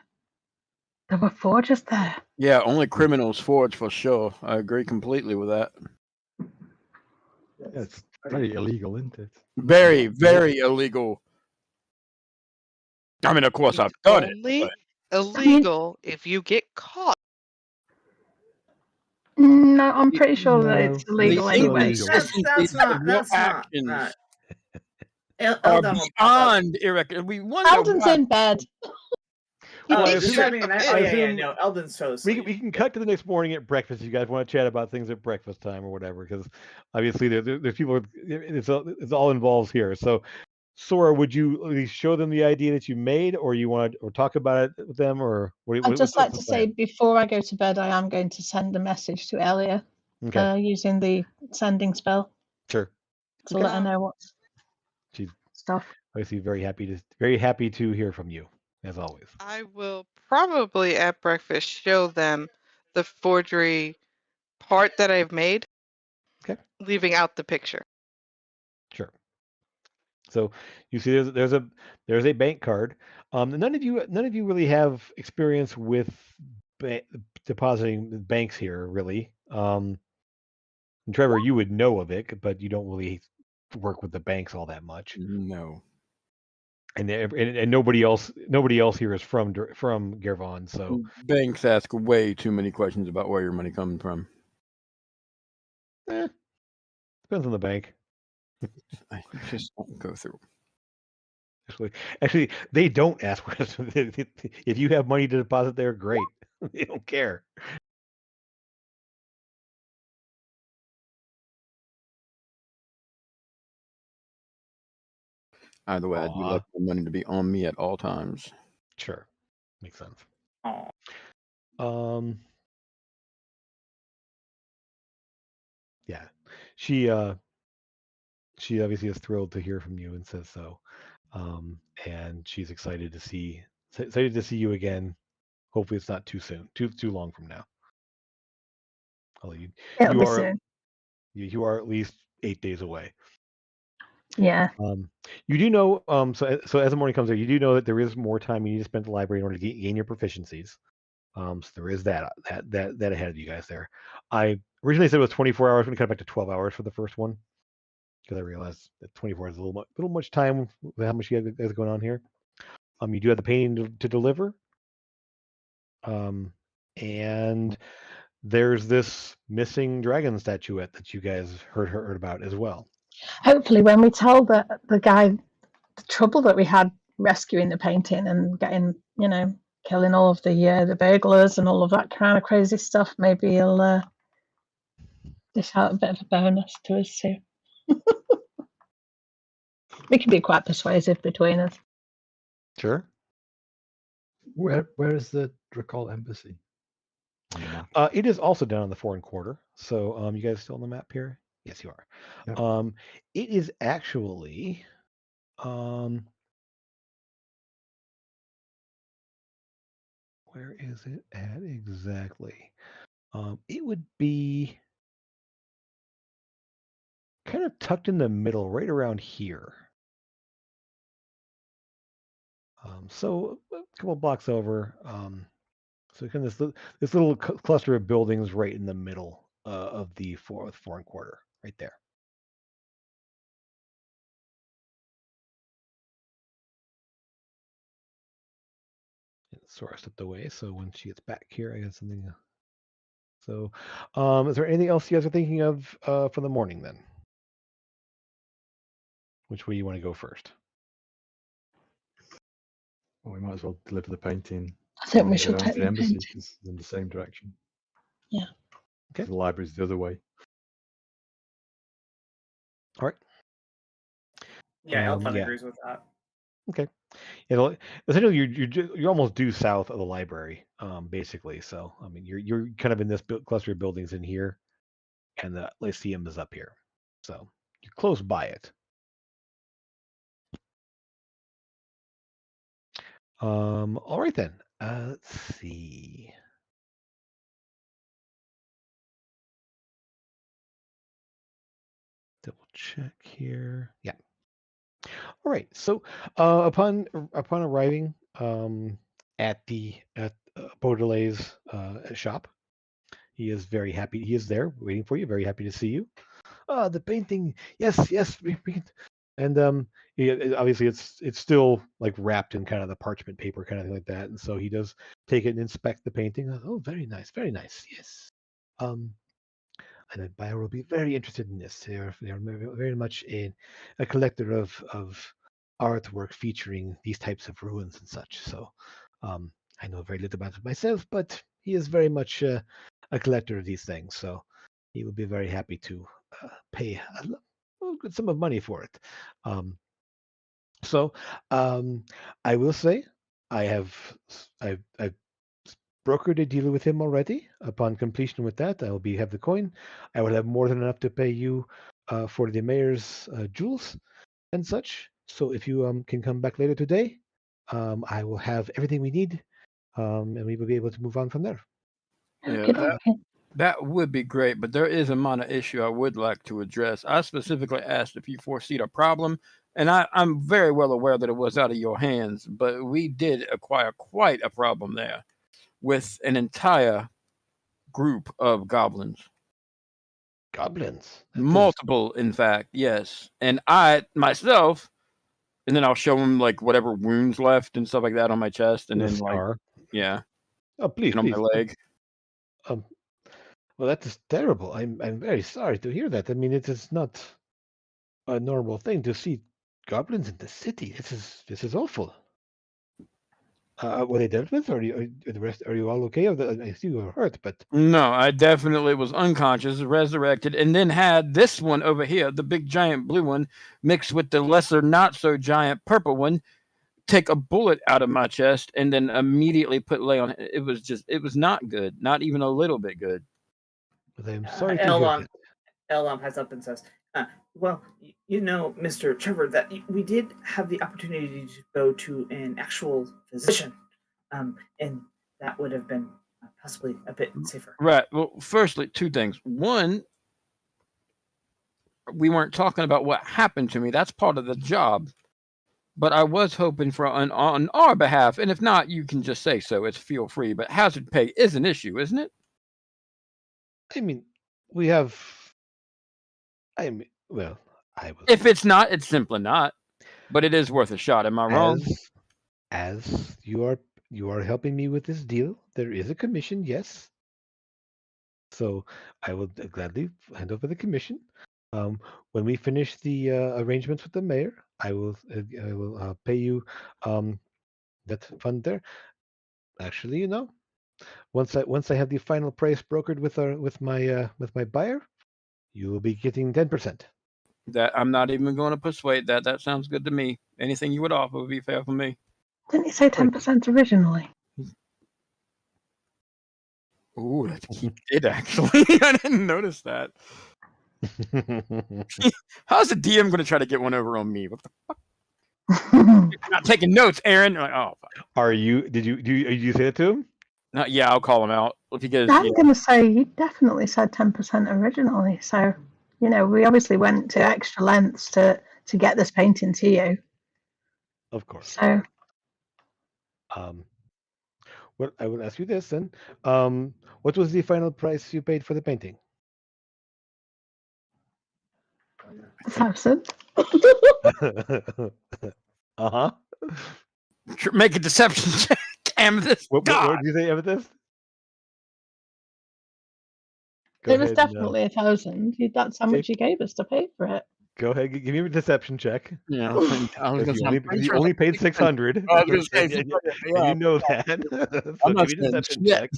There were forgers there.
Yeah, only criminals forge for sure. I agree completely with that.
Yeah, it's very illegal, isn't it?
Very, very illegal. I mean, of course, I've done it.
Only
But
illegal if you get caught.
No, I'm pretty sure that
No,
it's illegal
it's
anyway.
illegal.
That's not. That's not.
actions
El-
are
Eldon will-
beyond irreconcilable. We wonder
Alden's
why.
in bed.
Oh,
Well, I
he's
assume-
having a night. Oh
I
yeah, yeah.
assume
No, Eldon's so
We
asleep.
we can cut to the next morning at breakfast if you guys want to chat about things at breakfast time or whatever, because obviously there's people. It's all involved here. So, Sora, would you at least show them the idea that you made, or you want to, or talk about it with them, or what?
I'd just like
what's
to
the plan?
say before I go to bed, I am going to send a message to Elia
Okay,
using the sending spell
sure.
to
Okay.
let her know what's
She's
stuff.
obviously very happy to hear from you, as always.
I will probably at breakfast show them the forgery part that I've made.
Okay.
Leaving out the picture.
Sure. So you see, there's a bank card. None of you really have experience with depositing the banks here, really. And Trevor, you would know of it, but you don't really work with the banks all that much.
No.
And nobody else here is from Gervon, so
Banks ask way too many questions about where your money comes from.
depends on the bank.
I just won't go through.
Actually, they don't ask if you have money to deposit there. Great, they don't care.
Either way, I do
Aw.
like the money to be on me at all times.
Sure, makes sense.
Oh,
Yeah, she obviously is thrilled to hear from you and says so, and she's excited to see you again. Hopefully, it's not too soon, too long from now. Although
It'll
you
be
are
soon.
you are at least 8 days away.
Yeah.
You do know, so as the morning comes there, you do know that there is more time you need to spend at the library in order to gain your proficiencies. So there is that ahead of you guys there. I originally said it was 24 hours. I'm gonna cut it back to 12 hours for the first one because I realized that 24 is a little much time with how much you guys going on here. You do have the painting to deliver. And there's this missing dragon statuette that you guys heard about as well.
Hopefully, when we tell the guy the trouble that we had rescuing the painting and getting, killing all of the burglars and all of that kind of crazy stuff, maybe he'll dish out a bit of a bonus to us too. We can be quite persuasive between us.
Sure.
Where is the Drakal embassy on the map?
It is also down in the foreign quarter. So you guys still on the map here? Yes, you are.
Yep.
It is actually where is it at exactly? It would be kind of tucked in the middle, right around here. So a couple blocks over. So kind of this little cluster of buildings right in the middle of the foreign quarter, right there. Sora stepped away, so when she gets back here, I got something. So, is there anything else you guys are thinking of for the morning then? Which way you want to go first?
Well, we might as well deliver the painting.
I think
and
we
then go
should
down
take
to
the
embassy.
painting.
It's in the same direction.
Yeah.
Okay.
The library's the other way.
All right.
yeah, Eldon
yeah.
agrees with that.
Okay. Essentially, you're almost due south of the library, basically. So, I mean, you're kind of in this cluster of buildings in here, and the Lyceum is up here. So you're close by it. All right then. Let's see. Double check here. Yeah. All right. So, upon arriving at Beaudelet's shop, he is very happy. He is there waiting for you. Very happy to see you. The painting. Yes, yes. And obviously it's still like wrapped in kind of the parchment paper kind of thing like that. And so he does take it and inspect the painting. Oh, very nice, very nice. Yes. And the buyer will be very interested in this. They are very much a collector of artwork featuring these types of ruins and such. So I know very little about it myself, but he is very much a collector of these things. So he will be very happy to pay a good sum of money for it. So I will say I've brokered a deal with him already. Upon completion with that, I will have the coin. I will have more than enough to pay you for the mayor's jewels and such. So if you can come back later today, I will have everything we need, and we will be able to move on from there.
Yeah,
Okay.
that would be great, but there is a minor issue I would like to address. I specifically asked if you foresee a problem, and I'm very well aware that it was out of your hands, but we did acquire quite a problem there with an entire group of goblins.
Goblins.
Multiple, in fact, yes. And I myself, and then I'll show him like whatever wounds left and stuff like that on my chest, and
The
then like,
scar.
yeah,
Oh, please,
and on
please.
my leg.
Well, that is terrible. I'm very sorry to hear that. I mean, it is not a normal thing to see goblins in the city. This is awful. Were they dealt with, or the rest? Are you all okay? I see you were hurt, but
No, I definitely was unconscious, resurrected, and then had this one over here, the big giant blue one, mixed with the lesser, not so giant purple one, take a bullet out of my chest, and then immediately lay on it. It was not good, not even a little bit good.
I'm sorry to hear that.
Eldon has up and says, well, you know, Mr. Trevor, that we did have the opportunity to go to an actual physician, and that would have been possibly a bit safer.
Right. Well, firstly, two things. One, we weren't talking about what happened to me. That's part of the job. But I was hoping for on our behalf, and if not, you can just say so. It's feel free. But hazard pay is an issue, isn't it?
I mean, we have. I mean, well, I was.
If it's not, it's simply not. But it is worth a shot. Am I wrong?
As you are helping me with this deal, there is a commission, yes. So I will gladly hand over the commission. When we finish the arrangements with the mayor, I will pay you that fund there. Actually, you know, once I have the final price brokered with my buyer, you will be getting 10%.
That I'm not even going to persuade that. That sounds good to me. Anything you would offer would be fair for me.
Didn't you say 10% originally?
Ooh, he did actually. I didn't notice that. How's the DM going to try to get one over on me? What the fuck? You're not taking notes, Aaron. Like, oh, fuck.
Are you? Did you say it to him?
Yeah, I'll call him out because
I'm going to say you definitely said 10% originally. So, you know, we obviously went to extra lengths to get this painting to you.
Of course.
So,
well, I will ask you this then. What was the final price you paid for the painting?
1,000.
Uh-huh.
make a deception check. Amethyst.
What did you say, Amethyst?
It was definitely 1,000. That's how much you gave us to pay for it.
Go ahead, give me a deception check.
Yeah,
You only paid 600.
I was gonna say,
You know that. So
I'm not
give me a deception
saying
check.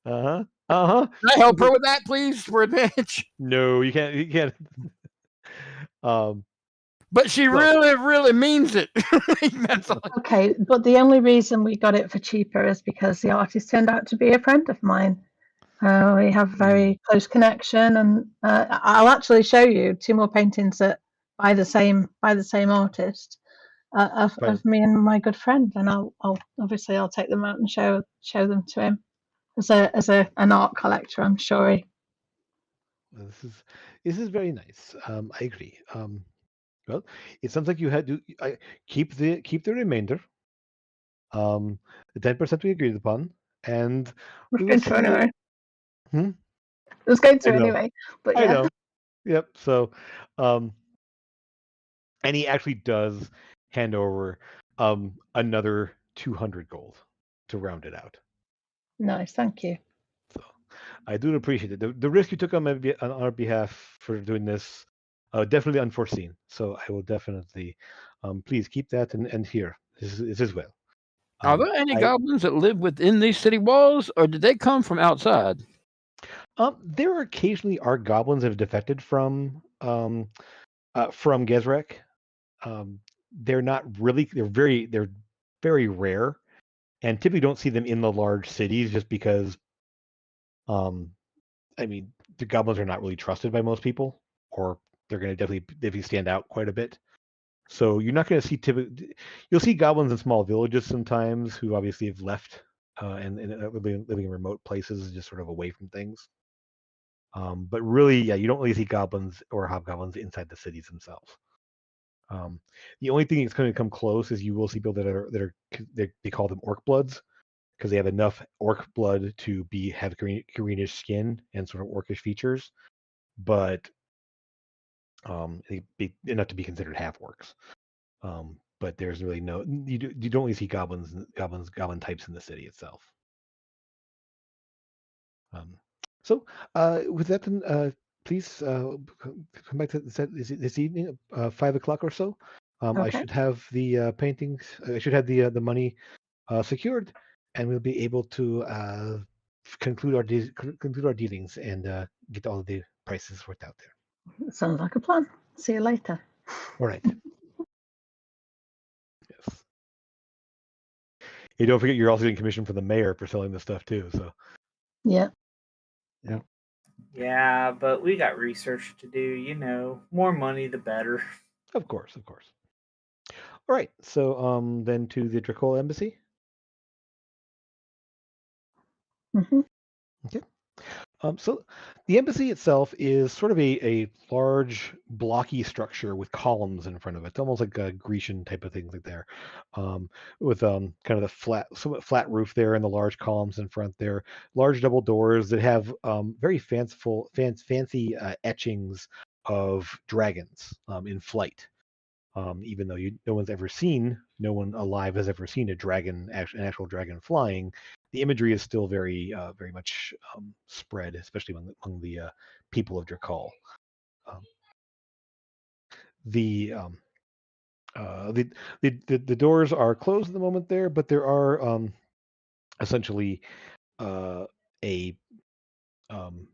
Uh-huh.
Can I help her with that, please, for advantage?
No, you can't.
But she really means it. That's all.
Okay, but the only reason we got it for cheaper is because the artist turned out to be a friend of mine. We have a very close connection, and I'll actually show you 2 more paintings that by the same artist of me and my good friend, and I'll obviously I'll take them out and show them to him as an art collector. I'm sure he.
Well, this is very nice. I agree. Well, it sounds like you had to keep the remainder. The 10% we agreed upon, and we will
Going
see.
to anyway.
Hmm?
It was going to
I know.
anyway, but
I
yeah.
know. Yep. So, and he actually does hand over another 200 gold to round it out.
Nice, thank you.
So I do appreciate it. The risk you took on our behalf for doing this, definitely unforeseen. So I will definitely, please keep that and here. This is as well.
Are there any goblins that live within these city walls, or did they come from outside?
There occasionally are goblins that have defected from Gezrek. They're not really. They're very rare, and typically don't see them in the large cities just because. I mean, the goblins are not really trusted by most people, or they're going to definitely stand out quite a bit. So you're not going to see you'll see goblins in small villages sometimes who obviously have left and living in remote places, just sort of away from things. But really, yeah, you don't really see goblins or hobgoblins inside the cities themselves. The only thing that's going to come close is you will see people they call them orc bloods because they have enough orc blood to have greenish skin and sort of orcish features, but they be enough to be considered half orcs. But there's really you don't really see goblin types in the city itself. So with that, then please come back to this evening, 5 o'clock or so. I
Okay.
should have the paintings. I should have the money secured, and we'll be able to conclude our dealings and get all of the prices worked out there.
Sounds like a plan. See you later.
All right. Yes. Hey, don't forget you're also getting commission from the mayor for selling the stuff too. So.
Yeah.
Yeah.
Yeah, but we got research to do. You know, more money the better.
Of course. All right. So then to the Dracola embassy.
Mm-hmm.
Okay. So the embassy itself is sort of a large blocky structure with columns in front of it. It's almost like a Grecian type of thing like there, with kind of the somewhat flat roof there and the large columns in front there. Large double doors that have very fancy etchings of dragons in flight. Even though no one alive has ever seen an actual dragon flying, the imagery is still very much spread, especially among the people of Drakal. The doors are closed at the moment there, but there are essentially a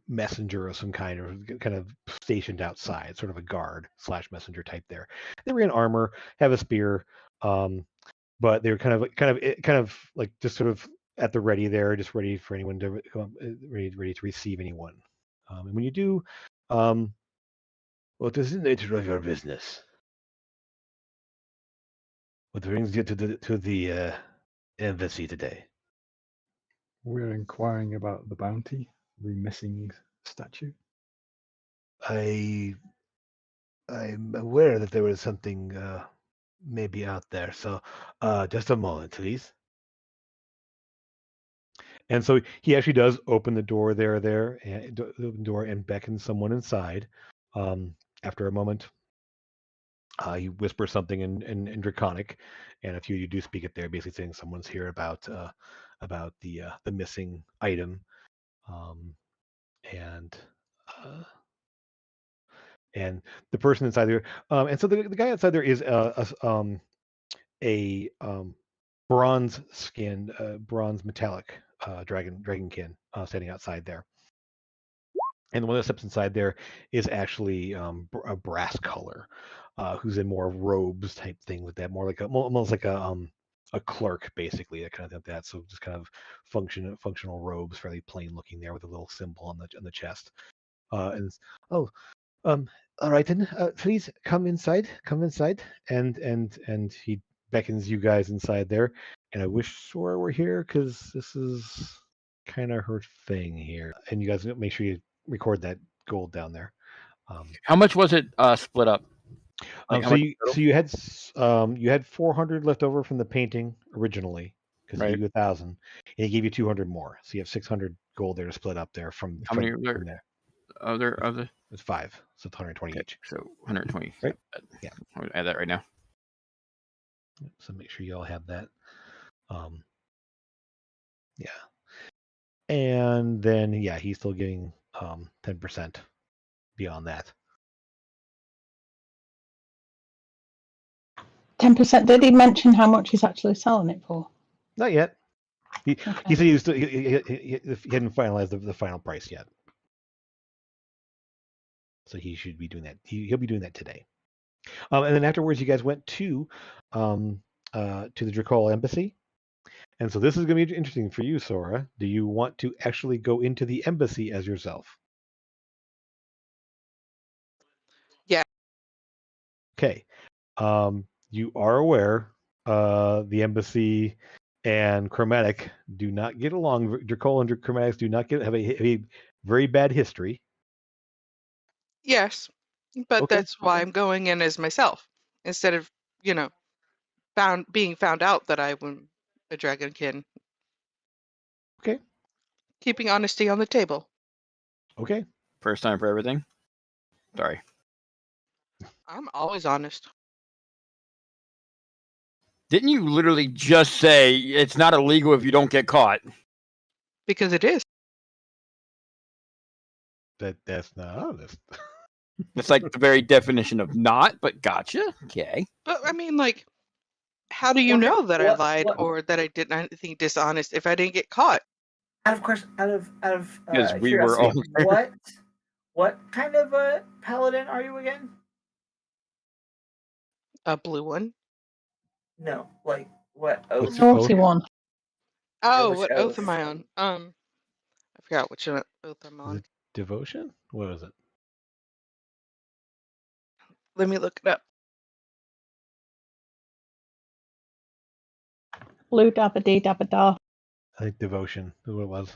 messenger of some kind, or kind of stationed outside, sort of a guard / messenger type there. They're in armor, have a spear, but they're kind of like just sort of at the ready there, just ready for anyone to ready to receive anyone. And when you do, what is the nature of your business? What brings you to the embassy today?
We're inquiring about the bounty, the missing statue.
I'm aware that there was something maybe out there. So just a moment, please. And so he actually does open the door and beckons someone inside. After a moment, he whispers something in Draconic, and a few of you do speak it there, basically saying someone's here about the missing item, and the person inside there, and so the guy outside there is a bronze metallic dragonkin standing outside there. And the one that steps inside there is actually a brass color. who's in more robes type thing with that, more like almost like a clerk basically, that kind of like that. So just kind of functional robes, fairly plain looking there with a little symbol on the chest. And oh, all right then, please come inside. Come inside, and he beckons you guys inside there. And I wish Sora were here because this is kind of her thing here. And you guys make sure you record that gold down there.
How much was it split up? Like, how
So
much
you had 400 left over from the painting originally because he
Right.
gave you 1,000, and he gave you 200 more. So you have 600 gold there to split up there from
How many
from there.
other?
It's 5, so it's 120
Okay,
each.
so 120.
Right.
Yeah. I'm gonna add that right now.
So make sure you all have that. Yeah. And then he's still getting 10% beyond that.
10%. Did he mention how much he's actually selling it for?
Not yet. He
Okay.
said he was still, he hadn't finalized the final price yet. So he should be doing that. He'll be doing that today. And then afterwards, you guys went to the Drakol embassy. And so this is going to be interesting for you, Sora. Do you want to actually go into the embassy as yourself?
Yeah.
Okay. You are aware the embassy and Chromatic do not get along. Drakol and Chromatics do not have a very bad history.
Yes, but
Okay.
that's why I'm going in as myself instead of, being found out that I'm a dragonkin.
Okay.
Keeping honesty on the table.
Okay.
First time for everything. Sorry.
I'm always honest.
Didn't you literally just say it's not illegal if you don't get caught?
Because it is.
That's not honest.
It's like the very definition of not, but gotcha. Okay.
But I mean, like, how do you know that I lied or that I did anything dishonest if I didn't get caught?
Out of
Because we were
curiosity,
all
what kind of a paladin are you again?
A blue one.
No, like what oath?
What's your
Naughty
oath?
one.
Oh,
which
what oath am
oath?
I on? I forgot which oath I'm
Is
on.
it devotion? What is it?
Let me look it up.
Blue dabba dee dabba da.
I think devotion is what it was.
It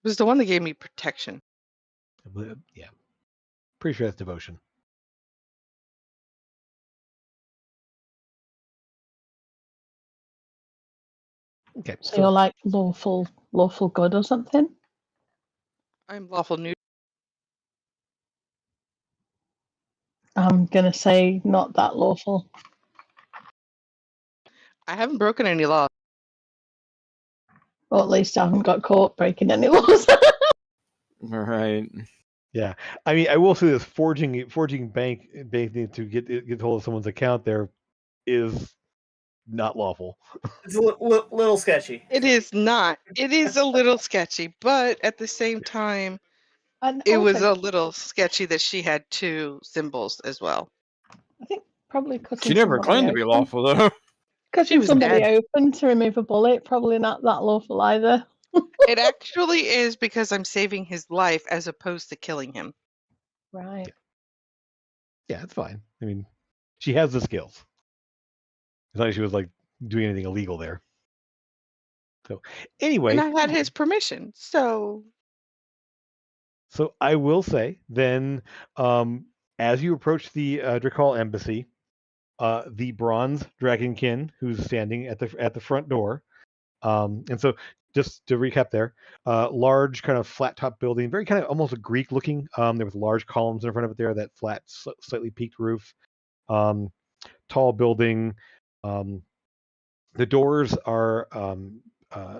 was the one that gave me protection.
Yeah. Pretty sure that's devotion. Okay.
So you're like lawful good or something?
I'm lawful new.
I'm gonna say not that lawful.
I haven't broken any laws.
Or at least I haven't got caught breaking any laws.
right.
Yeah, I mean, I will say this: forging bank to get hold of someone's account there is not lawful.
It's a little sketchy.
It is not. It is a little sketchy, but at the same time,
And
it was
also,
a little sketchy that she had 2 symbols as well.
I think probably cutting
She never
somebody
claimed to be
open.
lawful though.
Cutting
was
somebody
dead.
open to remove a bullet, probably not that lawful either.
It actually is because I'm saving his life as opposed to killing him.
Right.
Yeah, it's fine. I mean, she has the skills. It's not like she was like doing anything illegal there. So anyway,
And I had his permission, so
I will say then, as you approach the Drakal embassy, the bronze dragonkin who's standing at the front door, and so just to recap there, large kind of flat top building, very kind of almost a Greek looking, there with large columns in front of it there, that flat, slightly peaked roof, tall building. The doors are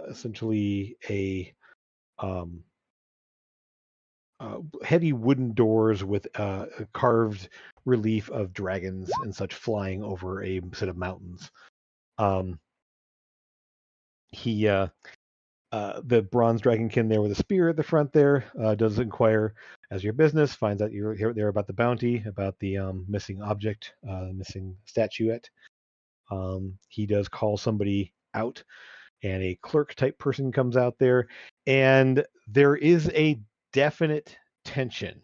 essentially a heavy wooden doors with a carved relief of dragons and such flying over a set of mountains. The bronze dragonkin there with a spear at the front there does inquire, as your business, finds out you're here there about the bounty, about the missing object, missing statuette. He does call somebody out, and a clerk type person comes out there, and there is a definite tension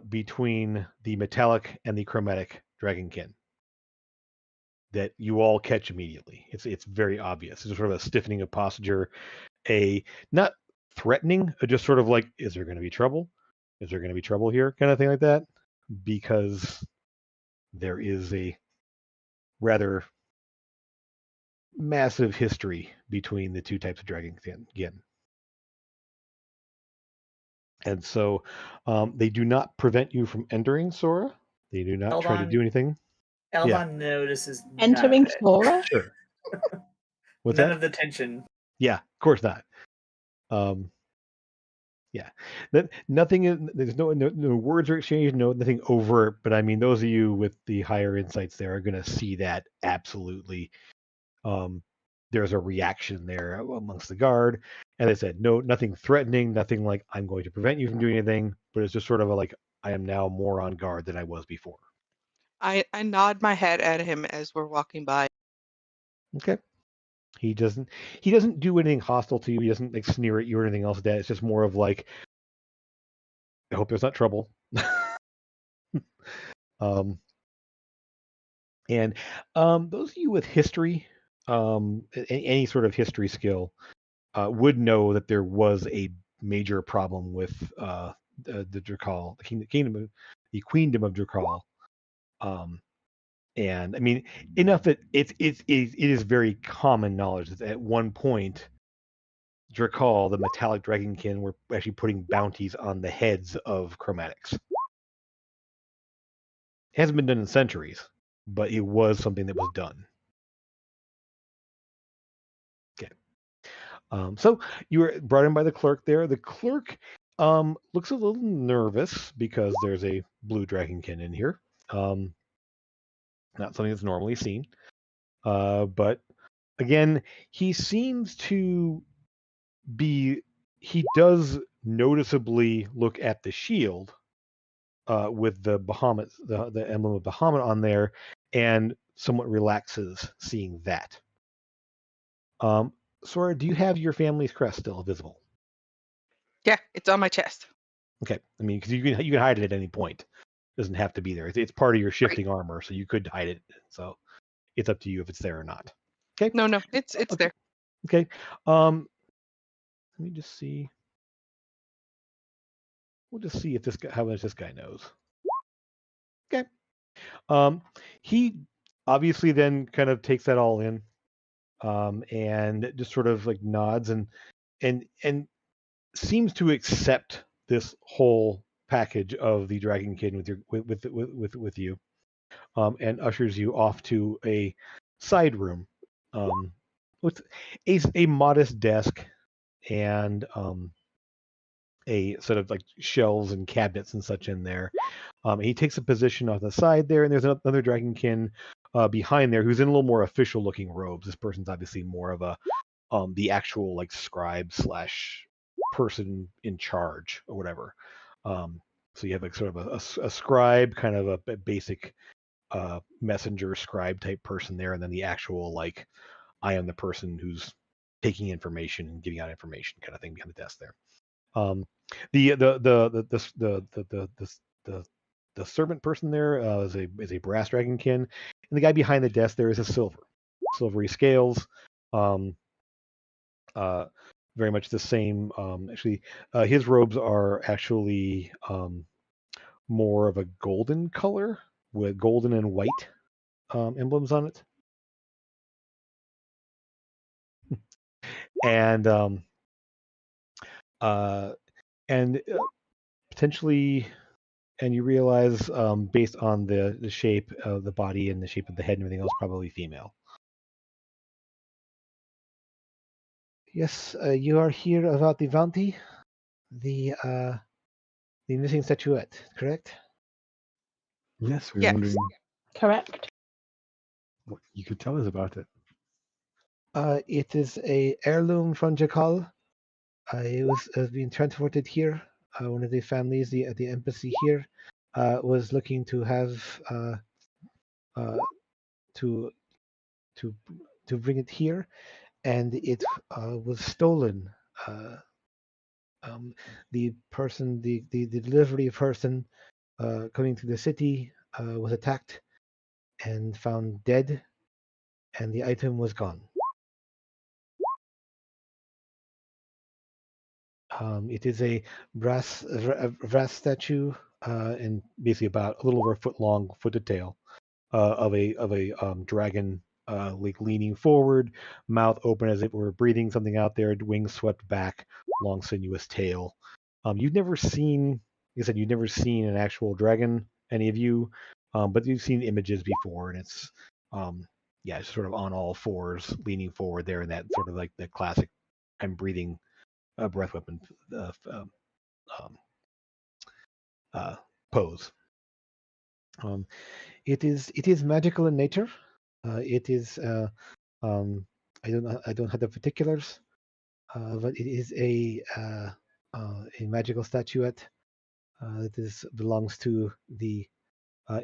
between the metallic and the chromatic dragonkin that you all catch immediately. It's very obvious. It's sort of a stiffening of posture, a not threatening, just sort of like, is there going to be trouble? Is there going to be trouble here? Kind of thing like that, because there is a rather massive history between the two types of dragonkin. And so they do not prevent you from entering Sora. They do not try to do anything.
Eldon notices
Entering
none of it.
Sora?
Sure. What's
None
that?
of the tension.
Yeah, of course not. Yeah, nothing. There's no words are exchanged, nothing overt. But I mean, those of you with the higher insights there are going to see that absolutely. There's a reaction there amongst the guard, and they said nothing threatening, nothing like I'm going to prevent you from doing anything. But it's just sort of like I am now more on guard than I was before.
I nod my head at him as we're walking by.
Okay. He doesn't do anything hostile to you. He doesn't like sneer at you or anything else like that. It's just more of like, I hope there's not trouble. And those of you with history, any sort of history skill, would know that there was a major problem with the Drakal, the Queendom of Drakal. And I mean, enough that it is very common knowledge that at one point, Drakal, the metallic dragonkin, were actually putting bounties on the heads of chromatics. It hasn't been done in centuries, but it was something that was done. Okay. So you were brought in by the clerk there. The clerk looks a little nervous because there's a blue dragonkin in here. Not something that's normally seen. But again, he seems to be. He does noticeably look at the shield with the Bahamut, the emblem of Bahamut on there, and somewhat relaxes seeing that. Sora, do you have your family's crest still visible?
Yeah, it's on my chest.
Okay, I mean, because you can hide it at any point. It doesn't have to be there. It's part of your shifting armor, so you could hide it. So it's up to you if it's there or not. Okay.
No, it's
Okay.
there.
Okay. Let me just see. We'll just see if how much this guy knows. Okay. He obviously then kind of takes that all in, and just sort of like nods and seems to accept this whole package of the Dragonkin with you, and ushers you off to a side room, with a modest desk and a set of like shelves and cabinets and such in there. He takes a position on the side there, and there's another Dragonkin behind there who's in a little more official looking robes. This person's obviously more of a the actual like scribe / person in charge or whatever. So you have like sort of a scribe, kind of a basic messenger scribe type person there, and then the actual like I am the person who's taking information and giving out information kind of thing behind the desk there. The servant person there is a brass dragonkin, and the guy behind the desk there is a silvery scales. Very much the same. Actually, his robes are actually more of a golden color with golden and white emblems on it. And potentially, and you realize based on the shape of the body and the shape of the head and everything else, probably female. Yes, you are here about the bounty, the missing statuette, correct?
Yes, we're
Yes.
wondering
Correct.
what you could tell us about it.
It is a heirloom from Jakal. It was being transported here one of the families at the embassy here was looking to have to to to bring it here, and it was stolen. The person, the delivery person coming to the city was attacked and found dead, and the item was gone. It is a brass statue, and basically about a little over a foot long, foot to tail, of a dragon, like leaning forward, mouth open as if it were breathing something out there, wings swept back, long sinuous tail. You've never seen, like I said, you've never seen an actual dragon, any of you, but you've seen images before, and it's yeah, it's sort of on all fours, leaning forward there, in that sort of like the classic I'm breathing breath weapon um, pose. It is magical in nature. It is I don't have the particulars, but it is a magical statuette that belongs to the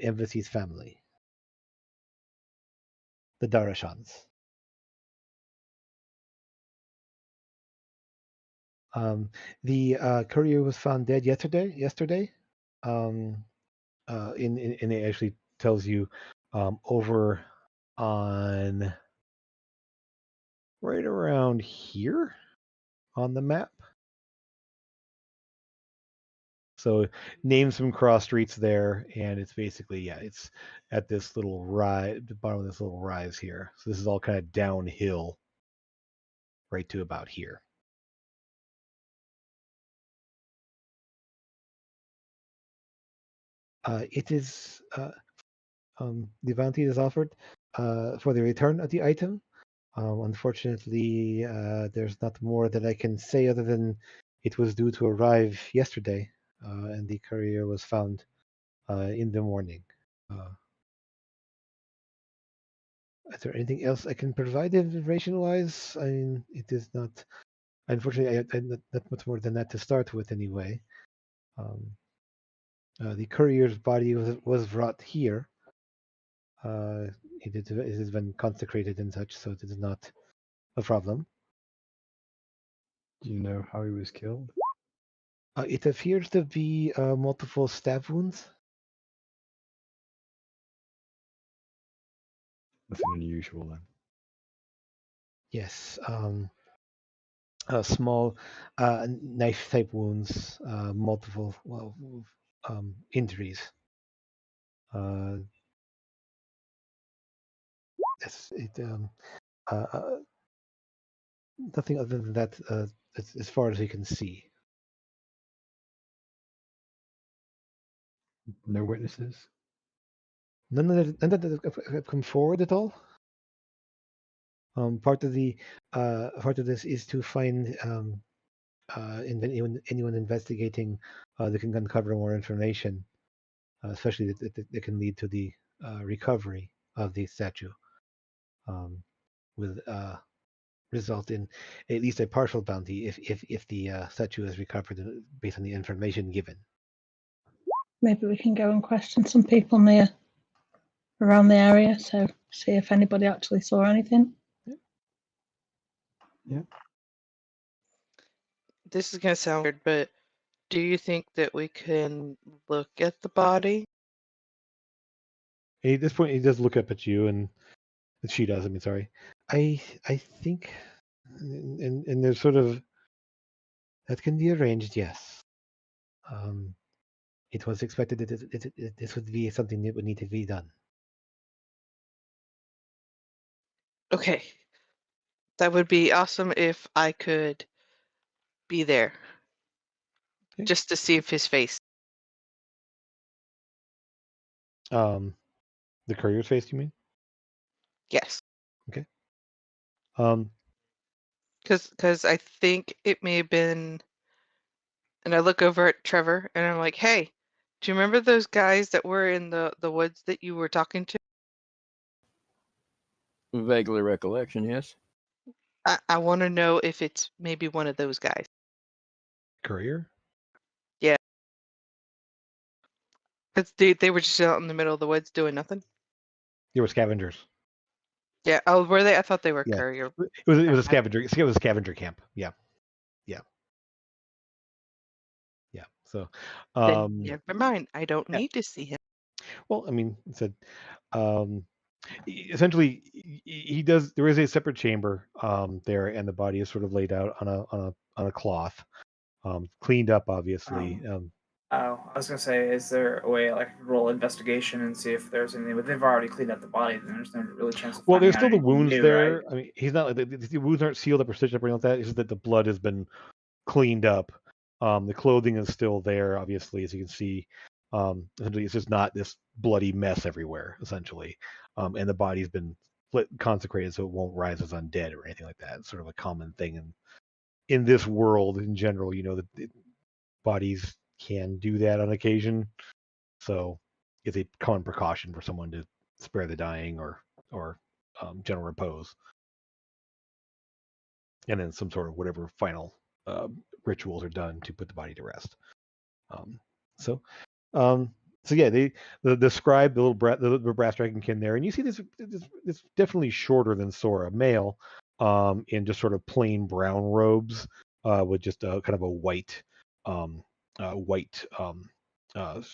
embassy's family, the Darashans. The courier was found dead yesterday. Um, and it actually tells you over on right around here on the map. So name some cross streets there, and it's basically, yeah, it's at this little rise, the bottom of this little rise here. So this is all kind of downhill right to about here. It is the bounty is offered for the return of the item. Unfortunately, there's not more that I can say other than it was due to arrive yesterday, and the courier was found in the morning. Is there anything else I can provide information-wise? I mean, it is not. Unfortunately, I not much more than that to start with, anyway. The courier's body was brought here. It has been consecrated and such, so it is not a problem.
Do you know how he was killed?
It appears to be multiple stab wounds.
Nothing unusual then.
Yes, small knife-type wounds, multiple injuries. That's it. Nothing other than that, as far as you can see.
No witnesses?
None of that have come forward at all. Part of this is to find anyone investigating that can uncover more information, especially that can lead to the recovery of the statue, with result in at least a partial bounty if the statue is recovered based on the information given.
Maybe we can go and question some people around the area, so see if anybody actually saw anything.
Yeah.
This is going to sound weird, but do you think that we can look at the body?
At this point, he does look up at you, and she does. I mean, sorry. I think, and there's sort of that can be arranged. Yes. It was expected that this would be something that would need to be done.
Okay. That would be awesome if I could be there.
Okay.
Just to see if his face.
The courier's face, you mean?
Yes.
Okay.
Because I think it may have been, and I look over at Trevor and I'm like, hey, do you remember those guys that were in the woods that you were talking to?
Vaguely recollection, yes.
I want to know if it's maybe one of those guys.
Courier?
Yeah. Because they were just out in the middle of the woods doing nothing.
There were scavengers.
Yeah. Oh, were they? I thought they were
Yeah.
courier.
It was a scavenger. It was a scavenger camp. Yeah. So,
Then never mind. I don't
yeah.
need to see him.
Well, I mean, it said, essentially, he does. There is a separate chamber there, and the body is sort of laid out on a cloth, cleaned up, obviously.
Oh, I was gonna say, is there a way like I could roll investigation and see if there's anything? But they've already cleaned up the body. Then there's no really chance of
Well,
finding
there's
out
still the
anything
wounds
new,
there.
right?
I mean, he's not the wounds aren't sealed up or stitched up or anything like that. It's just that the blood has been cleaned up. The clothing is still there, obviously, as you can see. Essentially, it's just not this bloody mess everywhere, essentially. And the body's been consecrated so it won't rise as undead or anything like that. It's sort of a common thing in this world in general. You know that bodies can do that on occasion, so it's a common precaution for someone to spare the dying or general repose, and then some sort of whatever final rituals are done to put the body to rest. So yeah, the scribe, the little brass dragonkin there, and you see this definitely shorter than Sora, male, in just sort of plain brown robes, with just a kind of a white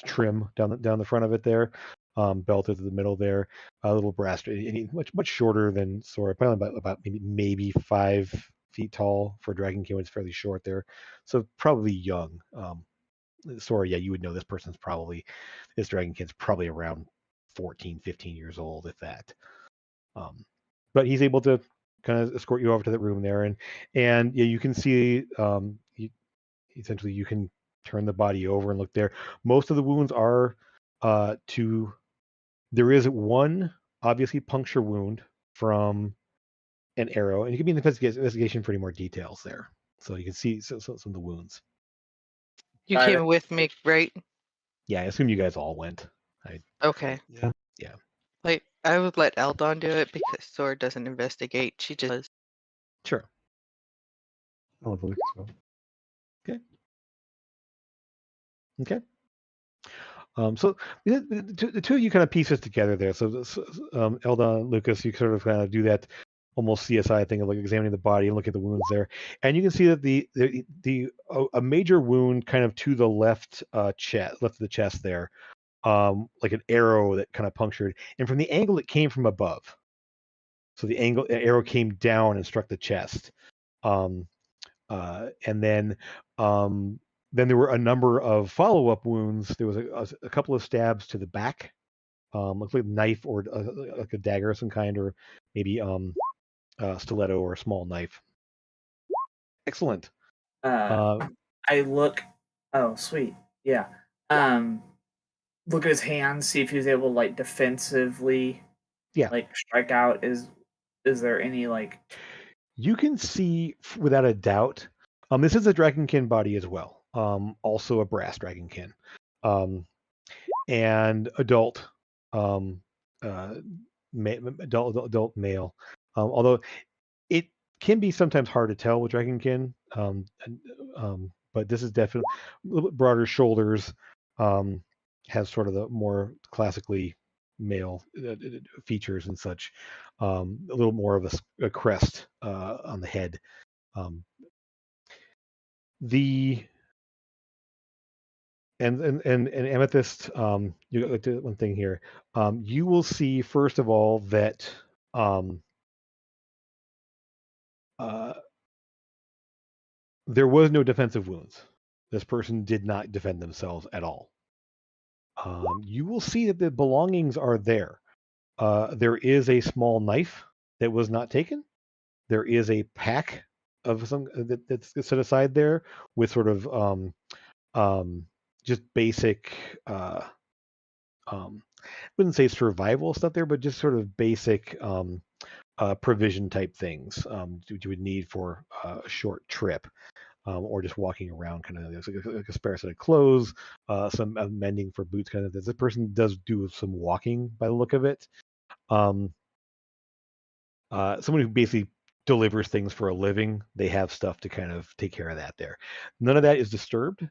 trim down the front of it there, belted to the middle there, a little brass, much shorter than Sora, probably about maybe 5 feet tall for a dragonkin. It's fairly short there, so probably young. Sora, yeah, you would know this dragonkin's probably around 14, 15 years old, if that. But he's able to kind of escort you over to that room there, and yeah, you can see, essentially you can turn the body over and look there. Most of the wounds are there is one obviously puncture wound from an arrow, and you can be in the investigation for any more details there. So you can see some of the wounds.
You came with me, right?
Yeah, I assume you guys all went.
Okay.
Yeah.
Like, I would let Eldon do it because Sora doesn't investigate. She just does.
Sure.
I'll have a look as well.
Okay. So the two of you kind of piece this together there. So Eldon and Lucas, you sort of kind of do that almost CSI thing of like examining the body and looking at the wounds there, and you can see that a major wound kind of to the left of the chest there, like an arrow that kind of punctured, and from the angle it came from above. So the arrow came down and struck the chest, and then there were a number of follow-up wounds. There was a couple of stabs to the back, looks like a knife or like a dagger of some kind, or maybe a stiletto or a small knife. Excellent.
I look. Oh, sweet. Yeah. Look at his hands. See if he was able to like defensively.
Yeah.
Like strike out. Is there any like?
You can see without a doubt. This is a dragonkin body as well. Also a brass dragonkin, and adult, adult male. Although it can be sometimes hard to tell with dragonkin. But this is definitely a little bit broader shoulders. Has sort of the more classically male features and such. A little more of a crest on the head. The and Amethyst, you got like one thing here. You will see first of all that there was no defensive wounds. This person did not defend themselves at all. You will see that the belongings are there. There is a small knife that was not taken. There is a pack of some that's set aside there with sort of just basic wouldn't say survival stuff there, but just sort of basic provision type things that you would need for a short trip, or just walking around. Kind of there's like a spare set of clothes, some mending for boots. Kind of this person does do some walking by the look of it. Someone who basically delivers things for a living. They have stuff to kind of take care of that there. None of that is disturbed.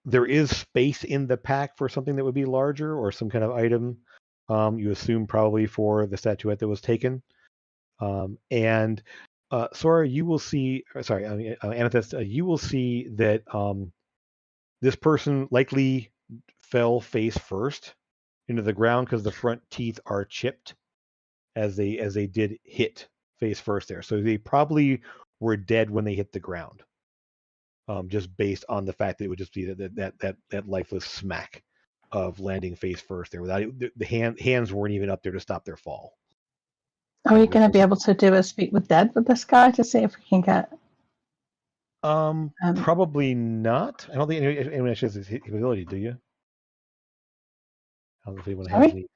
There is space in the pack for something that would be larger or some kind of item. You assume probably for the statuette that was taken. And Sora, you will see. Sorry, Amethyst, you will see that this person likely fell face first into the ground because the front teeth are chipped as they did hit face first there. So they probably were dead when they hit the ground. Just based on the fact that it would just be that lifeless smack of landing face first there without the hands weren't even up there to stop their fall.
Are we going to be able to do a speak with dead with this guy to see if we can get?
Probably not. I don't think anyone actually has this capability. Do you? I don't know if anyone has any.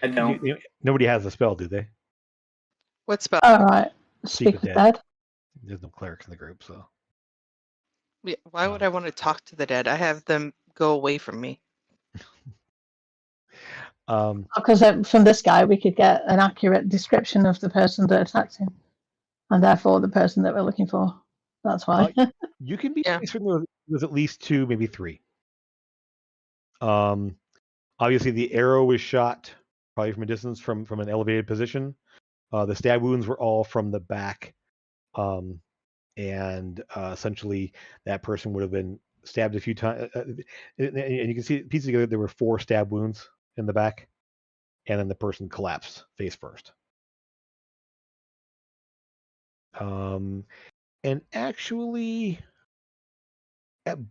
I don't.
Nobody has the spell, do they?
What spell?
All right. Speak with dead.
There's no clerics in the group, so.
Yeah, why would I want to talk to the dead? I have them go away from me.
Because from this guy, we could get an accurate description of the person that attacked him, and therefore the person that we're looking for. That's why.
You can be certain there's at least 2, maybe 3. Obviously, the arrow was shot probably from a distance from an elevated position. The stab wounds were all from the back. And essentially that person would have been stabbed a few times. And you can see pieces together, there were 4 stab wounds in the back, and then the person collapsed face first. And actually,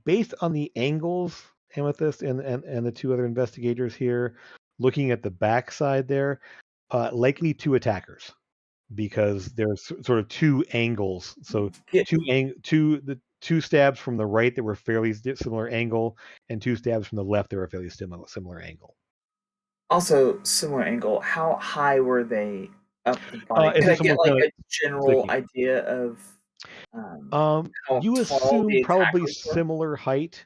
based on the angles, Amethyst and the 2 other investigators here, looking at the backside there, likely 2 attackers. Because there's sort of 2 angles. So 2 stabs from the right that were fairly similar angle, and 2 stabs from the left that were fairly similar angle.
Also, similar angle. How high were they up the body? Can I get like a general idea of?
You assume probably similar height.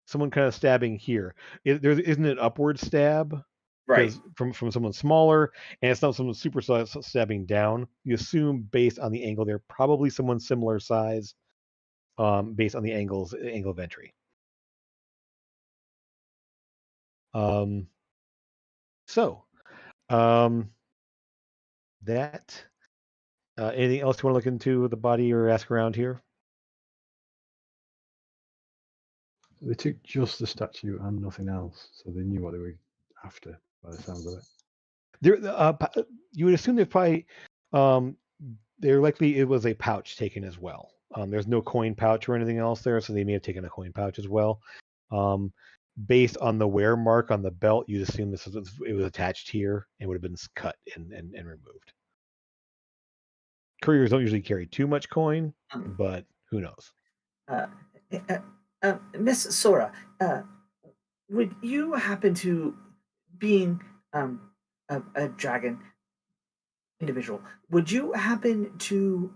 Someone kind of stabbing here. There isn't an upward stab. Right. From someone smaller, and it's not someone super stabbing down. You assume based on the angle, they're probably someone similar size, based on the angle of entry. That. Anything else you want to look into the body or ask around here?
They took just the statue and nothing else, so they knew what they were after, by the sounds of it.
You would assume there's probably, it was a pouch taken as well. There's no coin pouch or anything else there, so they may have taken a coin pouch as well. Based on the wear mark on the belt, you'd assume it was attached here and would have been cut and removed. Couriers don't usually carry too much coin, but who knows?
Miss Sora, would you happen to, being a dragon individual, would you happen to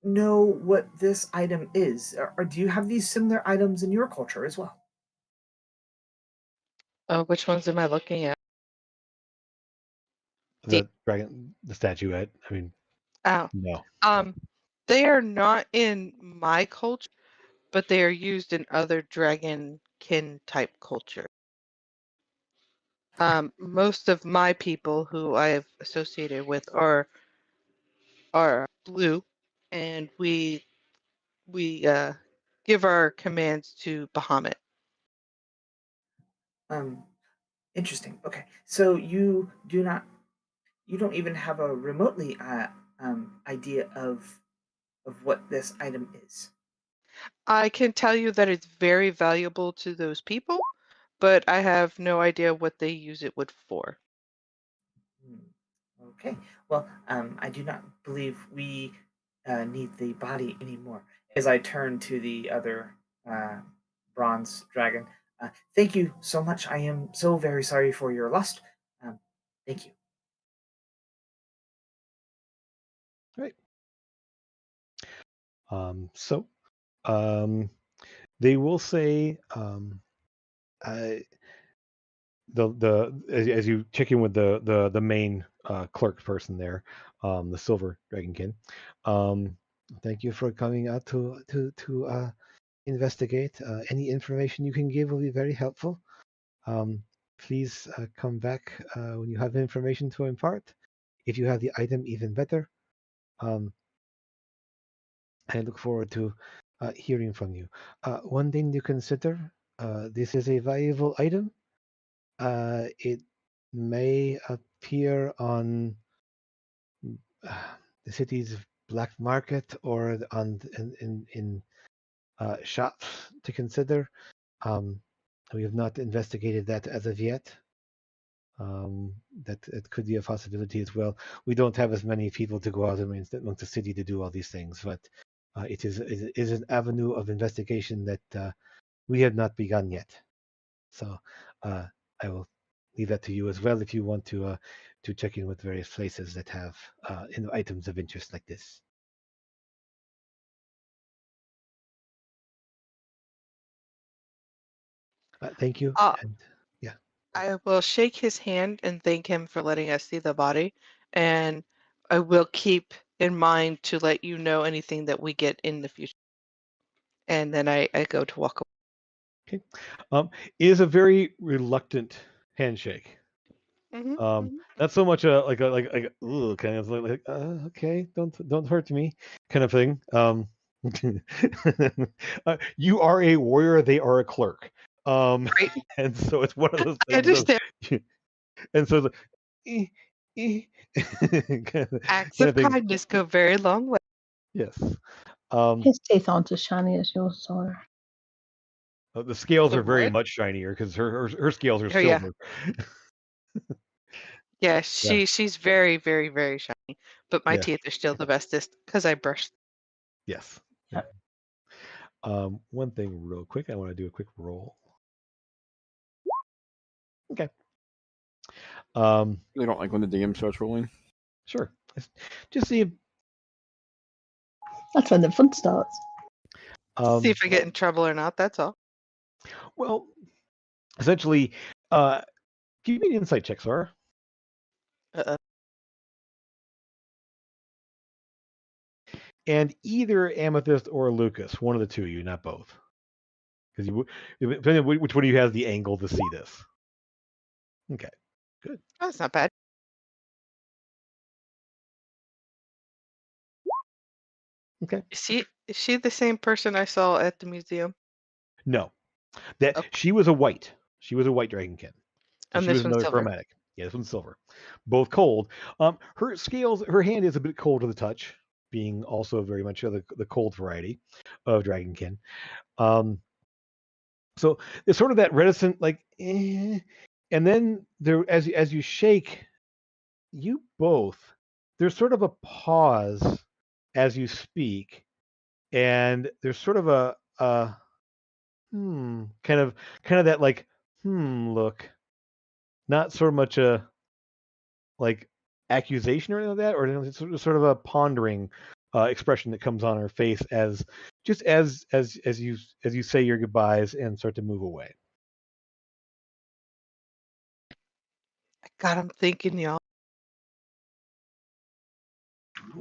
know what this item is, or do you have these similar items in your culture as well?
Which ones am I looking at?
The dragon, the statuette. I mean, no.
They are not in my culture, but they are used in other dragon kin type culture. Most of my people who I have associated with are blue, and we give our commands to Bahamut.
Interesting. Okay, so you don't even have a remotely idea of what this item is.
I can tell you that it's very valuable to those people, but I have no idea what they use it for.
Okay. Well, I do not believe we need the body anymore. As I turn to the other bronze dragon, thank you so much. I am so very sorry for your loss. Thank you.
Right. They will say, as you check in with the main clerk person there, the silver dragonkin. Thank you for coming out to investigate. Any information you can give will be very helpful. Please come back when you have information to impart. If you have the item, even better. I look forward to hearing from you. One thing to consider, this is a valuable item. It may appear on the city's black market or in shops to consider. We have not investigated that as of yet. That it could be a possibility as well. We don't have as many people to go out amongst the city to do all these things, but it is an avenue of investigation that we have not begun yet. So I will leave that to you as well if you want to check in with various places that have items of interest like this. Thank you. And yeah,
I will shake his hand and thank him for letting us see the body, and I will keep in mind to let you know anything that we get in the future. And then I go to walk away.
okay. It is a very reluctant handshake. Not so much like ooh, kind of like okay, don't hurt me kind of thing. You are a warrior, they are a clerk.
Right.
And so it's one of those
I
things of,
understand.
and so it's like,
Acts of kindness go very long way.
Yes.
His teeth aren't as shiny as yours, Sora.
The scales
The
are very
what?
much shinier because her scales are
Oh, yeah.
silver.
Yeah, she's very, very, very shiny. But my
Yeah.
teeth are still the bestest because I brushed.
Yes. One thing real quick, I want to do a quick roll. Okay.
They don't like when the DM starts rolling.
Sure. Just see if
That's when the fun starts.
See if I get in trouble or not. That's all.
well, essentially, give me an insight check, Sora. And either Amethyst or Lucas, one of the two of you, not both. Because depending on which one of you has the angle to see this. Okay, good.
Oh, that's not bad.
Okay.
Is she the same person I saw at the museum?
No, that
Okay.
she was a white. She was a white dragonkin.
And
She
this
was
one's
another
silver.
chromatic. Yeah, this one's silver. Both cold. Her scales, her hand is a bit cold to the touch, being also very much the cold variety of dragonkin. So there's sort of that reticent, like, and then there, as you shake, you both, there's sort of a pause as you speak, and there's sort of a kind of that like look, not so much a like accusation or anything like that, or it's sort of a pondering expression that comes on her face as just as you say your goodbyes and start to move away.
I got him thinking, y'all.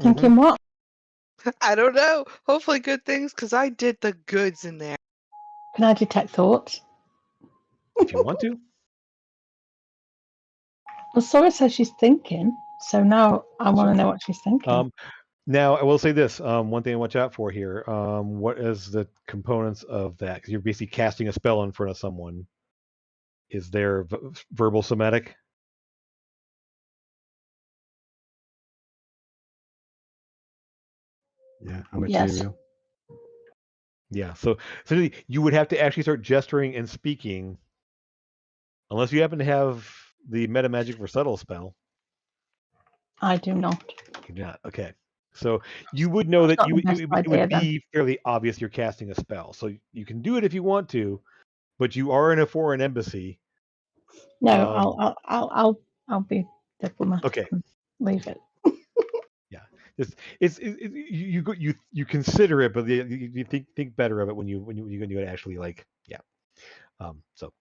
Thinking what?
I don't know. Hopefully good things, because I did the goods in there.
Can I detect thoughts?
If you want to.
Well, Sora says she's thinking, so now I want to know what she's thinking.
Now, I will say this. One thing to watch out for here. What is the components of that? Because you're basically casting a spell in front of someone. Is there verbal somatic?
Yeah,
Yes.
material.
Yeah. So you would have to actually start gesturing and speaking, unless you happen to have the meta magic for subtle spell.
I do not.
You do not. Okay. So you would know that
Not
it
the best
would
idea, then.
be fairly obvious you're casting a spell. So you can do it if you want to, but you are in a foreign embassy.
No, I'll be diplomatic.
Okay.
And leave it.
Yeah, you consider it, but you think better of it when you actually like, yeah. So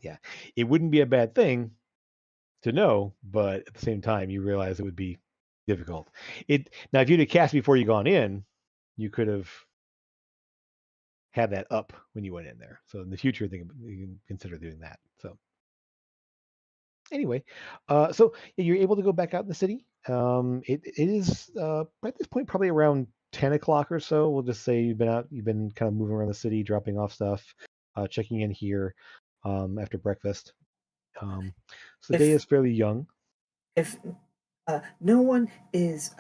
yeah, it wouldn't be a bad thing to know, but at the same time, you realize it would be difficult. Now if you'd have cast before you gone in, you could have had that up when you went in there. So in the future, you can consider doing that. So anyway, so you're able to go back out in the city. It is at this point probably around 10 o'clock or so. We'll just say you've been kind of moving around the city, dropping off stuff, checking in here after breakfast. So the day is fairly young.
If no one is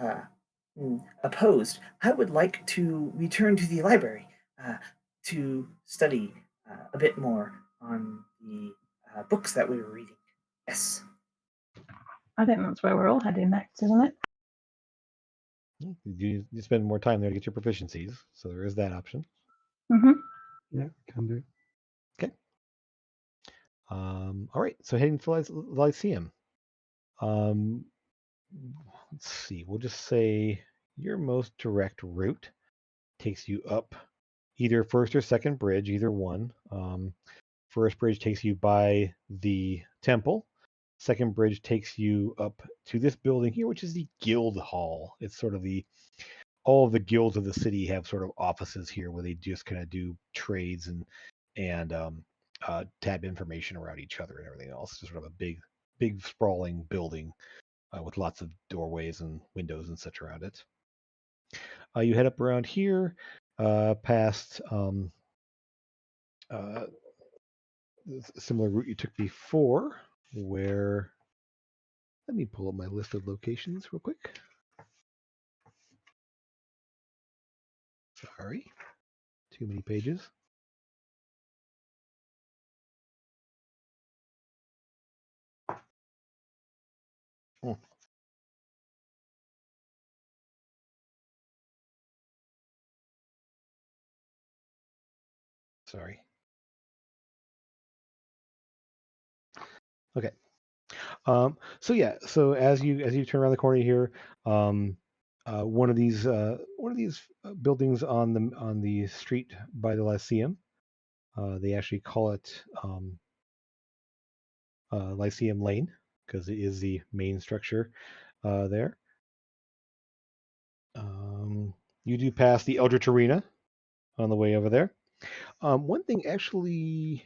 opposed, I would like to return to the library to study a bit more on the books that we were reading. Yes.
I think that's where we're all heading next, isn't it?
You spend more time there to get your proficiencies, so there is that option.
Mm-hmm.
Yeah, can do.
Okay. All right. So heading to Lyceum. Let's see. We'll just say your most direct route takes you up either first or second bridge, either one. First bridge takes you by the temple. Second bridge takes you up to this building here, which is the Guild Hall. It's sort of all of the guilds of the city have sort of offices here where they just kind of do trades and tab information around each other and everything else. It's sort of a big sprawling building with lots of doorways and windows and such around it. You head up around here, past similar route you took before, where let me pull up my list of locations real quick. Sorry, too many pages. Oh. Sorry. Okay. So yeah, so as you turn around the corner here, one of these buildings on the street by the Lyceum, they actually call it Lyceum Lane because it is the main structure there. You do pass the Eldritch Arena on the way over there. One thing actually,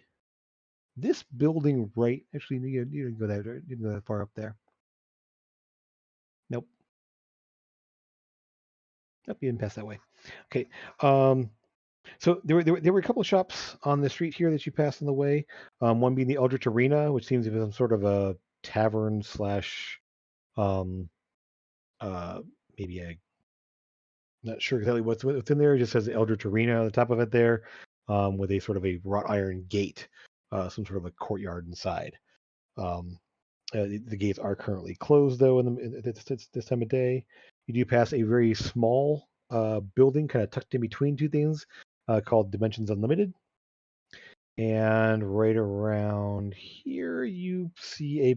this building actually you didn't go that far up there. Nope. Nope, you didn't pass that way. Okay. So there were a couple of shops on the street here that you passed on the way. One being the Eldritch Arena, which seems to be some sort of a tavern slash, um, maybe a not sure exactly what's in there. It just says Eldritch Arena on the top of it there, with a sort of a wrought iron gate, some sort of a courtyard inside. The gates are currently closed though this time of day. You do pass a very small building, kind of tucked in between two things, called Dimensions Unlimited. And right around here, you see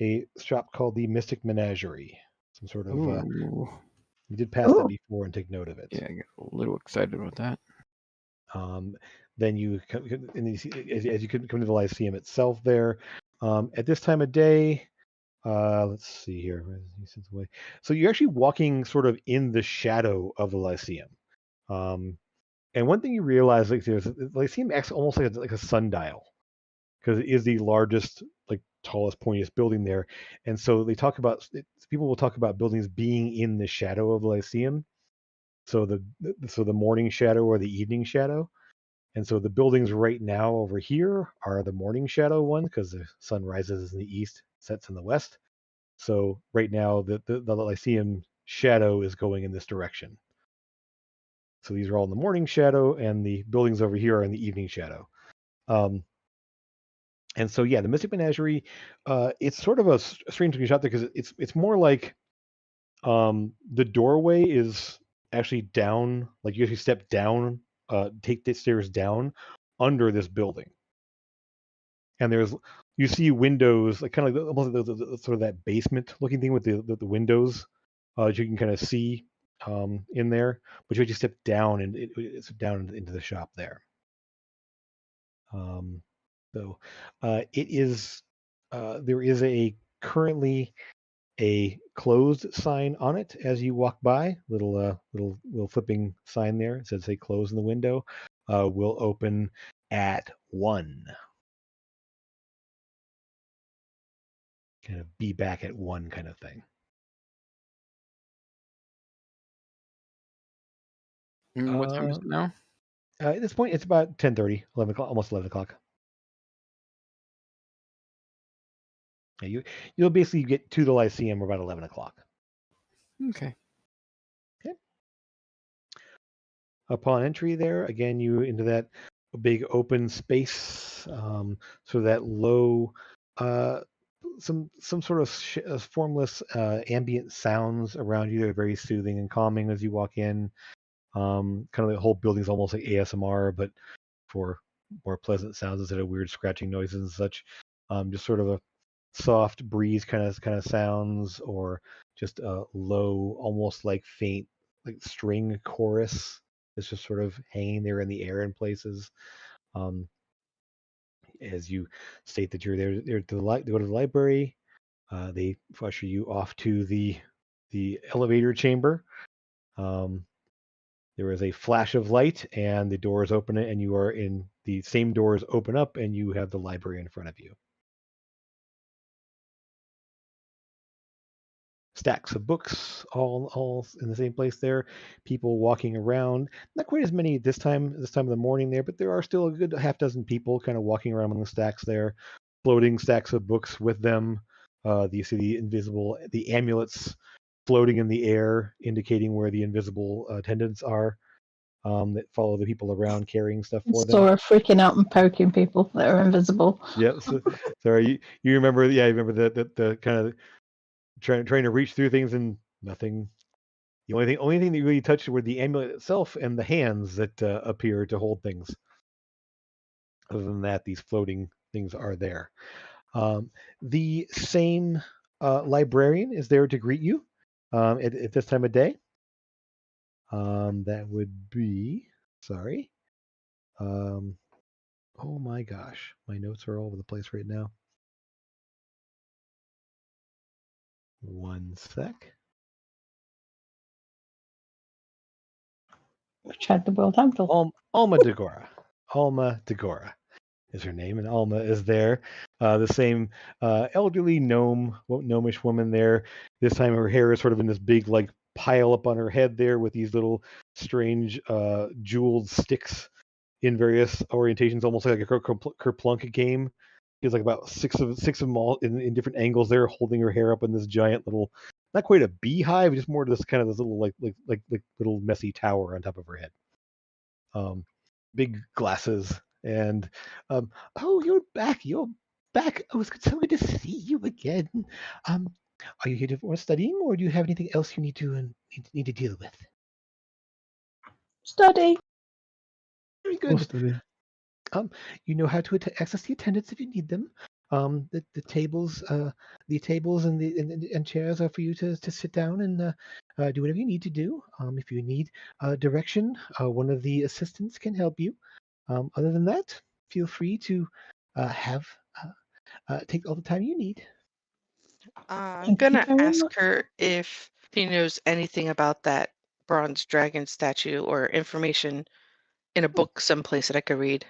a shop called the Mystic Menagerie. Some sort of
Ooh.
you did pass that
Ooh.
before and take note of it.
Yeah, I get a little excited about that.
Then you and you see, as you come to the Lyceum itself there. At this time of day, let's see here. So you're actually walking sort of in the shadow of the Lyceum. And one thing you realize, like, the Lyceum acts almost like a sundial because it is the largest, like, tallest, pointiest building there. And so people will talk about buildings being in the shadow of the Lyceum. So the morning shadow or the evening shadow. And so the buildings right now over here are the morning shadow one because the sun rises in the east, sets in the west. So right now the Lyceum shadow is going in this direction. So these are all in the morning shadow, and the buildings over here are in the evening shadow. And so yeah, the Mystic Menagerie, it's sort of a strange looking shop there because it's more like the doorway is actually down, like you actually step down, take the stairs down under this building. And you see windows, like kind of like almost like the sort of that basement looking thing with the windows, you can kind of see in there, but you actually step down and it's down into the shop there. So it is there is a currently a closed sign on it as you walk by. Little flipping sign there. It says say close in the window. Will open at 1. Kind of be back at 1 kind of thing.
What time is it now?
At this point, it's about 10:30, 11 o'clock, almost 11 o'clock. Yeah, you'll basically get to the Lyceum about 11 o'clock.
Okay.
Upon entry there, again, you into that big open space, so that low, some sort of formless ambient sounds around you. They're very soothing and calming as you walk in. Kind of the whole building's almost like ASMR, but for more pleasant sounds instead of weird scratching noises and such. Just sort of a soft breeze kind of sounds, or just a low, almost like faint, like string chorus. It's just sort of hanging there in the air in places. As you state that you're there to go to the library, they usher you off to the elevator chamber. There is a flash of light, and the doors open, and you are in the same doors open up, and you have the library in front of you. Stacks of books, all in the same place there. People walking around. Not quite as many this time of the morning there, but there are still a good half dozen people kind of walking around among the stacks there, floating stacks of books with them. You see the amulets floating in the air, indicating where the invisible attendants are, that follow the people around carrying stuff for them.
So we're freaking out and poking people that are invisible.
Yep. So, sorry, you remember? Yeah, you remember the kind of trying to reach through things and nothing. The only thing that you really touched were the amulet itself and the hands that appear to hold things. Other than that, these floating things are there. The same librarian is there to greet you at this time of day. That would be, sorry. Oh my gosh, my notes are all over the place right now. One sec.
We tried the World Handle.
Alma Degora. Alma Degora is her name, and Alma is there. The same elderly gnomish woman there. This time her hair is sort of in this big like pile up on her head there with these little strange jeweled sticks in various orientations, almost like a kerplunk game. There's like about six of them all in different angles there, holding her hair up in this giant little, not quite a beehive, just more this kind of this little like little messy tower on top of her head. Big glasses and oh, you're back. Oh, it's so good to see you again. Are you here for studying, or do you have anything else you need to deal with?
Study.
Very
Or
good.
study.
You know how to access the attendants if you need them. The tables and chairs are for you to sit down and do whatever you need to do. If you need direction, one of the assistants can help you. Other than that, feel free to take all the time you need.
I'm
Thank you
gonna
very
ask
much.
her if she knows anything about that bronze dragon statue or information in a book someplace that I could read.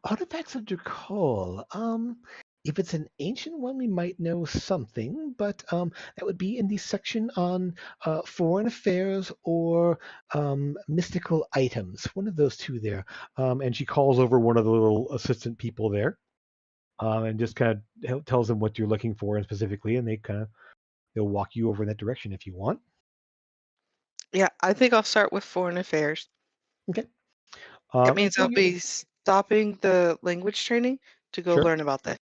Artifacts of Drakol. If it's an ancient one, we might know something, but that would be in the section on foreign affairs or mystical items. One of those two there. And she calls over one of the little assistant people there, and just kind of tells them what you're looking for and specifically, and they'll walk you over in that direction if you want.
Yeah, I think I'll start with foreign affairs.
Okay.
That
And
means
so
I'll be stopping the language training to go
sure.
learn about that.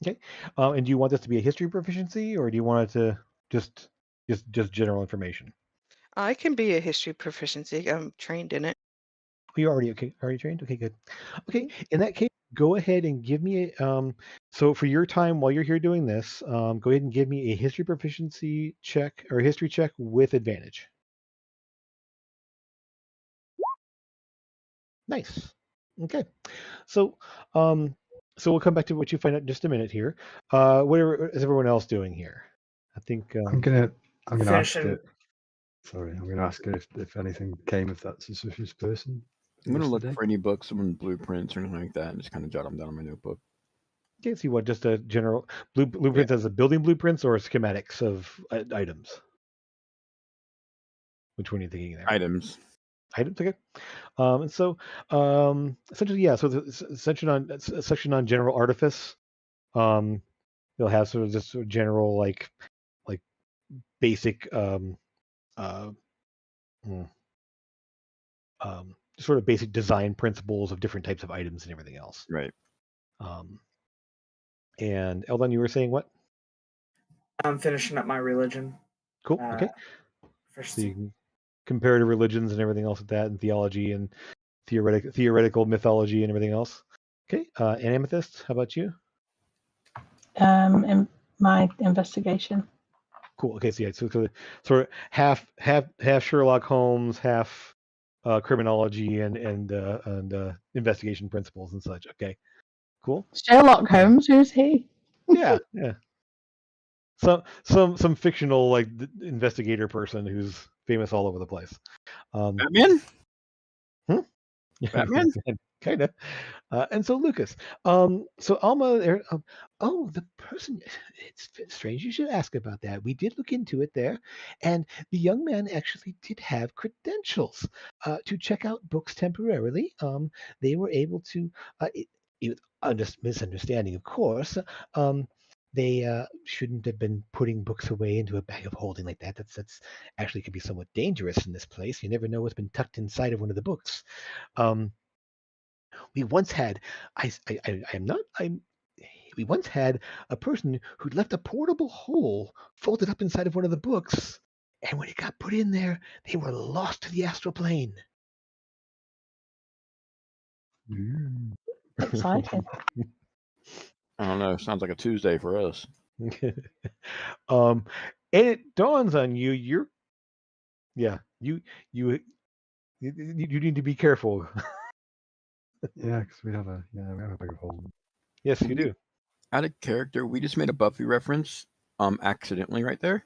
Okay. And do you want this to be a history proficiency, or do you want it to just general information?
I can be a history proficiency. I'm trained in it.
You already trained? Okay, good. Okay, in that case, go ahead and give me so for your time while you're here doing this, go ahead and give me a history proficiency check or a history check with advantage. Nice. Okay. So So we'll come back to what you find out in just a minute here. Is everyone else doing here? I think
I'm gonna ask
Finishing.
it. Sorry, I'm gonna ask her if anything came of that suspicious person.
I'm gonna look
yesterday.
for any books, some blueprints or anything like that, and just kind of jot them down in my notebook.
okay, see what just a general blueprints as a building blueprints or schematics of items. Which one are you thinking there?
Items.
Items, okay. And so essentially, yeah. So the section on general artifice. They'll have sort of just sort of general like basic uh, hmm, sort of basic design principles of different types of items and everything else.
Right.
And Eldon, you were saying what?
I'm finishing up my religion.
Cool. Okay.
First,
So you can comparative religions and everything else with that, and theology and theoretical mythology and everything else. Okay. And Amethyst, how about you?
In my investigation.
Cool. Okay. So yeah, so sort of half Sherlock Holmes, half criminology and investigation principles and such. Okay. Cool.
Sherlock Holmes, who's he?
Yeah. Yeah. Some fictional like investigator person who's famous all over the place.
Batman? Batman?
Kind of. And so Lucas, so Alma, oh, the person, it's strange you should ask about that. We did look into it there, and the young man actually did have credentials to check out books temporarily. They were able to, it was misunderstanding, of course. They shouldn't have been putting books away into a bag of holding like that. That's actually could be somewhat dangerous in this place. You never know what's been tucked inside of one of the books. We once had we once had a person who'd left a portable hole folded up inside of one of the books, and when it got put in there, they were lost to the astral plane.
Exciting.
I don't know. Sounds like a Tuesday for us.
And it dawns on you, you need to be careful.
Yeah, because we have a bag of holding.
Yes, you do.
Out of character, we just made a Buffy reference, accidentally right there.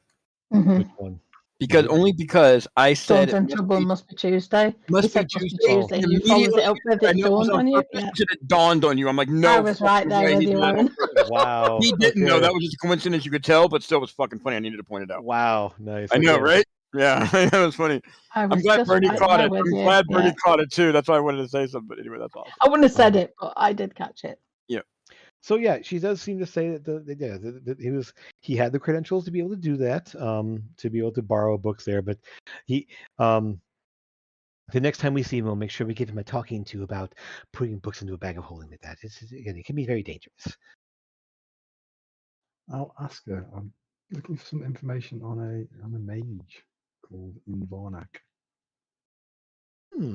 Mm-hmm.
Which one?
Because only because I said
Dawn's in trouble must be Tuesday.
must
He
be
said
Tuesday.
Tuesday.
And
You followed
immediately
it up with
I
it
know it was
dawned
on
on you.
purpose
Yeah.
because it dawned on you. I'm like, no,
I was right
fucking
there
way,
with
he
you,
did that on
Owen.
purpose.
Wow.
He didn't know.
Okay.
That was just a coincidence. You could tell, but still, it was fucking funny. I needed to point it out.
Wow, nice.
I know,
Okay.
right? Yeah, that was funny.
I
I'm
was
glad
just
Bernie
right
caught
there
it.
with
I'm
you.
glad Bernie
Yeah.
caught it too. That's why I wanted to say something. But anyway, that's awesome.
I wouldn't have said it, but I did catch it.
So yeah, she does seem to say that he had the credentials to be able to do that, to be able to borrow books there. But he, the next time we see him, we'll make sure we give him a talking to about putting books into a bag of holding like that. Again, it can be very dangerous.
I'll ask her. I'm looking for some information on a mage called Invarnak.
Let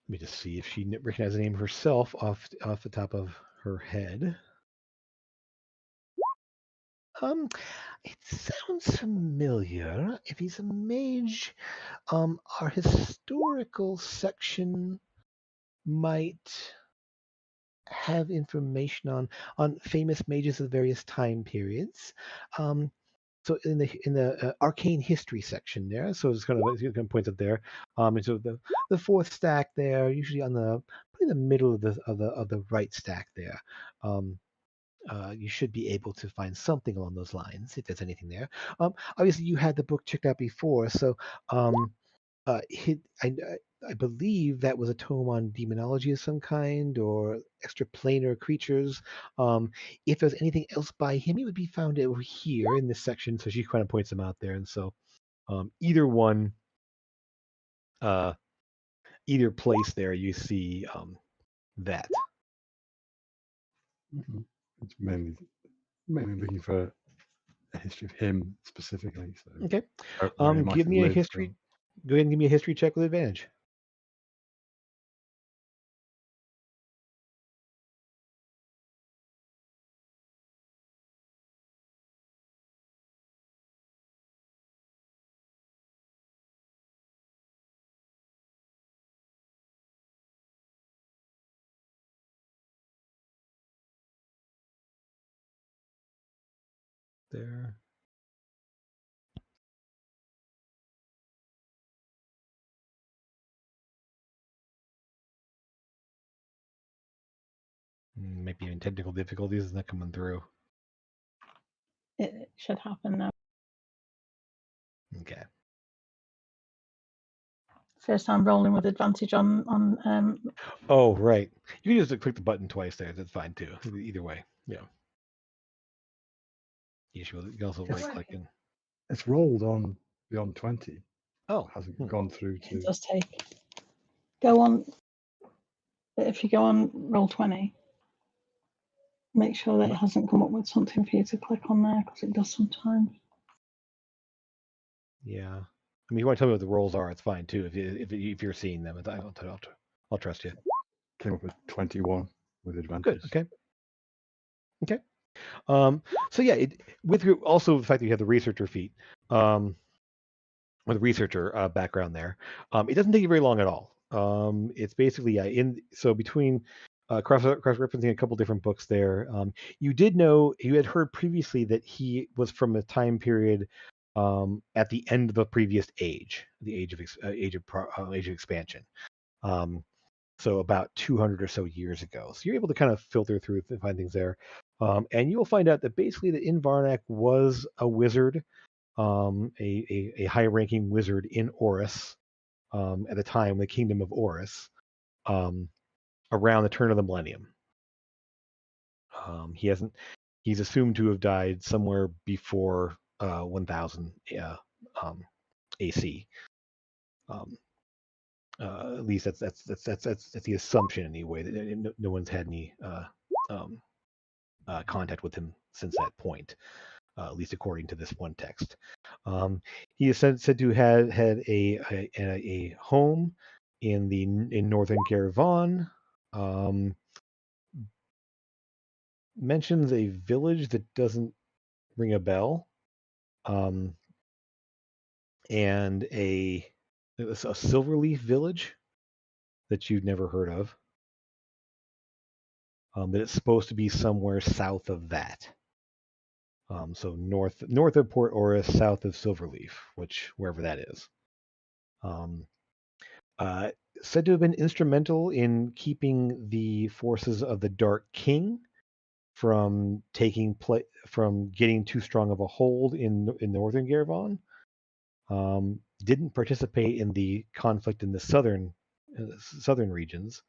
me just see if she recognizes the name herself off the top of her head. It sounds familiar. If he's a mage, our historical section might have information on famous mages of various time periods. So in the arcane history section there, so it's kind of points up there. And so the fourth stack there, usually on probably the middle of the right stack there. You should be able to find something along those lines if there's anything there. Obviously, you had the book checked out before, so I believe that was a tome on demonology of some kind or extraplanar creatures. If there's anything else by him, it would be found over here in this section. So she kind of points them out there, and so either one, either place there, you see that.
It's mainly looking for a history of him specifically. So
Okay.
where he might
Give
have
me a
lived
history.
or-
Go ahead and give me a history check with advantage. there. Maybe even technical difficulties is not coming through.
It should happen now.
Okay.
First time rolling with advantage on
Oh, right. You can just click the button twice there. That's fine too. Either way. Yeah. You can also
Yes.
right click and.
It's rolled on beyond 20.
Oh.
Hasn't gone through
it
to.
does take. Go on. If you go on roll 20, make sure that it hasn't come up with something for you to click on there, because it does sometimes.
Yeah. I mean, you want to tell me what the rolls are? It's fine too. If you're seeing them, I'll trust you.
Came up with 21 with advantage.
Good. Okay. Okay. So yeah, also the fact that you have the researcher feat, with researcher background there, it doesn't take you very long at all. It's basically between cross referencing a couple different books there. You did know, you had heard previously that he was from a time period at the end of the previous age, the age of expansion. So about 200 or so years ago. So you're able to kind of filter through and find things there. And you'll find out that basically that Invarnak was a wizard, a high-ranking wizard in Oruss at the time, the Kingdom of Oruss, around the turn of the millennium. He's assumed to have died somewhere before 1000 AC. At least that's the assumption anyway. That no one's had any contact with him since that point, at least according to this one text. He is said to have had a home in northern Garavan. Mentions a village that doesn't ring a bell, and a Silverleaf village that you'd never heard of. That it's supposed to be somewhere south of that. So north of Port Oruss, south of Silverleaf, wherever that is. Said to have been instrumental in keeping the forces of the Dark King from getting too strong of a hold in northern Garavan. Didn't participate in the conflict in the southern regions.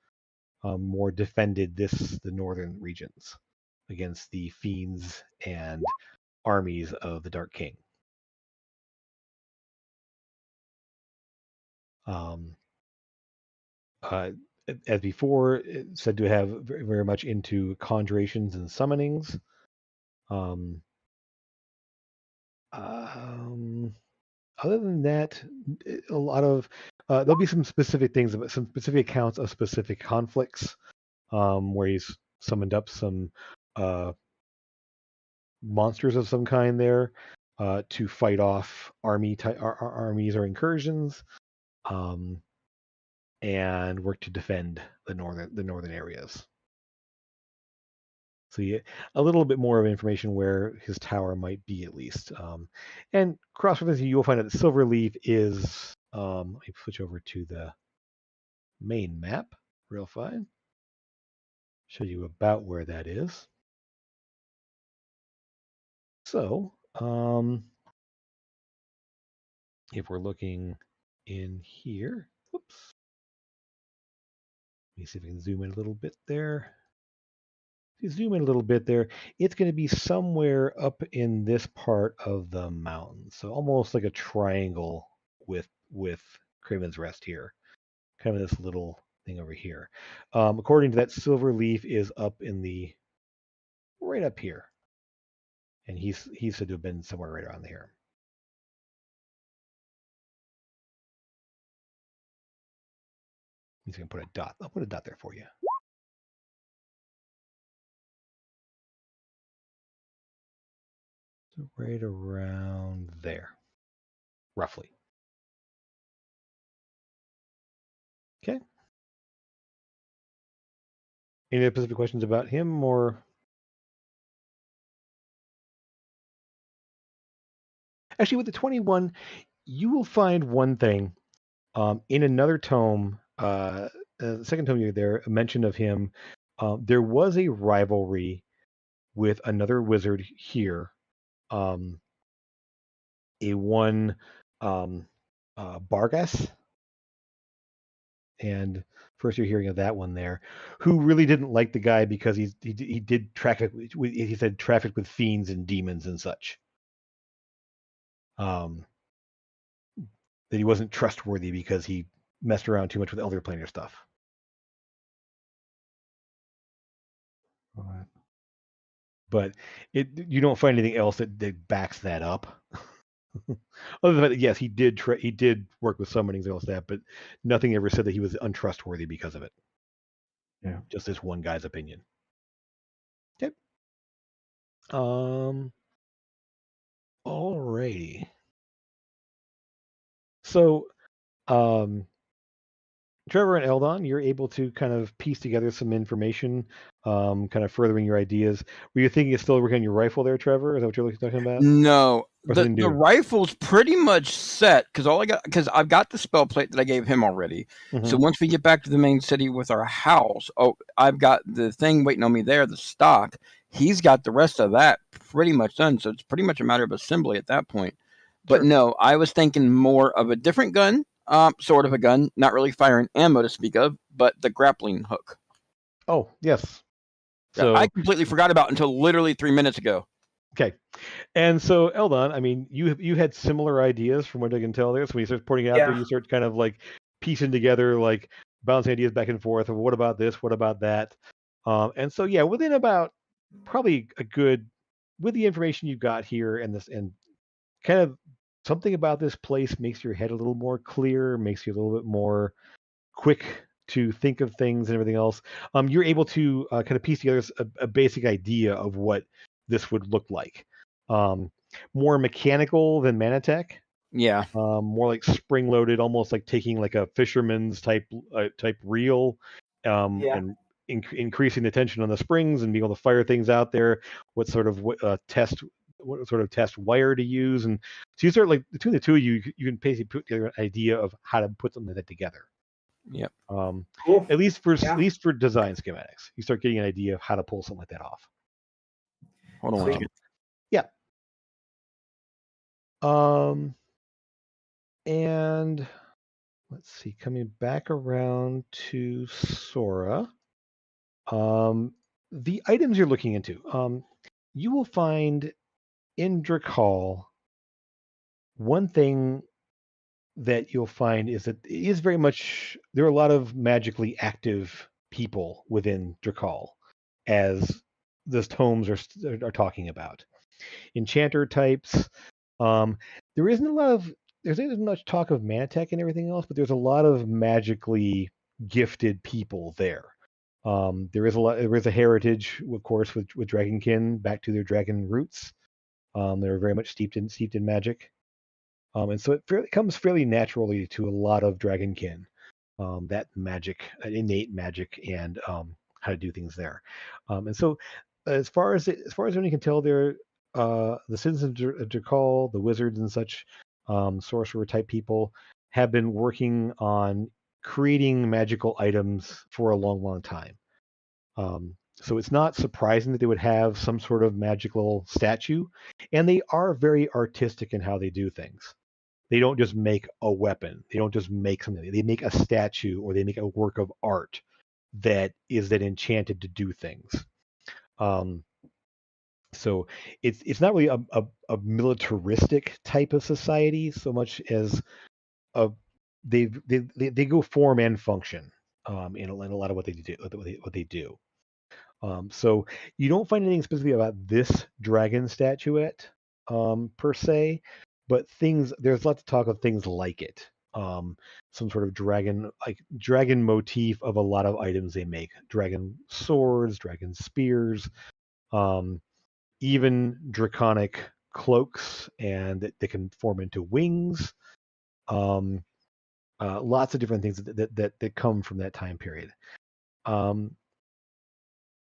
More defended the northern regions against the fiends and armies of the Dark King. As before, said to have very, very much into conjurations and summonings. Other than that, a lot of there'll be some specific things about some specific accounts of specific conflicts, where he's summoned up some monsters of some kind there to fight off armies or incursions, and work to defend the northern areas. So you a little bit more of information where his tower might be, at least. And cross-referencing, you'll find out that Silverleaf is. Let me switch over to the main map real fine. Show you about where that is. So, if we're looking in here, whoops. Let me see if I can zoom in a little bit there. If you zoom in a little bit there, it's going to be somewhere up in this part of the mountain. So almost like a triangle with Craven's Rest here. Kind of this little thing over here. According to that, Silverleaf is up in right up here. And he's said to have been somewhere right around here. He's going to put a dot. I'll put a dot there for you. So right around there, roughly. Okay. Any other specific questions about him, or Actually, with the 21, you will find one thing in another tome. The second tome you're there, a mention of him. There was a rivalry with another wizard here. A one Bargas, and first you're hearing of that one there, who really didn't like the guy because he did traffic. He said traffic with fiends and demons and such. That he wasn't trustworthy because he messed around too much with Elder Planar stuff.
All right.
But you don't find anything else that backs that up. Other than that, yes, he did work with summonings and all that, but nothing ever said that he was untrustworthy because of it.
Yeah.
Just this one guy's opinion. Okay. Alrighty. So, Trevor and Eldon, you're able to kind of piece together some information, kind of furthering your ideas. Were you thinking of still working on your rifle there, Trevor? Is that what you're talking about?
No,
Or
the
something new?
rifle's pretty much set because I've got the spell plate that I gave him already. So
Mhm.
once we get back to the main city with our house, I've got the thing waiting on me there, the stock. He's got the rest of that pretty much done. So it's pretty much a matter of assembly at that point. But
Sure.
no, I was thinking more of a different gun, sort of a gun, not really firing ammo to speak of, but the grappling hook.
Oh, yes.
Yeah,
So
I completely forgot about until literally 3 minutes ago.
okay. And so Eldon, I mean, you had similar ideas from what I can tell there. So when you start putting it out there,
Yeah.
you start kind of like piecing together, like bouncing ideas back and forth of what about this, what about that. And so yeah, within about probably with the information you got here and kind of something about this place makes your head a little more clear, makes you a little bit more quick to think of things and everything else. You're able to kind of piece together a basic idea of what this would look like. More mechanical than Manatech.
Yeah.
More like spring-loaded, almost like taking like a fisherman's type reel,
Yeah.
and increasing the tension on the springs and being able to fire things out there. What sort of test wire to use, and so you start like between the two of you, you can basically put together an idea of how to put something like that together.
Yep.
Cool.
At least
Yeah.
for design schematics, you start getting an idea of how to pull something like that off.
Hold on one
Sweet.
second.
Yeah. And let's see, coming back around to Sora, the items you're looking into, you will find in Drakal one thing that you'll find is that it is very much there are a lot of magically active people within Drakal, as the tomes are talking about. Enchanter types. There isn't a lot of there's not much talk of Manatech and everything else, but there's a lot of magically gifted people there. There is a heritage, of course, with Dragonkin back to their dragon roots. They're very much steeped in magic. And so it comes fairly naturally to a lot of Dragonkin, that magic, innate magic, and how to do things there. And so, as far as anyone can tell, there the citizens of Drakal, the wizards and such, sorcerer type people, have been working on creating magical items for a long, long time. So it's not surprising that they would have some sort of magical statue, and they are very artistic in how they do things. They don't just make a weapon. They don't just make something. They make a statue or they make a work of art that is then enchanted to do things. So it's not really a militaristic type of society so much as they go form and function in a lot of what they do. So you don't find anything specific about this dragon statuette per se, but there's lots of talk of things like it. Some sort of dragon motif of a lot of items they make. Dragon swords, dragon spears, even draconic cloaks, and that they can form into wings. Lots of different things that come from that time period.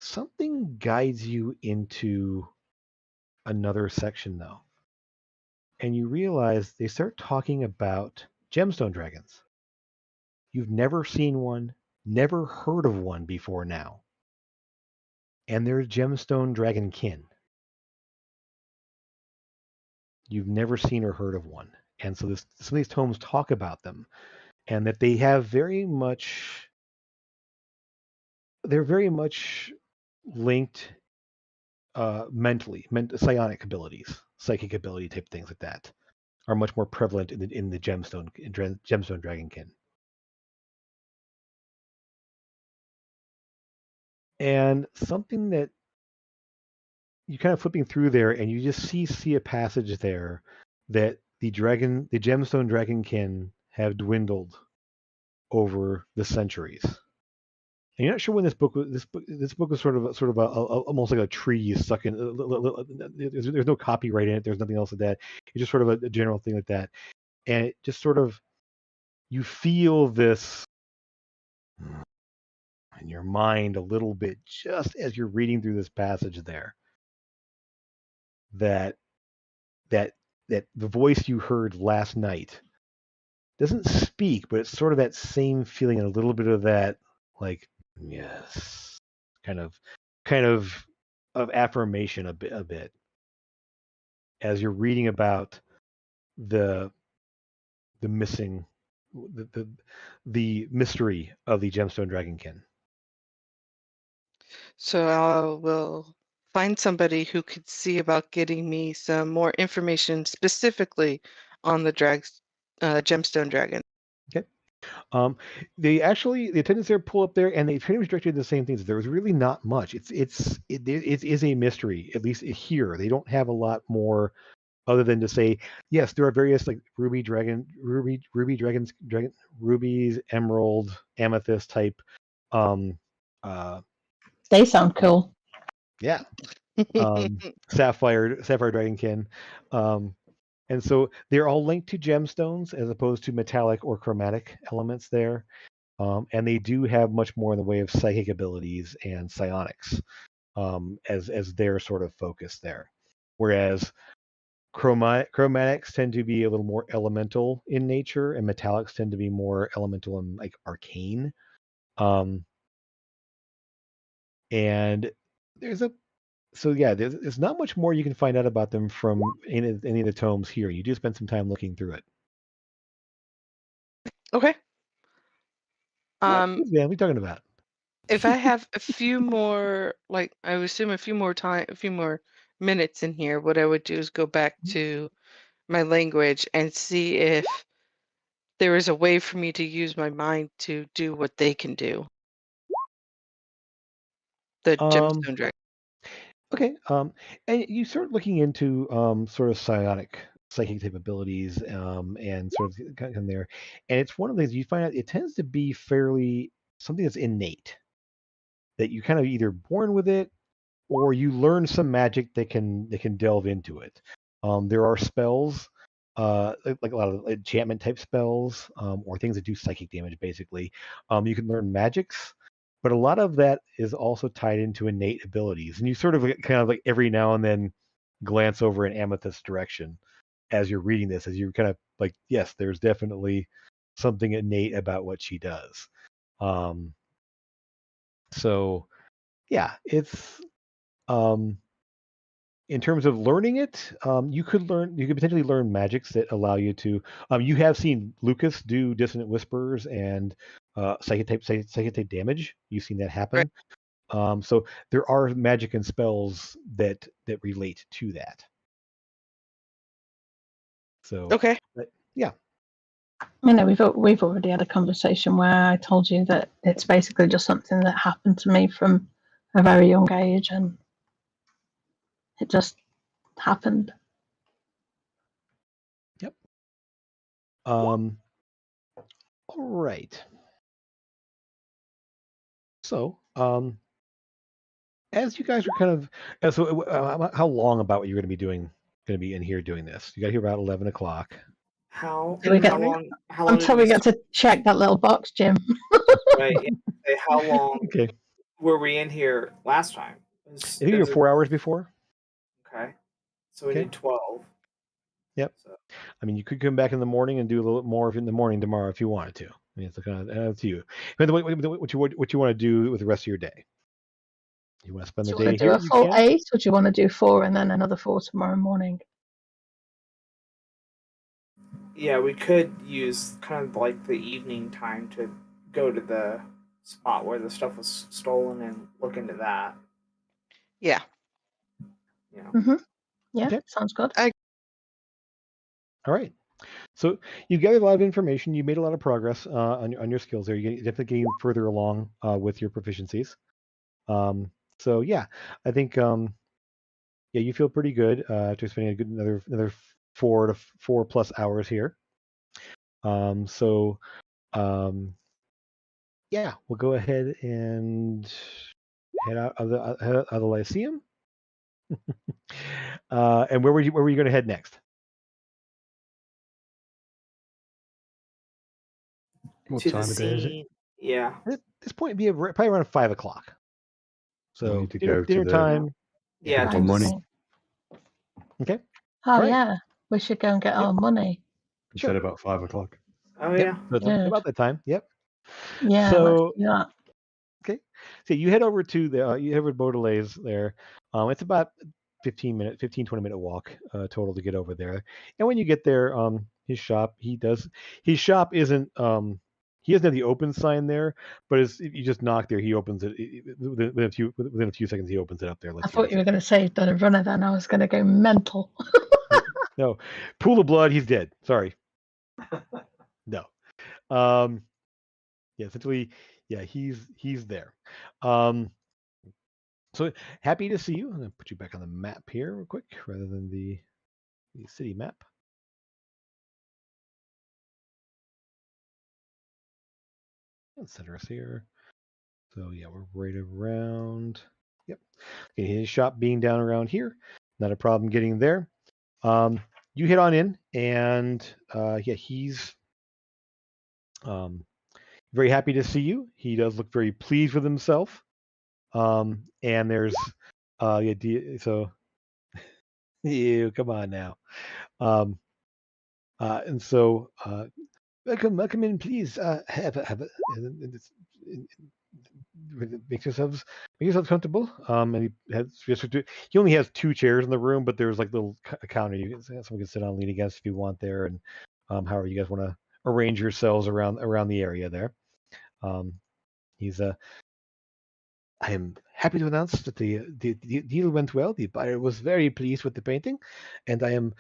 Something guides you into another section, though. and you realize they start talking about gemstone dragons. You've never seen one, never heard of one before now. And they're gemstone dragon kin. You've never seen or heard of one. And so some of these tomes talk about them, and that they have they're very much linked mentally, psionic abilities, psychic ability type things like that are much more prevalent in the gemstone dragonkin. And something that you kind of flipping through there, and you just see a passage there that the gemstone dragonkin have dwindled over the centuries. And you're not sure when this book was sort of almost like a tree stuck in. There's no copyright in it. There's nothing else like that. It's just sort of a general thing like that, and it just sort of, you feel this in your mind a little bit just as you're reading through this passage there, that the voice you heard last night doesn't speak, but it's sort of that same feeling and a little bit of that, like, yes, kind of affirmation a bit as you're reading about the missing, the mystery of the gemstone dragonkin.
So I will find somebody who could see about getting me some more information specifically on the gemstone dragon.
Okay. The attendants there pull up there, and they pretty much directed the same things. There was really not much. It is a mystery, at least here. They don't have a lot more other than to say, yes, there are various like rubies, emerald, amethyst type.
They sound cool.
Yeah. Sapphire dragonkin. And so they're all linked to gemstones as opposed to metallic or chromatic elements there. And they do have much more in the way of psychic abilities and psionics as their sort of focus there. Whereas chromatics tend to be a little more elemental in nature, and metallics tend to be more elemental and like arcane. And there's not much more you can find out about them from any of the tomes here. You do spend some time looking through it.
Okay.
Man, what are you talking about?
If I have a few more, like I would assume a few more minutes in here, what I would do is go back to my language and see if there is a way for me to use my mind to do what they can do. The gemstone dragon.
Okay. And you start looking into sort of psychic type abilities, and sort of kind of there. And it's one of the things you find out, it tends to be fairly something that's innate, that you kind of either born with it or you learn some magic that can delve into it. There are spells, like a lot of enchantment type spells, or things that do psychic damage. Basically, you can learn magics, but a lot of that is also tied into innate abilities, and you sort of kind of like every now and then glance over in Amethyst's direction as you're reading this, as you're kind of like, yes, there's definitely something innate about what she does. So yeah, it's in terms of learning it, you could potentially learn magics that allow you to. You have seen Lucas do dissonant whispers and psychic type damage. You've seen that happen.
Right.
So there are magic and spells that relate to that. So
okay.
Yeah.
You know, we've already had a conversation where I told you that it's basically just something that happened to me from a very young age, and it just happened.
Yep. All right. So, as you guys are kind of, how long about what you're going to be doing? Going to be in here doing this? You got here about 11 o'clock.
How
We get-
long? How long
Until
did
we get to check that little box, Jim.
Right. Yeah. How long
Okay.
were we in here last time?
I think you were 4 hours before.
Okay. So we
Okay.
did 12.
Yep.
So,
I mean, you could come back in the morning and do a little more in the morning tomorrow if you wanted to. I mean, it's kind of up to you. But what you want to do with the rest of your day? You want to spend
Do
the
you want
day
to do
here?
a
You
full
can.
8, or do you want to do 4 and then another 4 tomorrow morning?
yeah, we could use kind of like the evening time to go to the spot where the stuff was stolen and look into that.
Yeah.
You know.
Mm-hmm. Yeah,
Okay.
sounds good.
All right. So you gathered a lot of information. You made a lot of progress on your skills there. You're definitely getting further along with your proficiencies. So yeah, I think yeah, you feel pretty good after spending a good another 4 plus hours here. So yeah, we'll go ahead and head out of the Lyceum. And where were you going to head next?
What
To the
time of day is it?
scene. Yeah.
At this point, it'd be probably around 5 o'clock.
We
So
need to
dinner,
go to
dinner
the
time.
Yeah.
Get
To
our
the
money
s-
Okay.
Oh,
All right.
yeah. We should go and get
Yep.
our money.
You
Sure.
said about 5 o'clock.
Oh
Yep.
yeah.
So it's
Good.
about that time. Yep.
Yeah, let's
So
do that.
okay. So you head over to the you head over to Beaudelet's there. It's about 20 minute walk total to get over there. And when you get there, his shop his shop isn't he doesn't have the open sign there, but if you just knock there, he opens it within a few seconds. He opens it up there.
I
Lets you
thought
guys
you were
in.
going to say you've done a runner then. I was going to go mental.
No, pool of blood. He's dead. Sorry. No. Um, yeah, essentially, yeah, he's there. So happy to see you. I'm gonna put you back on the map here real quick, rather than the city map. And center us here. So yeah, we're right around. Yep. Okay, his shop being down around here, not a problem getting there. You head on in, and yeah, he's very happy to see you. He does look very pleased with himself. And there's yeah, so you come on now. And so welcome in, please. Have a make yourselves comfortable. And he only has 2 chairs in the room, but there's like little counter someone can sit on, lean against if you want there, and however you guys want to arrange yourselves around the area there. He's I am happy to announce that the deal went well. The buyer was very pleased with the painting, and I am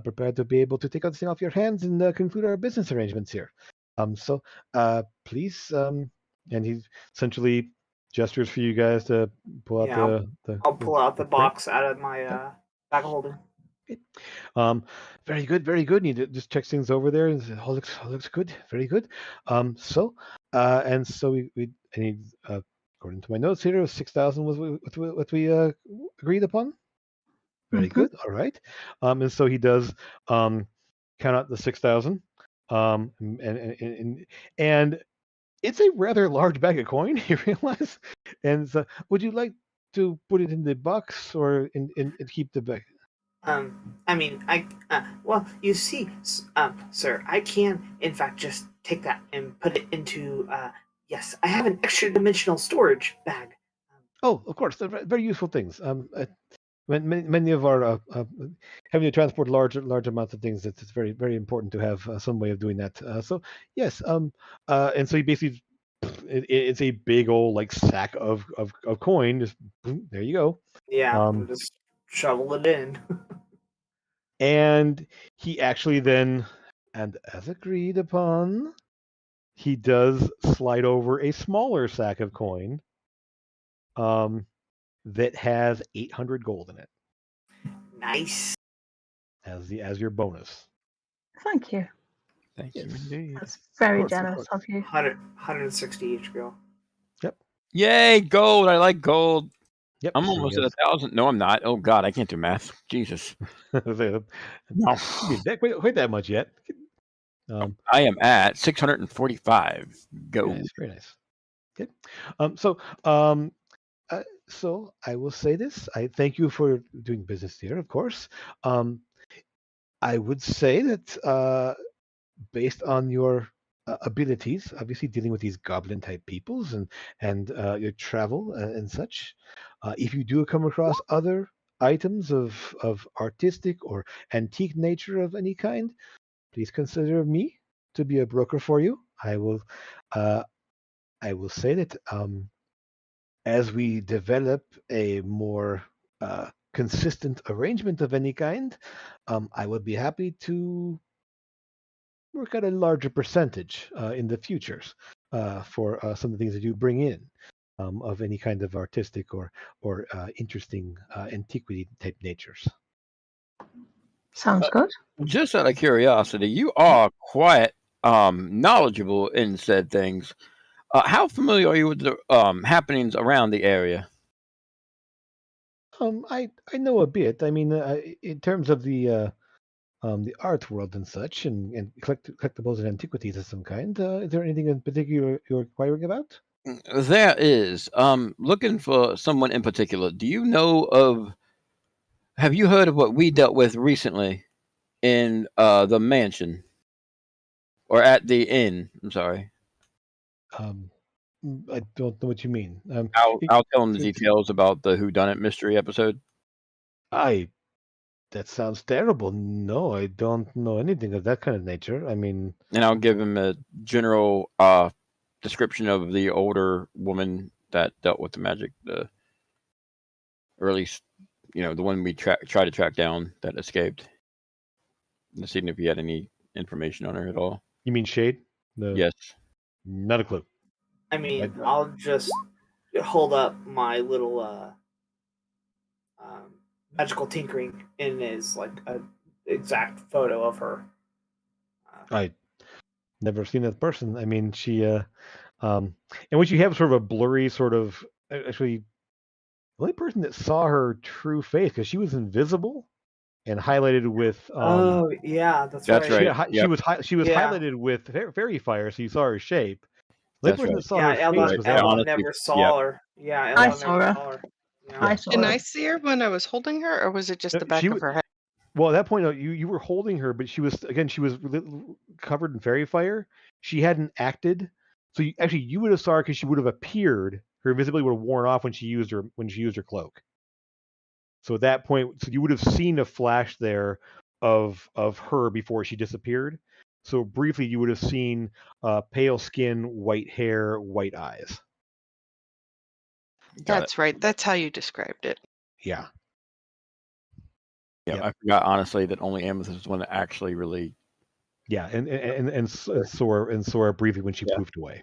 prepared to be able to take this thing off your hands and conclude our business arrangements here. So please, and he essentially gestures for you guys to pull out
Yeah. I'll pull out the
print.
box out of my bag of holding.
Okay. Very good, very good. And he just checks things over there and says, "All looks good, very good." So we and he according to my notes here, 6,000 was what we agreed upon. Very
Mm-hmm.
good. All right. And so he does count out the 6,000. And it's a rather large bag of coin, you realize. And so, would you like to put it in the box or in keep the bag?
I mean, well, you see, sir, I can, in fact, just take that and put it into, yes, I have an extra dimensional storage bag.
Oh, of course, they're very useful things. Many of our having to transport large amounts of things, it's very important to have some way of doing that. So yes, and so he basically it's a big old like sack of coin. Just boom, there you go.
Yeah, I'll just shovel it in.
And he actually then, and as agreed upon, he does slide over a smaller sack of coin. That has 800 gold in it.
Nice.
As your bonus.
Thank you.
Thank
Yes.
you indeed.
That's very
Of course,
generous of you.
160 HBO.
Yep.
Yay, gold! I like gold.
Yep.
I'm
so
almost
you
at 1,000. No, I'm not. Oh God, I can't do math. Jesus.
guys-
No.
quite that much yet.
I am at 645
Very
gold.
nice. Very nice. Good. So I will say this. I thank you for doing business here, of course. I would say that based on your abilities, obviously dealing with these goblin type peoples and your travel and such, if you do come across other items of artistic or antique nature of any kind, please consider me to be a broker for you. I will say that as we develop a more consistent arrangement of any kind, I would be happy to work out a larger percentage in the futures for some of the things that you bring in of any kind of artistic or interesting antiquity type natures.
Sounds good.
Just out of curiosity, you are quite knowledgeable in said things. How familiar are you with the happenings around the area?
I know a bit. I mean, in terms of the art world and such, and collectibles and antiquities of some kind. Is there anything in particular you're inquiring about?
There is. Looking for someone in particular. Do you know of? Have you heard of what we dealt with recently in the mansion or at the inn? I'm sorry.
I don't know what you mean.
I'll tell them the details about the whodunit mystery episode.
That sounds terrible. No, I don't know anything of that kind of nature. I mean,
and I'll give him a general description of the older woman that dealt with the magic, the early, the one we tried to track down that escaped. And seeing if he had any information on her at all.
You mean Shade?
Yes.
Not a clue.
I mean, I'll just hold up my little magical tinkering in is like an exact photo of her.
I never seen that person. I mean, she and what you have sort of a blurry sort of actually the only person that saw her true face because she was invisible and highlighted with
oh yeah, that's right.
She was highlighted with fairy fire, so you saw her shape. The only person that saw her face was
Ella never saw her. Yeah, Ella never saw her.
I saw
Didn't
her.
I see her when I was holding her, or was it just the back of her head?
Well, at that point, you were holding her, but she was covered in fairy fire. She hadn't acted, so you would have saw her because she would have appeared. Her invisibility would have worn off when she used her cloak. So at that point, so you would have seen a flash there of her before she disappeared. So briefly, you would have seen pale skin, white hair, white eyes.
That's right. That's how you described it.
Yeah.
Yeah, yep. I forgot honestly that only Amethyst was one that actually really.
Yeah, and saw briefly when she poofed away.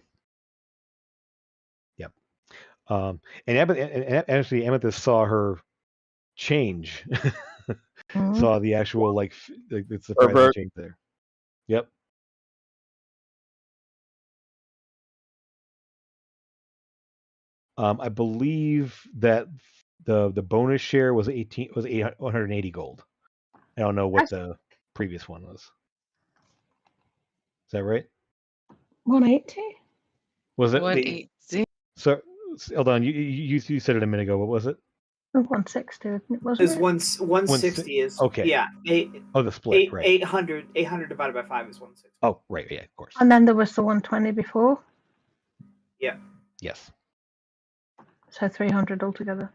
Yep. And actually, Amethyst saw her change. Saw the actual it's the surprising change there. Yep. I believe that the bonus share was 180 gold. I don't know what the previous one was. Is that right?
180.
Was it
180?
So hold on, you said it a minute ago. What was it?
160, wasn't
it?
It
160 is
okay.
Yeah,
the split, right?
800 divided by 5 is 160.
Oh, right, yeah, of course.
And then there was the 120 before.
Yeah.
Yes.
So 300 altogether.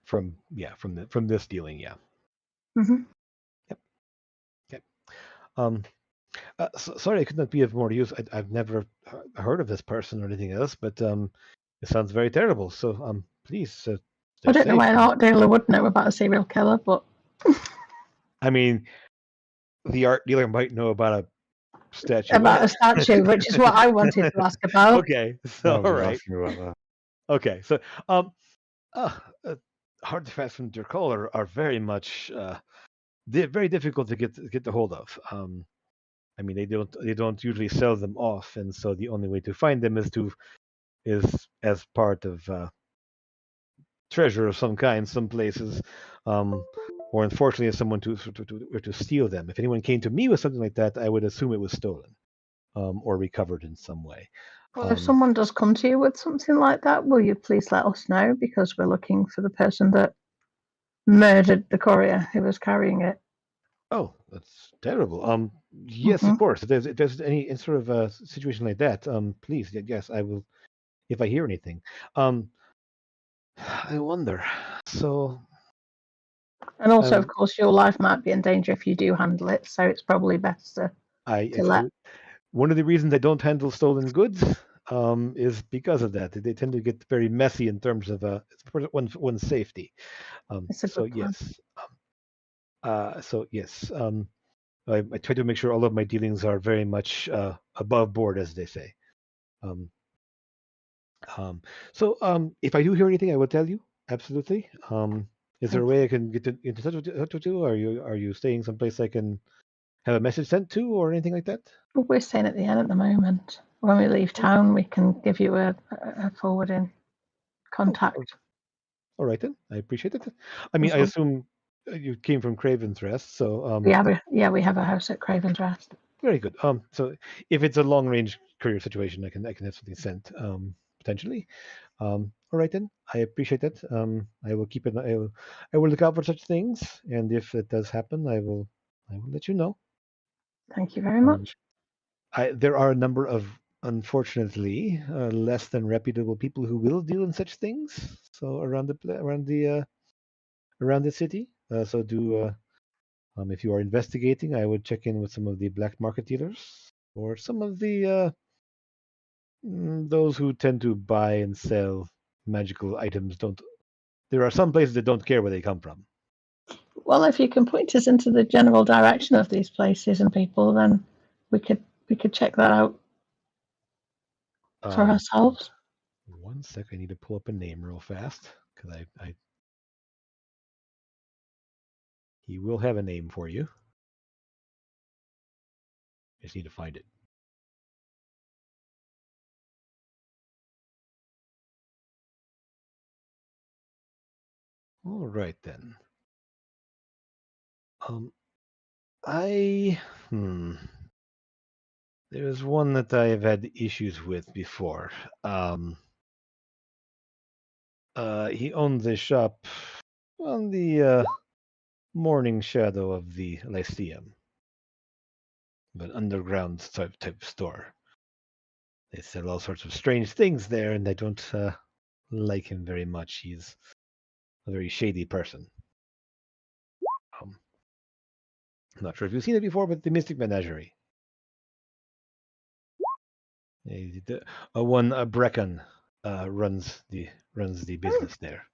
From this dealing, yeah.
Mm-hmm.
Yep. Sorry, I could not be of more use. I've never heard of this person or anything else, but it sounds very terrible. So please.
I don't know why an art dealer would know about a serial killer, but
I mean, the art dealer might know about a statue.
About a statue, which is what I wanted to ask about.
Okay, so all right. Okay, so artifacts from Durkol are very much they're very difficult to get the hold of. I mean, they don't usually sell them off, and so the only way to find them is as part of treasure of some kind, some places, or unfortunately, as someone to steal them. If anyone came to me with something like that, I would assume it was stolen or recovered in some way.
Well, if someone does come to you with something like that, will you please let us know, because we're looking for the person that murdered the courier who was carrying it.
Oh, that's terrible. Yes, of course. If there's any sort of situation like that, please, yes, I will. If I hear anything, I wonder. So,
And also, of course, your life might be in danger if you do handle it. So it's probably best to let.
One of the reasons I don't handle stolen goods is because of that. They tend to get very messy in terms of one's safety.
It's a
So
good plan.
yes. I try to make sure all of my dealings are very much above board, as they say. If I do hear anything, I will tell you. Absolutely. Is there a way I can get into touch with you? Are you staying someplace I can have a message sent to, or anything like that?
We're staying at the inn at the moment. When we leave town, we can give you a forwarding contact.
All right then. I appreciate it. I mean, I assume you came from Craven's Rest, so
we have a house at Craven's Rest.
Very good. So if it's a long range courier situation, I can have something sent potentially. All right then. I appreciate that. I will keep it. I will look out for such things, and if it does happen, I will let you know.
Thank you very much.
There are a number of, unfortunately, less than reputable people who will deal in such things. So around the city. So do. If you are investigating, I would check in with some of the black market dealers or some of the those who tend to buy and sell magical items. There are some places that don't care where they come from.
Well, if you can point us into the general direction of these places and people, then we could check that out for ourselves.
1 sec, I need to pull up a name real fast because he will have a name for you. I just need to find it. All right then. There's one that I have had issues with before. He owned the shop on the morning shadow of the Lyceum, an underground type store. They sell all sorts of strange things there, and I don't like him very much. He's a very shady person. I'm not sure if you've seen it before, but the Mystic Menagerie. One Brecon runs the business there.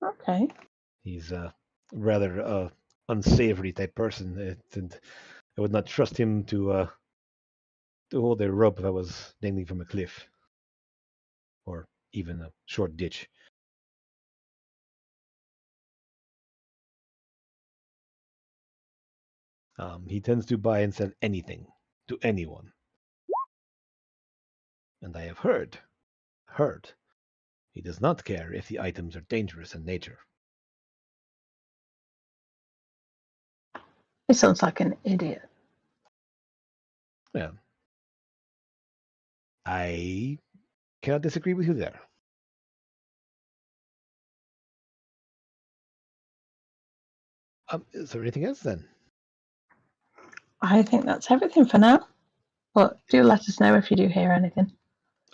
Okay.
He's a rather unsavory type person, and I would not trust him to hold a rope if I was dangling from a cliff or even a short ditch. He tends to buy and sell anything to anyone. And I have heard, he does not care if the items are dangerous in nature.
He sounds like an idiot.
Well, I cannot disagree with you there. Is there anything else then?
I think that's everything for now. But do let us know if you do hear anything.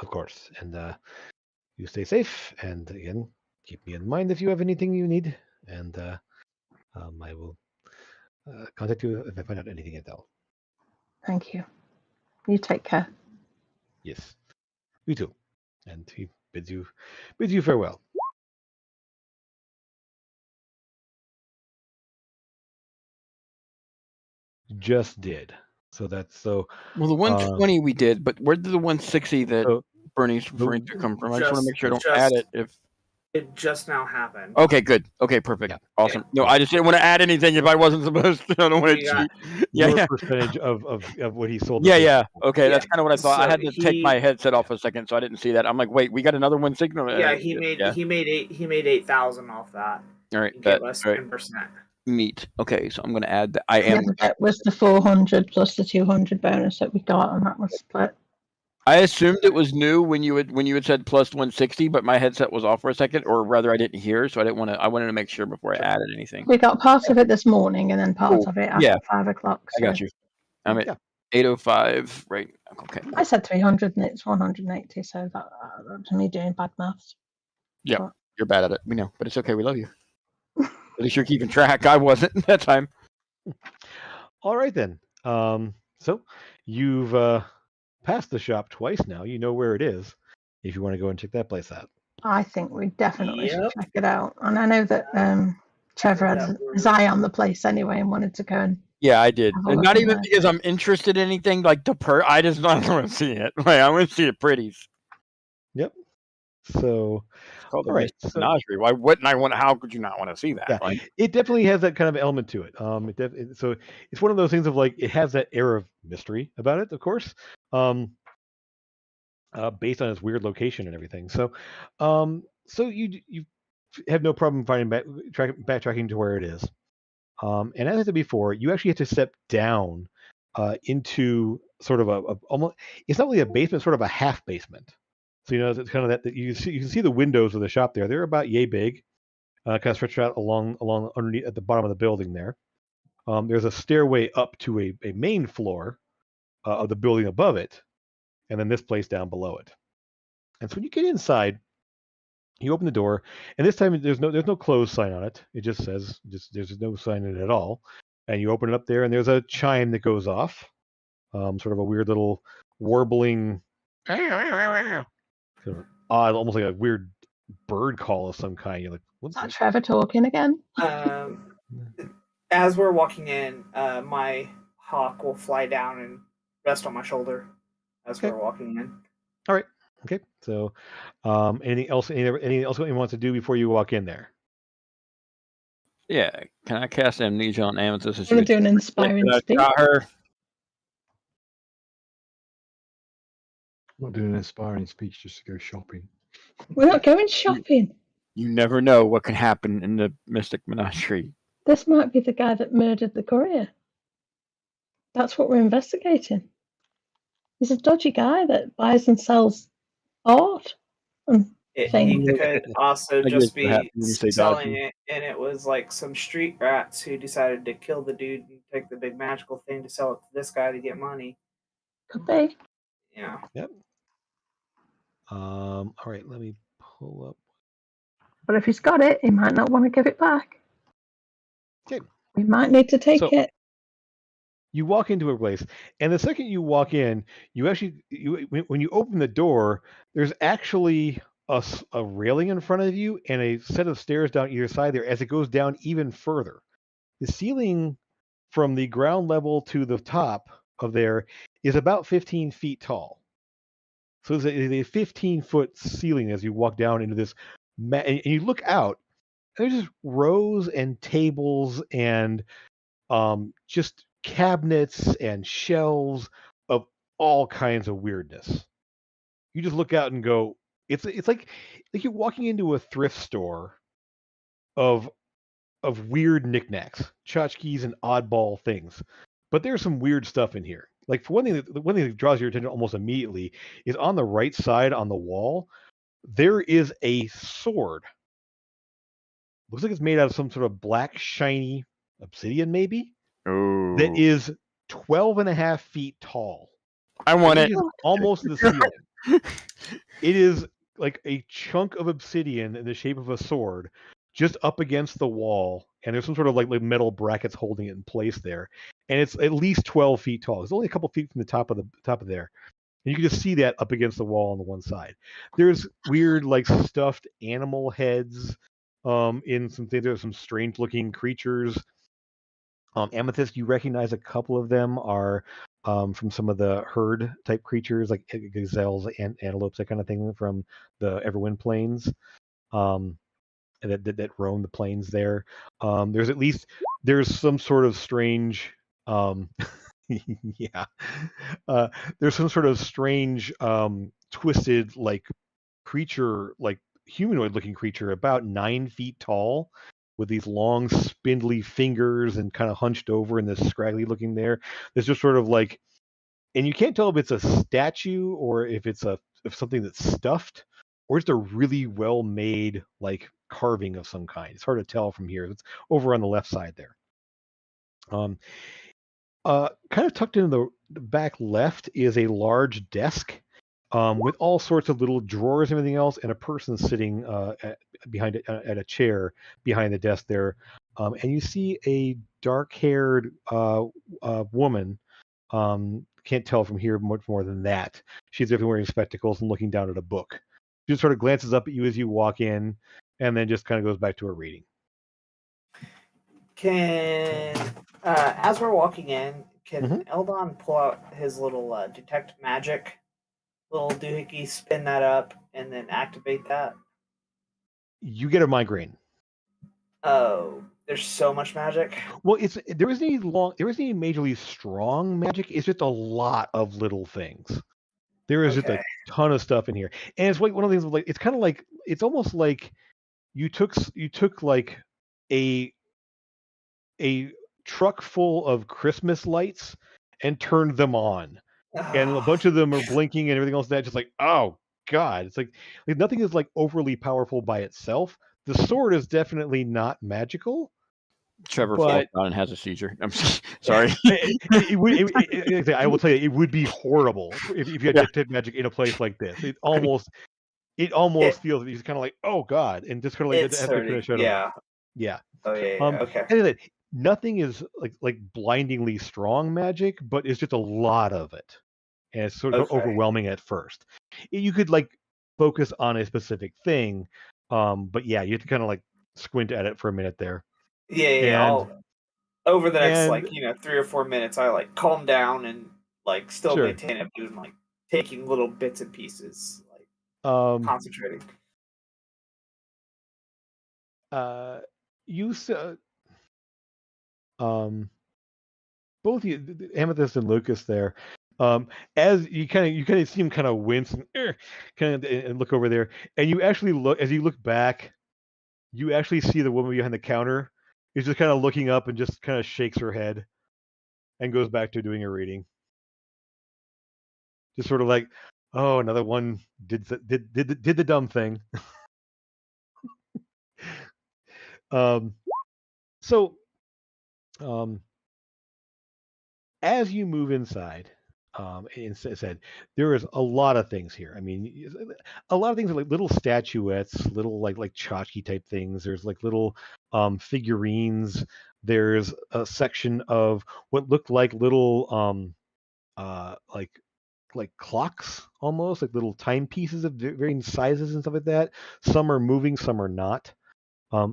Of course. And you stay safe. And again, keep me in mind if you have anything you need. And I will contact you if I find out anything at all.
Thank you. You take care.
Yes. You too. And he bids you farewell. Just did. So that's so.
Well, the 120 we did, but where did the 160 that Bernie's referring to come from? I just want to make sure I don't add it. If
it just now happened.
Okay, good. Okay, perfect. Yeah. Awesome. No, I just didn't want to add anything if I wasn't supposed to. I don't want to cheat.
Your percentage of what he sold.
Yeah. Okay, that's kind of what I thought. So I had to take my headset off a second, so I didn't see that. I'm like, wait, we got another 160.
Yeah, he made 8,000 off that.
All right,
get less 10%.
Meat. Okay, so I'm going to add that. I am.
That was the 400 plus the 200 bonus that we got, and that was split.
I assumed it was new when you had said plus 160, but my headset was off for a second, or rather, I didn't hear, so I didn't want to. I wanted to make sure before I added anything.
We got part of it this morning and then part
Cool.
of it
Yeah.
after 5 o'clock.
I
So
got you. I'm at
Yeah.
8:05 right. Okay.
I said 300 and it's 180. So that's me doing bad maths.
Yeah,
But
you're bad at it. We know, but it's okay. We love you. At least you're keeping track. I wasn't that time.
All right then. So you've passed the shop twice now. You know where it is. If you want to go and check that place out.
I think we definitely should
Yep.
check it out. And I know that Trevor had
That
his
we're-
eye on the place anyway and wanted to go and
Yeah, I did,
have a
and
look
not
in
even
there.
because I'm interested in anything like the I just don't want to see it. Like I want to see the pretties.
Yep. So
It's called the
all right.
Mystic
So
Menagerie. Why wouldn't I want? How could you not want to see that?
yeah,
Like,
it definitely has that kind of element to it. So it's one of those things of like it has that air of mystery about it, of course. Based on its weird location and everything. So, so you have no problem finding backtracking to where it is. And as I said before, you actually have to step down into sort of a almost. It's not really a basement, sort of a half basement. So it's kind of that you can see the windows of the shop there. They're about yay big, kind of stretched out along underneath at the bottom of the building there. There's a stairway up to a main floor of the building above it, and then this place down below it. And so when you get inside, you open the door, and this time there's no close sign on it. It just says there's no sign in it at all. And you open it up there, and there's a chime that goes off, sort of a weird little warbling, kind of odd, almost like a weird bird call of some kind. You're like, what's
Is that
that?
Trevor talking again?
As we're walking in, my hawk will fly down and rest on my shoulder as
Okay.
we're walking in.
All right. Okay. So, anything else? Anything else you want to do before you walk in there?
yeah, can I cast Amnesia on Amethyst?
I'm going to do an inspiring speech.
Got her.
I'm not doing an inspiring speech just to go shopping.
We're not going shopping.
You never know what can happen in the Mystic Menagerie.
This might be the guy that murdered the courier. That's what we're investigating. He's a dodgy guy that buys and sells art and
He
things.
could also
I
just
guess what happens
be
when you say
selling
dodgy.
it, and it was like some street rats who decided to kill the dude and take the big magical thing to sell it to this guy to get money.
Could be.
Yeah.
Yep. All right. Let me pull up.
But if he's got it, he might not want to give it back.
Okay.
We might need to take
So-
it.
You walk into a place, and the second you walk in, when you open the door, there's actually a railing in front of you and a set of stairs down either side there as it goes down even further. The ceiling from the ground level to the top of there is about 15 feet tall. So it's a 15-foot ceiling as you walk down into this, and you look out, and there's just rows and tables and just cabinets and shelves of all kinds of weirdness. You just look out and go, it's like you're walking into a thrift store of weird knickknacks, tchotchkes, and oddball things. But there's some weird stuff in here. Like for one thing, the one thing that draws your attention almost immediately is on the right side on the wall, there is a sword. Looks like it's made out of some sort of black, shiny obsidian, maybe.
Oh,
That is 12 and a half feet tall.
I want it.
It is almost to the ceiling. It is like a chunk of obsidian in the shape of a sword just up against the wall, and there's some sort of like metal brackets holding it in place there, and it's at least 12 feet tall. It's only a couple feet from the top of there, and you can just see that up against the wall on the one side. There's weird like stuffed animal heads in some things. There's some strange looking creatures. Amethyst, you recognize a couple of them are from some of the herd type creatures like gazelles and antelopes, that kind of thing from the Everwind Plains that roam the plains there. There's some sort of strange yeah there's some sort of strange twisted like creature, like humanoid looking creature about 9 feet tall with these long spindly fingers and kind of hunched over and this scraggly looking there. There's just sort of like and you can't tell if it's a statue or if it's if something that's stuffed or just a really well made like carving of some kind. It's hard to tell from here. It's over on the left side there. Kind of tucked into the back left is a large desk with all sorts of little drawers and everything else, and a person sitting behind it at a chair behind the desk there. And you see a dark-haired woman. Can't tell from here much more than that. She's definitely wearing spectacles and looking down at a book. She just sort of glances up at you as you walk in, and then just kind of goes back to her reading.
Can as we're walking in, can
Mhm.
Eldon pull out his little detect magic little doohickey, spin that up, and then activate that?
You get a migraine.
Oh, there's so much magic.
Well, there isn't any majorly strong magic. It's just a lot of little things. There is just a
Okay.
ton of stuff in here, and it's like one of the things. Like it's kind of like it's almost like you took like a truck full of Christmas lights and turned them on, and a bunch of them are blinking and everything else. That just like, oh god, it's like nothing is like overly powerful by itself. The sword is definitely not magical.
Trevor falls
But
down and has a seizure. I'm sorry.
I will tell you, it would be horrible if you had detect magic in a place like this. It almost feels he's kind of like, oh god, and just kind of like
It's
have to kind
hurting.
of shut
Yeah.
off. Yeah.
Oh yeah. Okay.
And nothing is like blindingly strong magic, but it's just a lot of it, and it's sort of
Okay.
overwhelming at first. You could like focus on a specific thing, but yeah, you have to kind of like squint at it for a minute there.
Yeah.
And
I'll over the next
and
3 or 4 minutes, I like calm down and like still
sure.
maintain it, but I'm like taking little bits and pieces, like concentrating.
You both you, Amethyst and Lucas there, as you kind of see him kind of wince and look over there, and you actually look back, you actually see the woman behind the counter is just kind of looking up and just kind of shakes her head and goes back to doing her reading. Just sort of like, oh, another one did the dumb thing. So as you move inside, and said there is a lot of things here. I mean, a lot of things are like little statuettes, little like tchotchke type things. There's like little figurines. There's a section of what look like little like clocks, almost like little timepieces of varying sizes and stuff like that. Some are moving, some are not.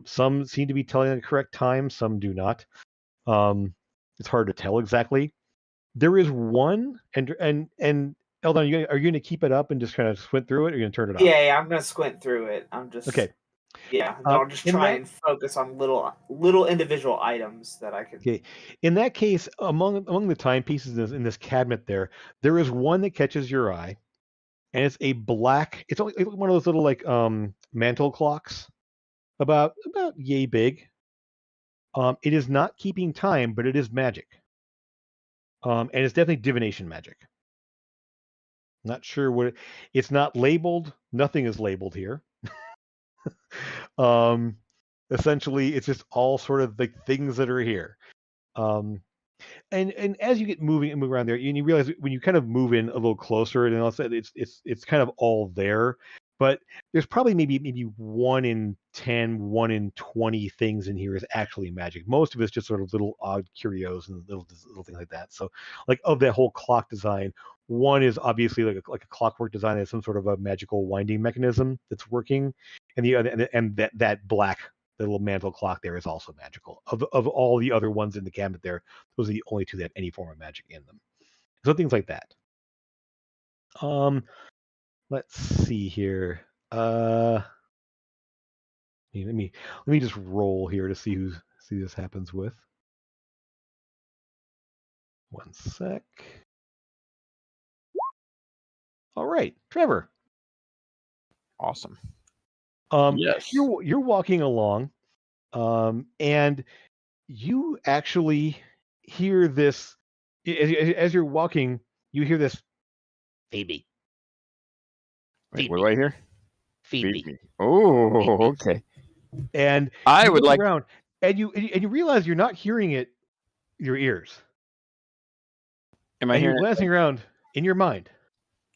Some seem to be telling the correct time, some do not. It's hard to tell exactly. There is one, and Eldon, are you going to keep it up and just kind of squint through it, or are you going to turn it off?
Yeah, I'm gonna squint through it. I'm just
Okay.
Yeah, then I'll just try and focus on little individual items that I can.
Okay. In that case, among the timepieces in this cabinet there is one that catches your eye, and it's a black. It's only one of those little like mantle clocks, about yay big. It is not keeping time, but it is magic. And it's definitely divination magic. Not sure what it's not labeled. Nothing is labeled here. Essentially, it's just all sort of like things that are here. And as you get moving and move around there, you realize when you kind of move in a little closer, and all of a sudden it's kind of all there. But there's probably maybe 1 in 10, 1 in 20 things in here is actually magic. Most of it's just sort of little odd curios and little things like that. So, like of that whole clock design, one is obviously like a clockwork design that has some sort of a magical winding mechanism that's working, and the other and that black the little mantle clock there is also magical. Of all the other ones in the cabinet there, those are the only two that have any form of magic in them. So things like that. Let's see here. Let me just roll here to see who this happens with. One sec. All right, Trevor.
Awesome.
Yes. You're walking along, and you actually hear this as you're walking.
you hear this. Feed me.
Wait,
Feed
what
me.
do I hear?
Feed
Feed
me.
me. Oh,
Feed me.
okay.
And
I
you
would
look
like.
around, and you realize you're not hearing it your ears,
Am I
and you're
hearing it?
glancing around in your mind.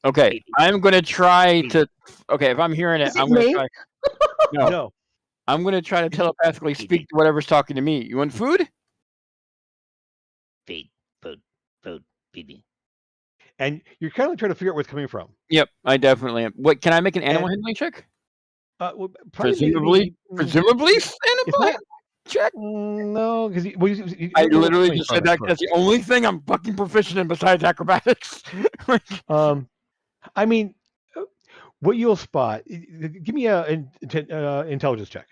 Okay,
Feed me.
I'm gonna try
Feed
to. Okay, if I'm hearing it,
Is it
I'm gonna
me?
try. No,
No,
I'm gonna try to telepathically
Feed
speak
me.
to whatever's talking to me. You want food?
Feed. Food. Food. Feed me.
and you're kind of trying to figure out where it's coming from.
Yep, I definitely am. What? Can I make an animal
And-
handling check?
Well, probably
Presumably, presumably,
it's
animal
not.
handling check.
No, because
I literally just said that. That's the only thing I'm fucking proficient in besides acrobatics.
I mean, what you'll spot. Give me a intelligence check.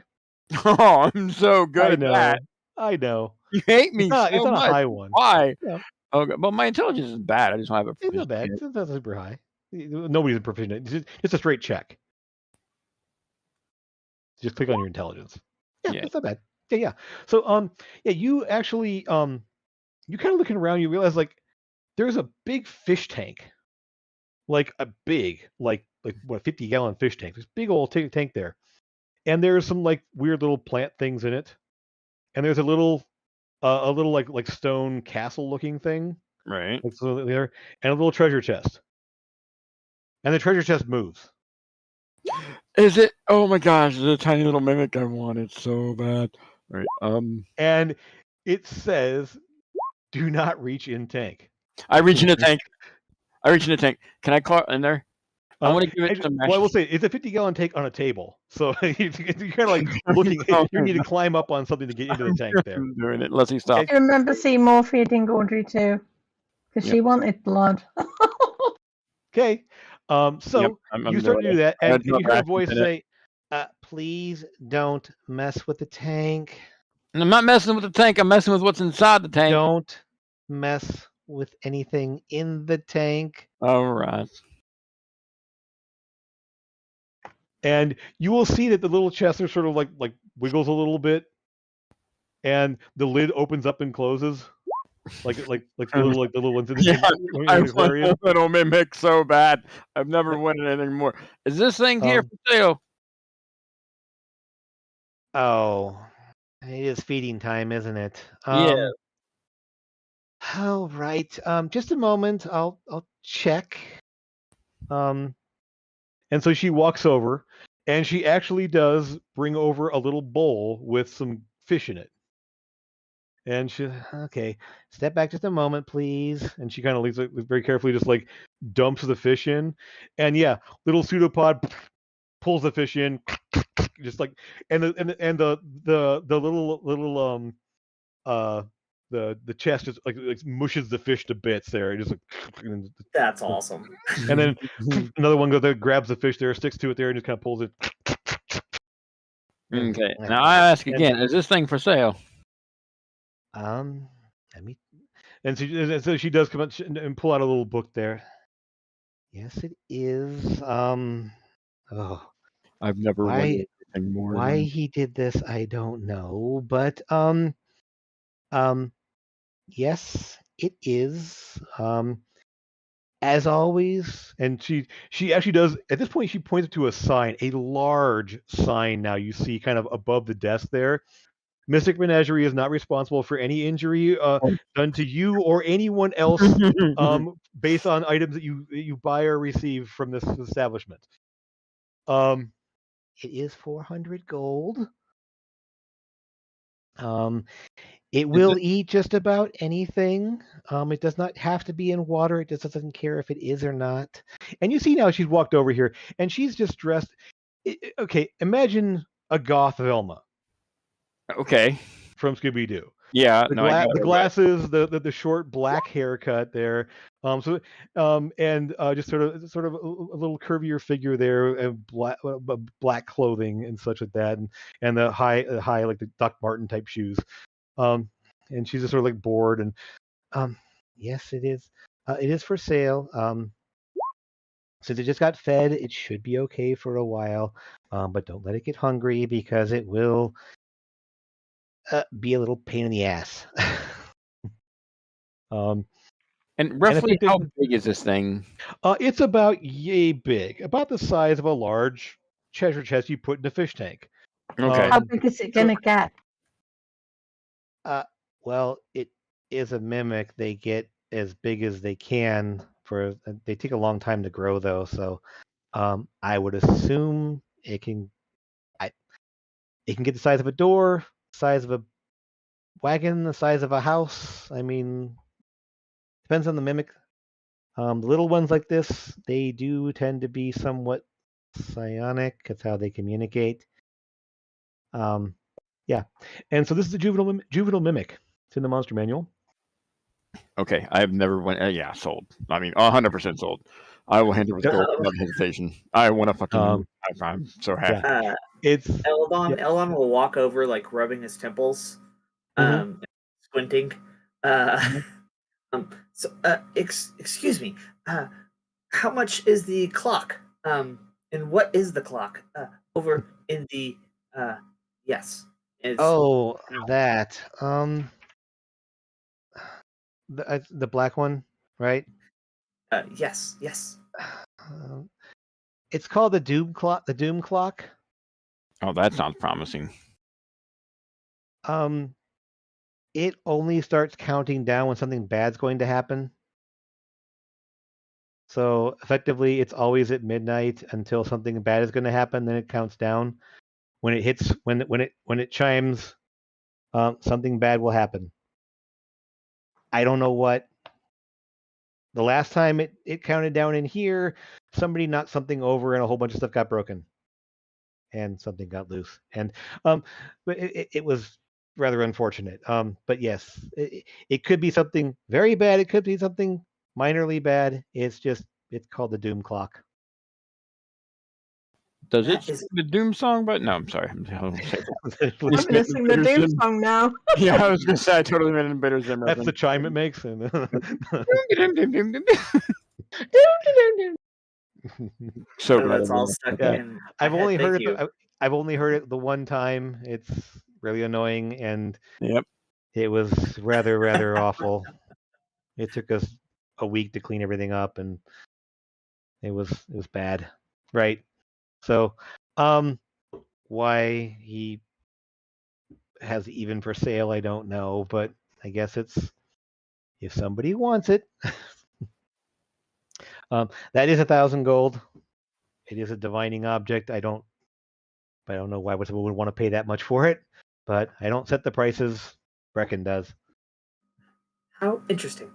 Oh, I'm so good
I
at
know.
that.
I know.
You hate me
It's
so
not a
much.
high one.
Why?
Yeah.
Okay, but my intelligence is bad. I just don't have a
It's not bad. It's not super high. Nobody's proficient. It's just a straight check. Just click on your intelligence. Yeah,
Yeah.
that's not bad. Yeah. So yeah, you actually you kind of looking around, you realize like there's a big fish tank. Like a big, like what, 50-gallon fish tank. This big old tank there. And there's some like weird little plant things in it. And there's a little like stone castle looking thing.
Right.
Like so there, and a little treasure chest. And the treasure chest moves.
Is it? Oh my gosh! It's a tiny little mimic I wanted so bad. Right.
And it says, "Do not reach in tank."
I reach in the tank. Can I climb in there? I want to give it some.
Well, I will say it's a 50-gallon tank on a table, so you're kind of like looking. You need to climb up on something to get into the tank there.
I'm doing it. Let's see. Stop.
I remember Seymour feeding Audrey too, because
Yep.
she wanted blood.
Okay, so
Yep, I'm
you start to
doing
do that, and
I'd
you hear a
not
voice
in it.
say,
Please don't mess with the tank.
And I'm not messing with the tank. I'm messing with what's inside the tank.
Don't mess with anything in the tank.
All right.
and you will see that the little chest are sort of like wiggles a little bit, and the lid opens up and closes, like the little ones in the,
Yeah,
in
I
the
want
aquarium.
a little mimic so bad. I've never wanted anything more. Is this thing here for sale?
Oh, it is feeding time, isn't it?
Yeah.
All right. Just a moment. I'll check.
And so she walks over, and she actually does bring over a little bowl with some fish in it. And she,
Okay. Step back just a moment, please.
and she kind of leaves it very carefully, just like dumps the fish in, and yeah, little pseudopod pulls the fish in, just like, and the little the chest just like mushes the fish to bits there, just like,
That's awesome.
and then another one goes there, grabs the fish there, sticks to it there, and just kind of pulls it.
Okay. Now I ask again: is this thing for sale?
Let me.
And so she does come out and pull out a little book there.
Yes, it is. Oh,
I've never wanted anything more.
why he did this, I don't know, but yes, it is. As always.
And she actually does, at this point she points to a sign, a large sign now you see kind of above the desk there. Mystic Menagerie is not responsible for any injury done to you or anyone else based on items that you buy or receive from this establishment.
It is 400 gold. It will eat just about anything. It does not have to be in water. It just doesn't care if it is or not.
And you see now she's walked over here, and she's just dressed. Okay, imagine a goth Velma
Okay.
from Scooby-Doo.
Yeah.
The glasses, the short black haircut there. And just sort of a little curvier figure there, and black clothing and such like that, and the high like the Doc Martin type shoes. And she's just sort of like bored, and
yes, it is. It is for sale. Since it just got fed, it should be okay for a while. But don't let it get hungry, because it will be a little pain in the ass.
And And roughly
think
how
there's-
big is this thing?
It's about yay big, about the size of a large treasure chest you put in a fish tank.
Okay.
How big is it gonna get?
Well, it is a mimic. They get as big as they can. They take a long time to grow, though. So, I would assume it can get the size of a door, size of a wagon, the size of a house. I mean, depends on the mimic. The little ones like this, they do tend to be somewhat psionic. That's how they communicate. Yeah, and so this is a juvenile mimic. It's in the monster manual.
Okay. I've never went. Yeah, sold. I mean, 100% sold. I will hand it with
Yep.
gold without hesitation. I want to fucking. I'm so happy.
It's
Eldon will walk over, like rubbing his temples, squinting. Excuse me. How much is the clock? And what is the clock? Over in the yes.
Oh, that the black one, right?
Yes.
It's called the Doom Clock. The Doom Clock.
Oh, that sounds promising.
It only starts counting down when something bad's going to happen. So effectively, it's always at midnight until something bad is going to happen. Then it counts down. When it hits, when it chimes, something bad will happen. I don't know what. The last time it counted down in here, somebody knocked something over and a whole bunch of stuff got broken, and something got loose. And but it was rather unfortunate. But yes, it could be something very bad. It could be something minorly bad. It's called the Doom Clock.
Does it
That is-
sing the Doom song? But no, I'm sorry. I'm
I'm gonna sing the Doom song now.
Yeah, I was gonna say I totally meant in Bitter Zim.
That's the chime it makes. And
So
Oh,
glad
that's
I
all
remembered
stuck
that.
in.
I've
my head.
only heard
Thank
it. I've only heard it the one time. It's really annoying, and
Yep.
it was rather awful. It took us a week to clean everything up, and it was bad. Right. So, why he has even for sale, I don't know, but I guess it's if somebody wants it. That is 1,000 gold. It is a divining object. I don't know why someone would want to pay that much for it, but I don't set the prices. Brecken does.
How interesting.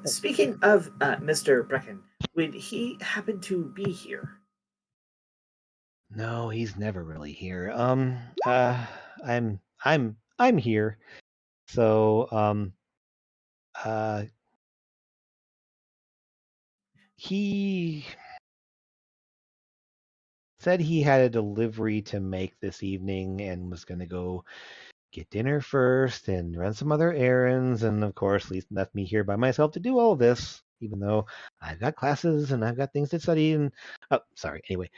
Speaking of Mr. Brecken, would he happen to be here?
No, he's never really here. I'm here. So, he said he had a delivery to make this evening and was going to go get dinner first and run some other errands. And of course, left me here by myself to do all of this, even though I've got classes and I've got things to study. And sorry. Anyway,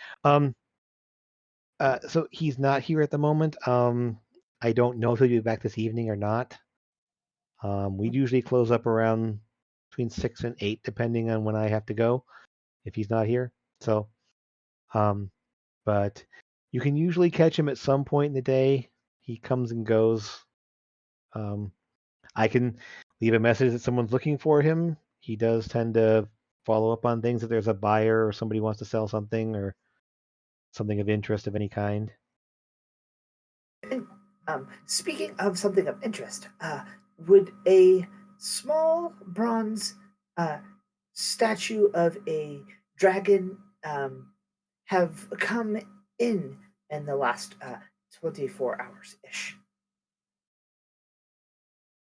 so he's not here at the moment. I don't know if he'll be back this evening or not. We usually close up around between 6 and 8, depending on when I have to go, if he's not here. So, but you can usually catch him at some point in the day. He comes and goes. I can leave a message that someone's looking for him. He does tend to follow up on things if there's a buyer or somebody wants to sell something or something of interest of any kind.
And, speaking of something of interest, would a small bronze statue of a dragon have come in the last 24 hours ish?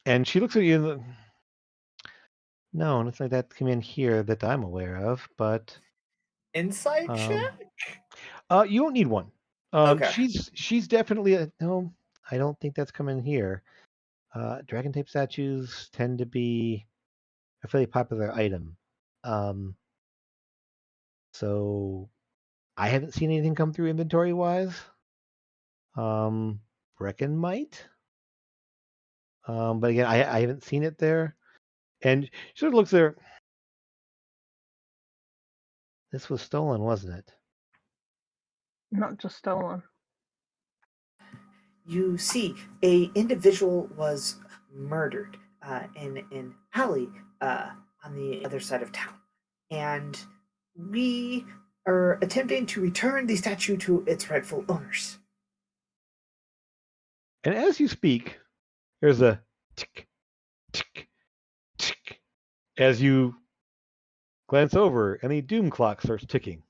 And she looks at you. No, nothing like that come in here that I'm aware of. But
Insight check?
you don't need one.
Okay.
She's definitely no. I don't think that's coming here. Dragon type statues tend to be a fairly popular item. So I haven't seen anything come through inventory wise. Brecken might. But again, I haven't seen it there. And she sort of looks there.
This was stolen, wasn't it?
Not just stolen.
You see, a individual was murdered in an alley on the other side of town, and we are attempting to return the statue to its rightful owners.
And as you speak, there's a tick, tick, tick as you glance over, and the doom clock starts ticking.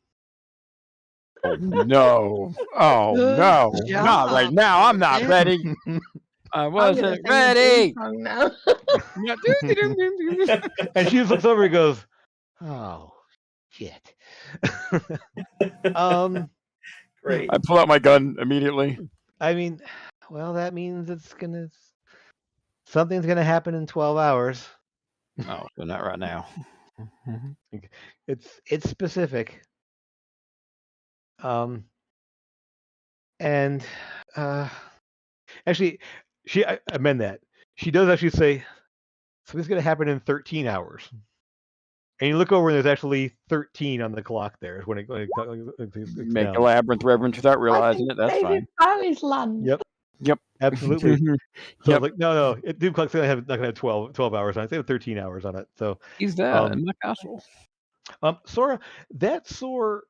Oh no! Oh
Good
no! Not right
job,
now. I'm not
man.
ready. I
I'm gonna
wasn't
sing the
ready.
theme song now.
And she just looks over and goes,
Oh, shit.
Great.
I pull out my gun immediately.
I mean,
Well, that means something's gonna happen in 12 hours.
Oh, so not right now.
it's specific. And actually, I amend that. She does actually say something's going to happen in 13 hours. And you look over, and there's actually 13 on the clock there when it
Make a
down.
labyrinth reverence without realizing
Like
it. That's
David
fine.
Bowie's land.
Yep, absolutely. So I
Yep.
was like, no, Doom Clock's not going to have 12 hours on it. They have 13 hours on it. So,
He's there in my castle.
Sora, that sword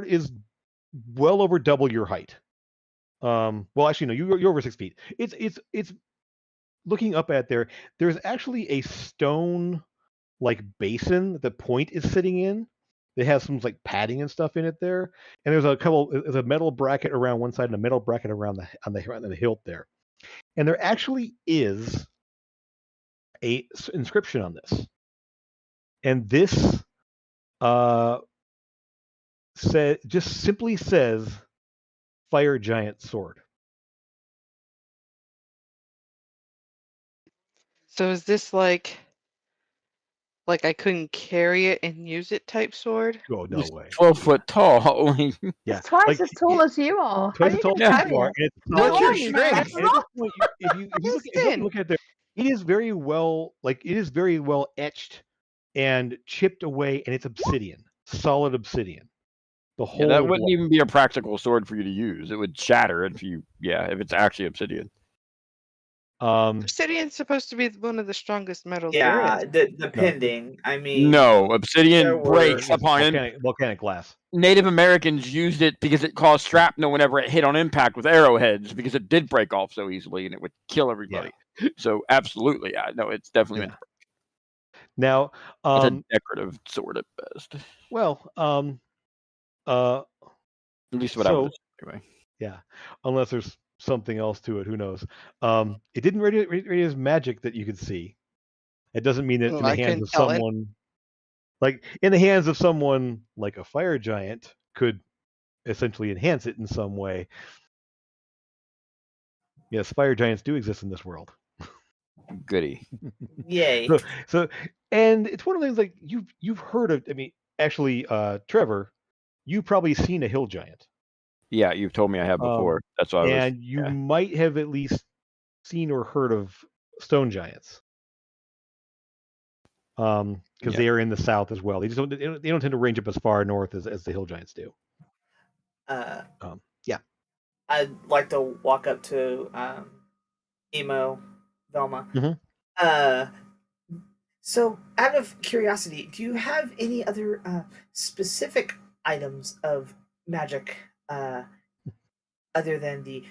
is well over double your height. Well, actually, no, you're over 6 feet. It's looking up at there. There's actually a stone like basin that the point is sitting in. It has some like padding and stuff in it there, and there's a metal bracket around one side and a metal bracket around on the hilt there, and there actually is a inscription on this, and this simply says Fire Giant Sword.
So is this like I couldn't carry it and use it type sword?
Oh, no
He's
way.
12 foot tall.
Yeah,
It's twice
like,
as tall as you are.
twice
How
as
are
tall
you gonna
as
carry
you are,
it?
and it's
What's
solid.
your
Why,
strength?
man?
And at this point, if you look at it there, it is very well etched and chipped away, and it's obsidian, solid obsidian. The
Yeah, that
whole
wouldn't
blade.
even be a practical sword for you to use. It would shatter if it's actually obsidian.
Obsidian's supposed to be one of the strongest metals there
Yeah,
is.
depending. I mean,
No,
there
obsidian
were-
breaks
it's
upon
volcanic glass.
Native Americans used it because it caused shrapnel whenever it hit on impact with arrowheads because it did break off so easily and it would kill everybody. So absolutely, no, it's definitely meant to break.
Now,
It's a decorative sword at best.
well,
At least what I
so
was anyway.
yeah, unless there's something else to it, who knows? It didn't radiate as magic that you could see. It doesn't mean that in the
I
hands
couldn't
of
tell it.
someone, like in the hands of someone like a fire giant, could essentially enhance it in some way. Yes, fire giants do exist in this world.
Goody.
Yay.
So, and it's one of the things like you've heard of. I mean, actually, Trevor, you've probably seen a hill giant.
Yeah, you've told me I have before. That's why I was.
And you might have at least seen or heard of stone giants. Because they are in the south as well. They don't tend to range up as far north as the hill giants do. Yeah.
I'd like to walk up to Emo, Velma.
Mhm.
So, out of curiosity, do you have any other specific items of magic other than the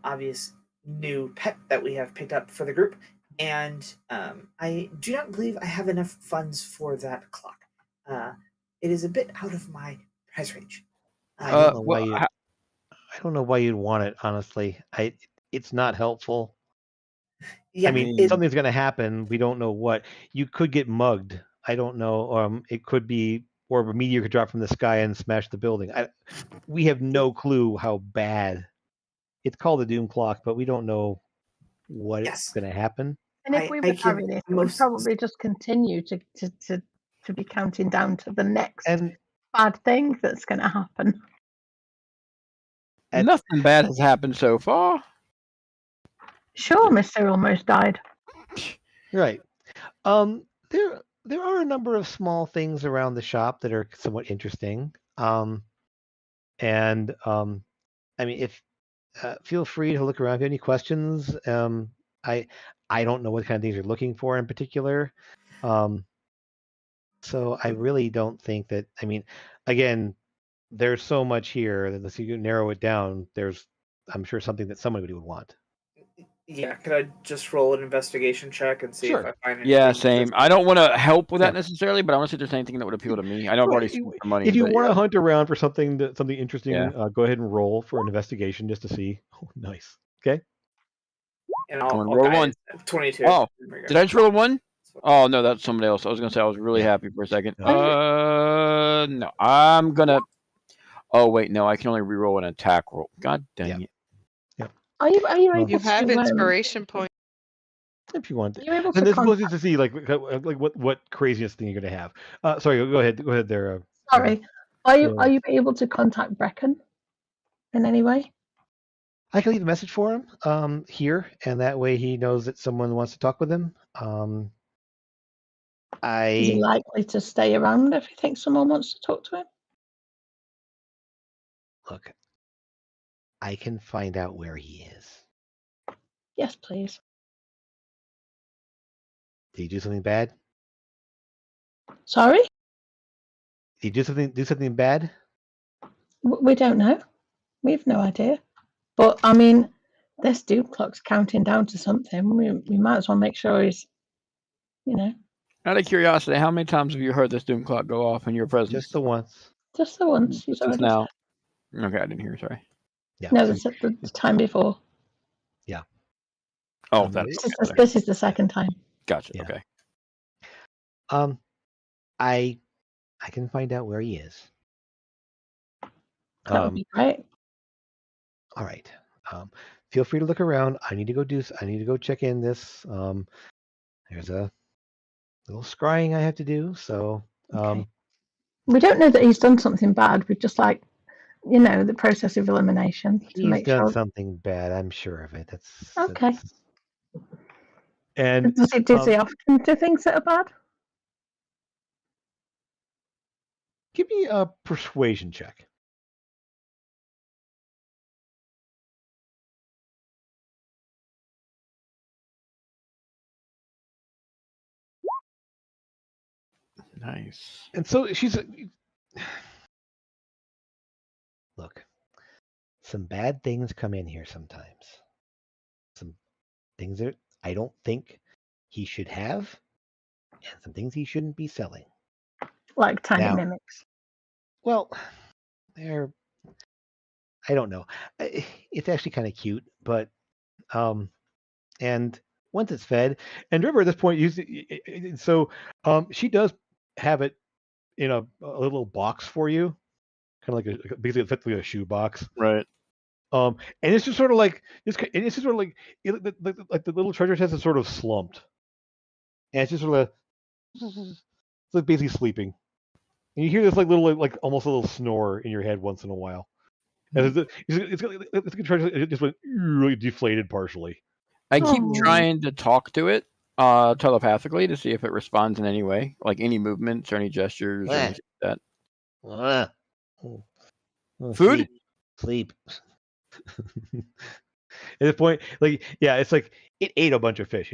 obvious new pet that we have picked up for the group? And I do not believe I have enough funds for that clock. It is a bit out of my price range.
I don't know why I don't know why you'd want it, honestly. It's not helpful.
Yeah,
I mean, something's going to happen. We don't know what. You could get mugged. I don't know. It could be, or a meteor could drop from the sky and smash the building. We have no clue how bad. It's called the Doom Clock, but we don't know what is going to happen.
And if we were carrying it, we'd probably just continue to be counting down to the next bad thing that's going to happen.
Nothing bad has happened so far.
Sure, Mr. almost died.
Right.
There are a number of small things around the shop that are somewhat interesting. And I mean, if feel free to look around. If you have any questions, I I don't know what kind of things you're looking for in particular. So I really don't think that. I mean, again, there's so much here that unless you narrow it down, I'm sure something that somebody would want.
Yeah, could I just roll an investigation check and see if
Sure.
I find anything?
Yeah, same. I don't want to help with
Yeah.
that necessarily, but I want to see if there's anything that would appeal to me. I know I've already spent the money.
If you
but
want to
yeah.
hunt around for something interesting,
Yeah.
go ahead and roll for an investigation just to see. Oh, nice. Okay.
And
I'm
I'll
gonna roll
guide
one.
it. 22.
Oh,
There we go.
did I just roll a one? Oh no, that's somebody else. I was gonna say I was really happy for a second. No, I'm gonna. Oh wait, no, I can only reroll an attack roll. God dang it.
Are you able
You have
to,
inspiration points.
If you want.
Are you able
And
to
this was
contact?
just to see like what craziest thing you're gonna have. Sorry, go ahead. Go ahead there.
Sorry, are you
Yeah.
able to contact Brecken in any way?
I can leave a message for him here, and that way he knows that someone wants to talk with him.
Is he likely to stay around if he thinks someone wants to talk to him?
Look, I can find out where he is.
Yes, please.
Did he do something bad?
Sorry,
Did he do something bad?
we don't know. We've no idea. But I mean, this doom clock's counting down to something. We might as well make sure he's,
Out of curiosity, how many times have you heard this doom clock go off in your presence?
Just the once.
just the once. He's
Just
already
now. Okay, I didn't hear. Sorry.
Yeah.
No, the time before.
Yeah.
Oh,
Um,
that's
This is the second time.
gotcha.
Yeah.
Okay.
I can find out where he is.
That would be great.
All right. Feel free to look around. I need to go check in this. There's a little scrying I have to do. So
Okay. We don't know that he's done something bad. We just like, the process of elimination to
he's
make
done
sure.
something bad. I'm sure of it.
Okay.
And
Does he often do things that are bad?
give me a persuasion check.
Nice.
And so she's
look. Some bad things come in here sometimes. Some things that I don't think he should have, and some things he shouldn't be selling.
Like tiny
Now-
mimics.
Well, I don't know. It's actually kind of cute, but and once it's fed,
and remember at this point, she does have it in a little box for you, kind of like basically effectively a shoe box.
Right.
And it's just sort of like it's just sort of like like the little treasure chest is sort of slumped, and it's just sort of it's like basically sleeping, and you hear this like little like almost a little snore in your head once in a while. And it's a treasure. It just went really deflated partially.
I keep
Aw.
trying to talk to it telepathically to see if it responds in any way, like any movements or any gestures or
Eh.
anything like that.
Food? Sleep.
At this point, like it's like it ate a bunch of fish.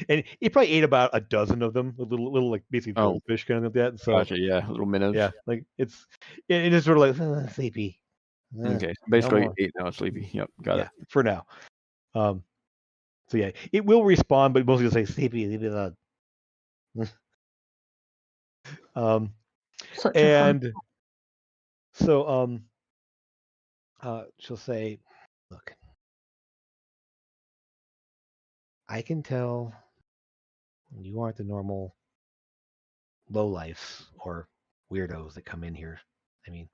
And it probably ate about a dozen of them, little like basically goldfish kind of like that. So
Gotcha. Yeah, little minnows.
yeah, like it is sort of like
Sleepy.
Okay. Basically,
more.
8 now. Sleepy. Yep. Got it.
for now. So yeah, it will respond, but mostly it'll say sleepy, leave it alone.
Such a fun.
And so she'll say, "Look, I can tell you aren't the normal lowlifes or weirdos that come in here. I mean,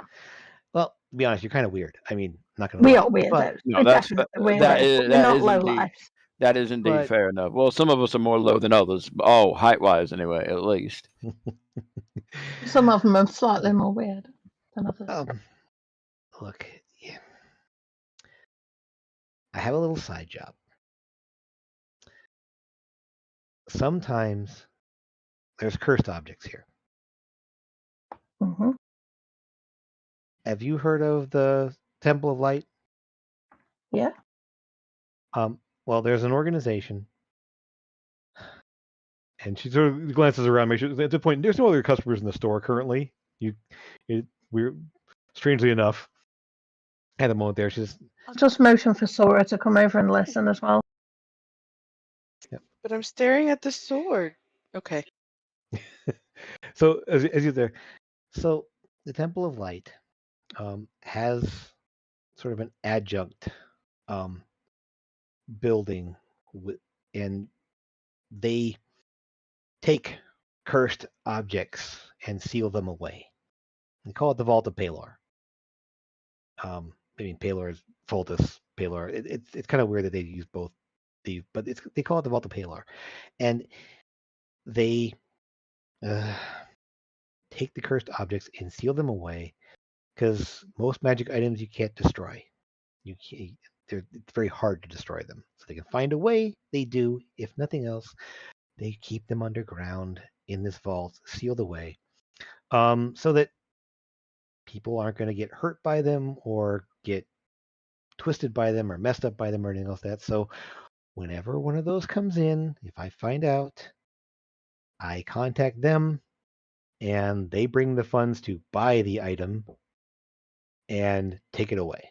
well, to be honest, you're kind of weird. I mean, not gonna
We
lie.
are weird.
But,
No,
We're
that's
definitely weird.
that
We're
is that
not
is
low
indeed
life.
that is indeed
But-
fair enough. Well, some of us are more low than others. Oh, height wise, anyway, at least.
Some of them are slightly more weird than others.
Look, yeah. I have a little side job. sometimes there's cursed objects here.
Hmm.
Have you heard of the Temple of Light?
Yeah.
Well, there's an organization, and she sort of glances around. Make sure at the point there's no other customers in the store currently. We're strangely enough at the moment there. She's
I'll just motion for Sora to come over and listen as well.
But I'm staring at the sword. Okay.
so as you're there. So the Temple of Light has sort of an adjunct building, and they take cursed objects and seal them away. They call it the Vault of Palor. I mean, Palor is Fultus, Palor. It's kind of weird that they use both these, but they call it the Vault of Palor, and they take the cursed objects and seal them away because most magic items you can't destroy. It's very hard to destroy them. So they can find a way. They do. If nothing else, they keep them underground in this vault, sealed away, so that people aren't going to get hurt by them or get twisted by them or messed up by them or anything else like that. So whenever one of those comes in, if I find out, I contact them and they bring the funds to buy the item and take it away.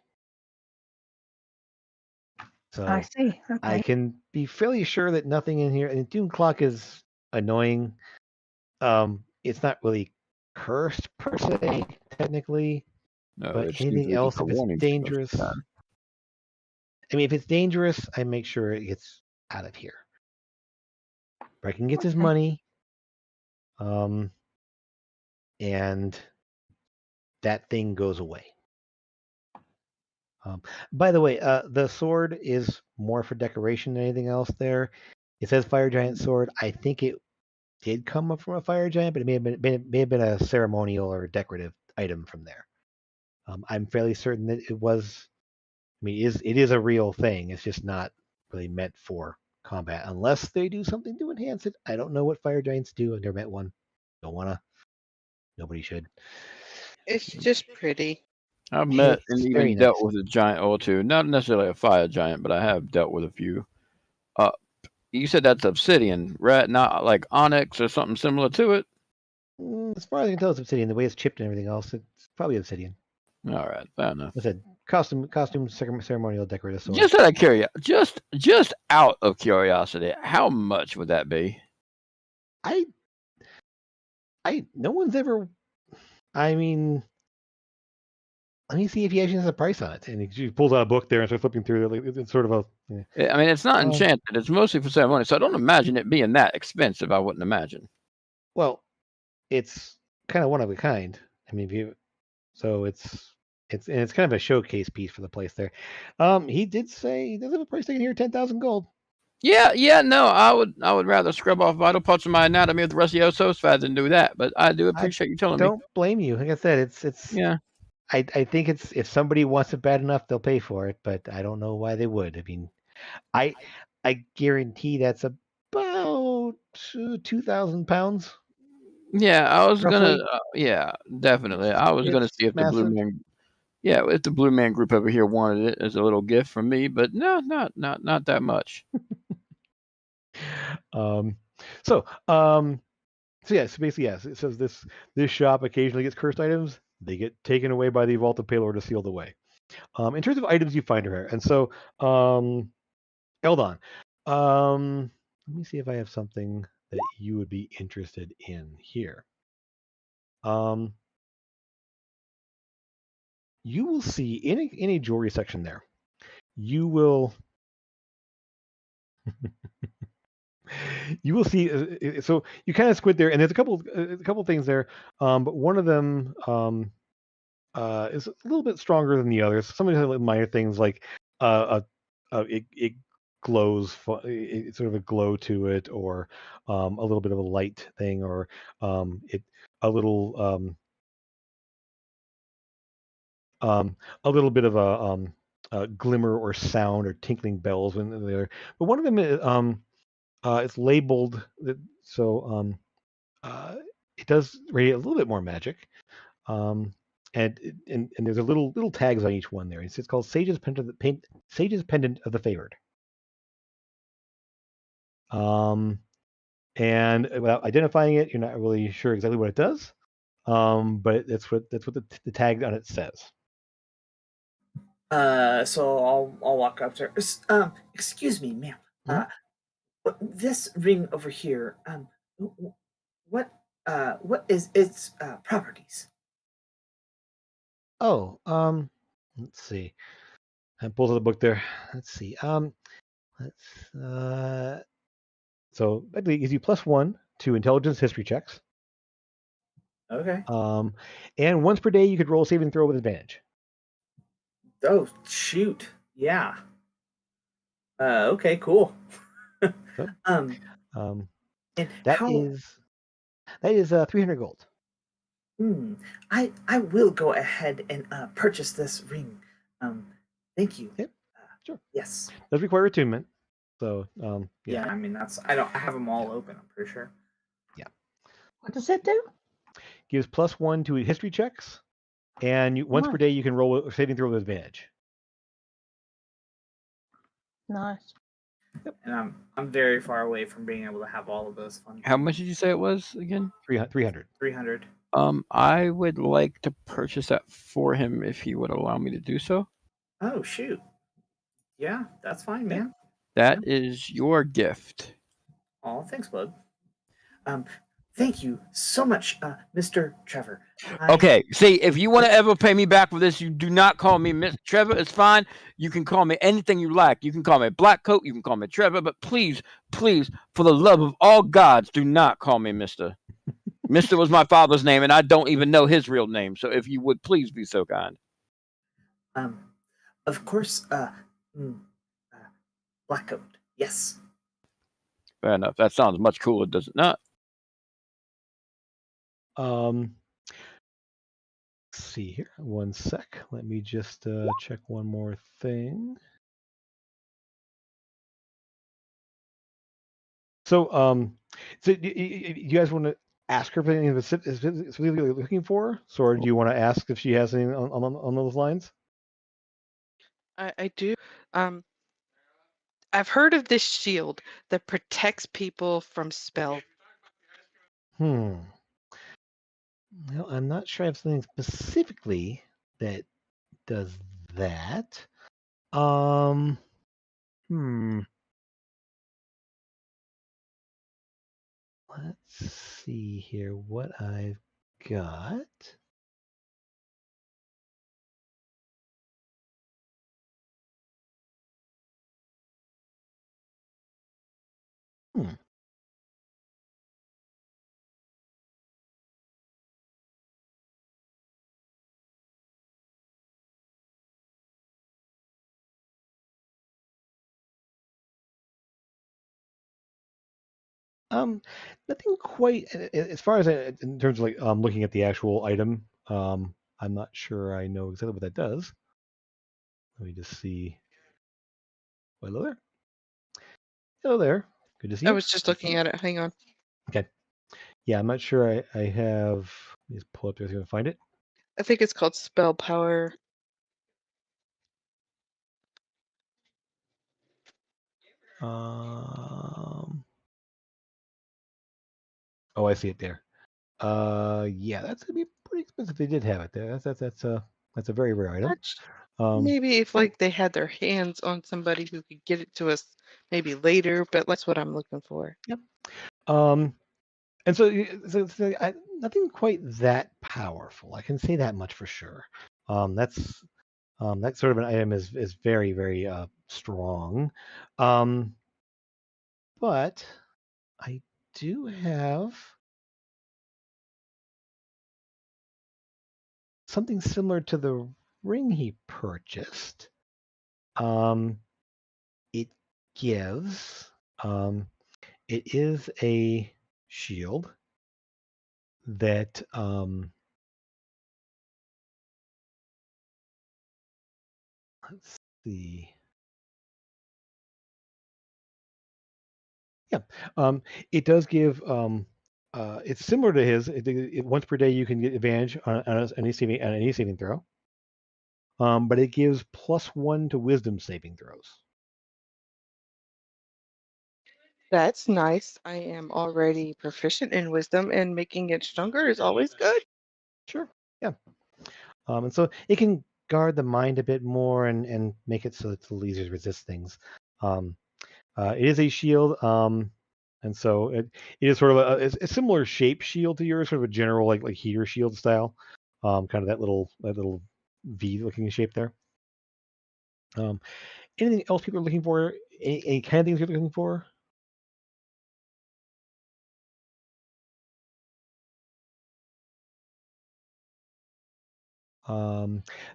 So
I see. Okay.
I can be fairly sure that nothing in here, and Doom Clock is annoying. It's not really cursed per se, technically,
No,
but
it's
anything
usually
else,
just a
if it's
warning.
dangerous, I mean, if it's dangerous, I make sure it gets out of here. Brecken gets his
Okay.
money, and that thing goes away. By the way, the sword is more for decoration than anything else there. It says Fire Giant Sword. I think it did come up from a Fire Giant, but it may have been a ceremonial or decorative item from there. I'm fairly certain that it was. I mean, it is a real thing. It's just not really meant for combat unless they do something to enhance it. I don't know what Fire Giants do. I've never met one. Don't wanna. Nobody should.
It's just pretty.
I've met
It's
and
very
even dealt
nice.
with a giant or two. Not necessarily a fire giant, but I have dealt with a few. You said that's obsidian, right? Not like onyx or something similar to it.
As far as I can tell, it's obsidian. The way it's chipped and everything else, it's probably obsidian.
All right, fair enough.
I said costume, ceremonial, decorative sword.
Just out of curiosity, just out of curiosity, how much would that be?
No one's ever. I mean, let me see if he actually has a price on it. And he pulls out a book there and starts flipping through it. It's sort of a. Yeah.
I mean, it's not enchanted. It's mostly for ceremony, so I don't imagine it being that expensive. I wouldn't imagine.
Well, it's kind of one of a kind. I mean, so it's kind of a showcase piece for the place there. He did say he does have a price tag in here, 10,000 gold.
Yeah, no, I would rather scrub off vital parts of my anatomy with the rest of your Ososfad than do that. But I do appreciate you telling me.
Don't blame you. Like I said, it's
Yeah.
I think it's if somebody wants it bad enough, they'll pay for it. But I don't know why they would. I mean, I guarantee that's about 2,000 pounds.
Yeah, I was
Roughly.
gonna. Yeah, definitely. I was gonna see if the Blue
massive.
Man. Yeah, if the Blue Man group over here wanted it as a little gift from me, but no, not that much.
So basically, yes, it says this shop occasionally gets cursed items. They get taken away by the Vault of Palor to sealed away. In terms of items you find her, and so Eldon, let me see if I have something that you would be interested in here. You will see in a jewelry section there. You will. You will see. So you kind of squint there, and there's a couple things there. But one of them is a little bit stronger than the others. Some of the minor things like it glows. It's sort of a glow to it, or a little bit of a light thing, or a little a little bit of a glimmer or sound or tinkling bells when they're. But one of them
It's labeled so it does radiate a little bit more magic. And there's a little tags on each one there. It's called Sage's Pendant of the Favored. And without identifying it, you're not really sure exactly what it does. But that's what the tag on it says.
So I'll walk up to her. Excuse me, ma'am. This ring over here. What what is its properties?
Oh, let's see. I pulled out the book there. Let's see. So that gives you +1 to intelligence history checks.
Okay.
And once per day you could roll a saving throw with advantage.
Oh shoot! Yeah. Okay. Cool.
So,
And
that
how?
is 300 gold.
I will go ahead and purchase this ring. Thank you.
Yep, sure.
Yes.
Does require attunement. So
Yeah. I mean, that's I have them all open. I'm pretty sure.
Yeah.
What does it do?
Gives +1 to history checks, and once per day you can roll a saving throw with advantage.
Nice.
And I'm very far away from being able to have all of those fun.
How much did you say it was again?
300.
300.
I would like to purchase that for him if he would allow me to do so.
Oh shoot! Yeah, that's fine, man.
That is your gift.
Oh, thanks, bud. Thank you so much, Mr. Trevor.
Okay, see, if you want to ever pay me back for this, you do not call me Mr. Trevor. It's fine. You can call me anything you like. You can call me Black Coat. You can call me Trevor. But please, please, for the love of all gods, do not call me Mr. Mr. was my father's name, and I don't even know his real name. So if you would please be so kind.
Of course, Black Coat. Yes.
Fair enough. That sounds much cooler, does it not?
Let's see here. One sec. Let me just check one more thing. So, so you guys want to ask her if anything specifically you're looking for, or do you want to ask if she has anything on those lines?
I do. I've heard of this shield that protects people from spell.
Well, I'm not sure I have something specifically that does that. Let's see here what I've got. Nothing quite as far as in terms of like looking at the actual item. I'm not sure I know exactly what that does. Let me just see. Hello there. Hello there. Good to see
I
you.
was just looking at it. Hang on.
Okay. Yeah, I'm not sure I have. Let me just pull up there to find it.
I think it's called spell power.
Oh, I see it there. Yeah, that's gonna be pretty expensive. They did have it there. That's a very rare item.
Maybe if like they had their hands on somebody who could get it to us maybe later, but that's what I'm looking for.
Yep. And so nothing quite that powerful. I can say that much for sure. That's that sort of an item is very very strong. But I do have something similar to the ring he purchased. It gives it is a shield that let's see. It does give. It's similar to his. Once per day, you can get advantage on any saving throw. But it gives +1 to Wisdom saving throws.
That's nice. I am already proficient in wisdom, and making it stronger is always good.
Sure. Yeah. And so it can guard the mind a bit more and make it so it's a little easier to resist things. It is a shield, and so it is sort of a similar shape shield to yours, sort of a general like heater shield style, kind of that little V looking shape there. Anything else people are looking for? Any kind of things you're looking for?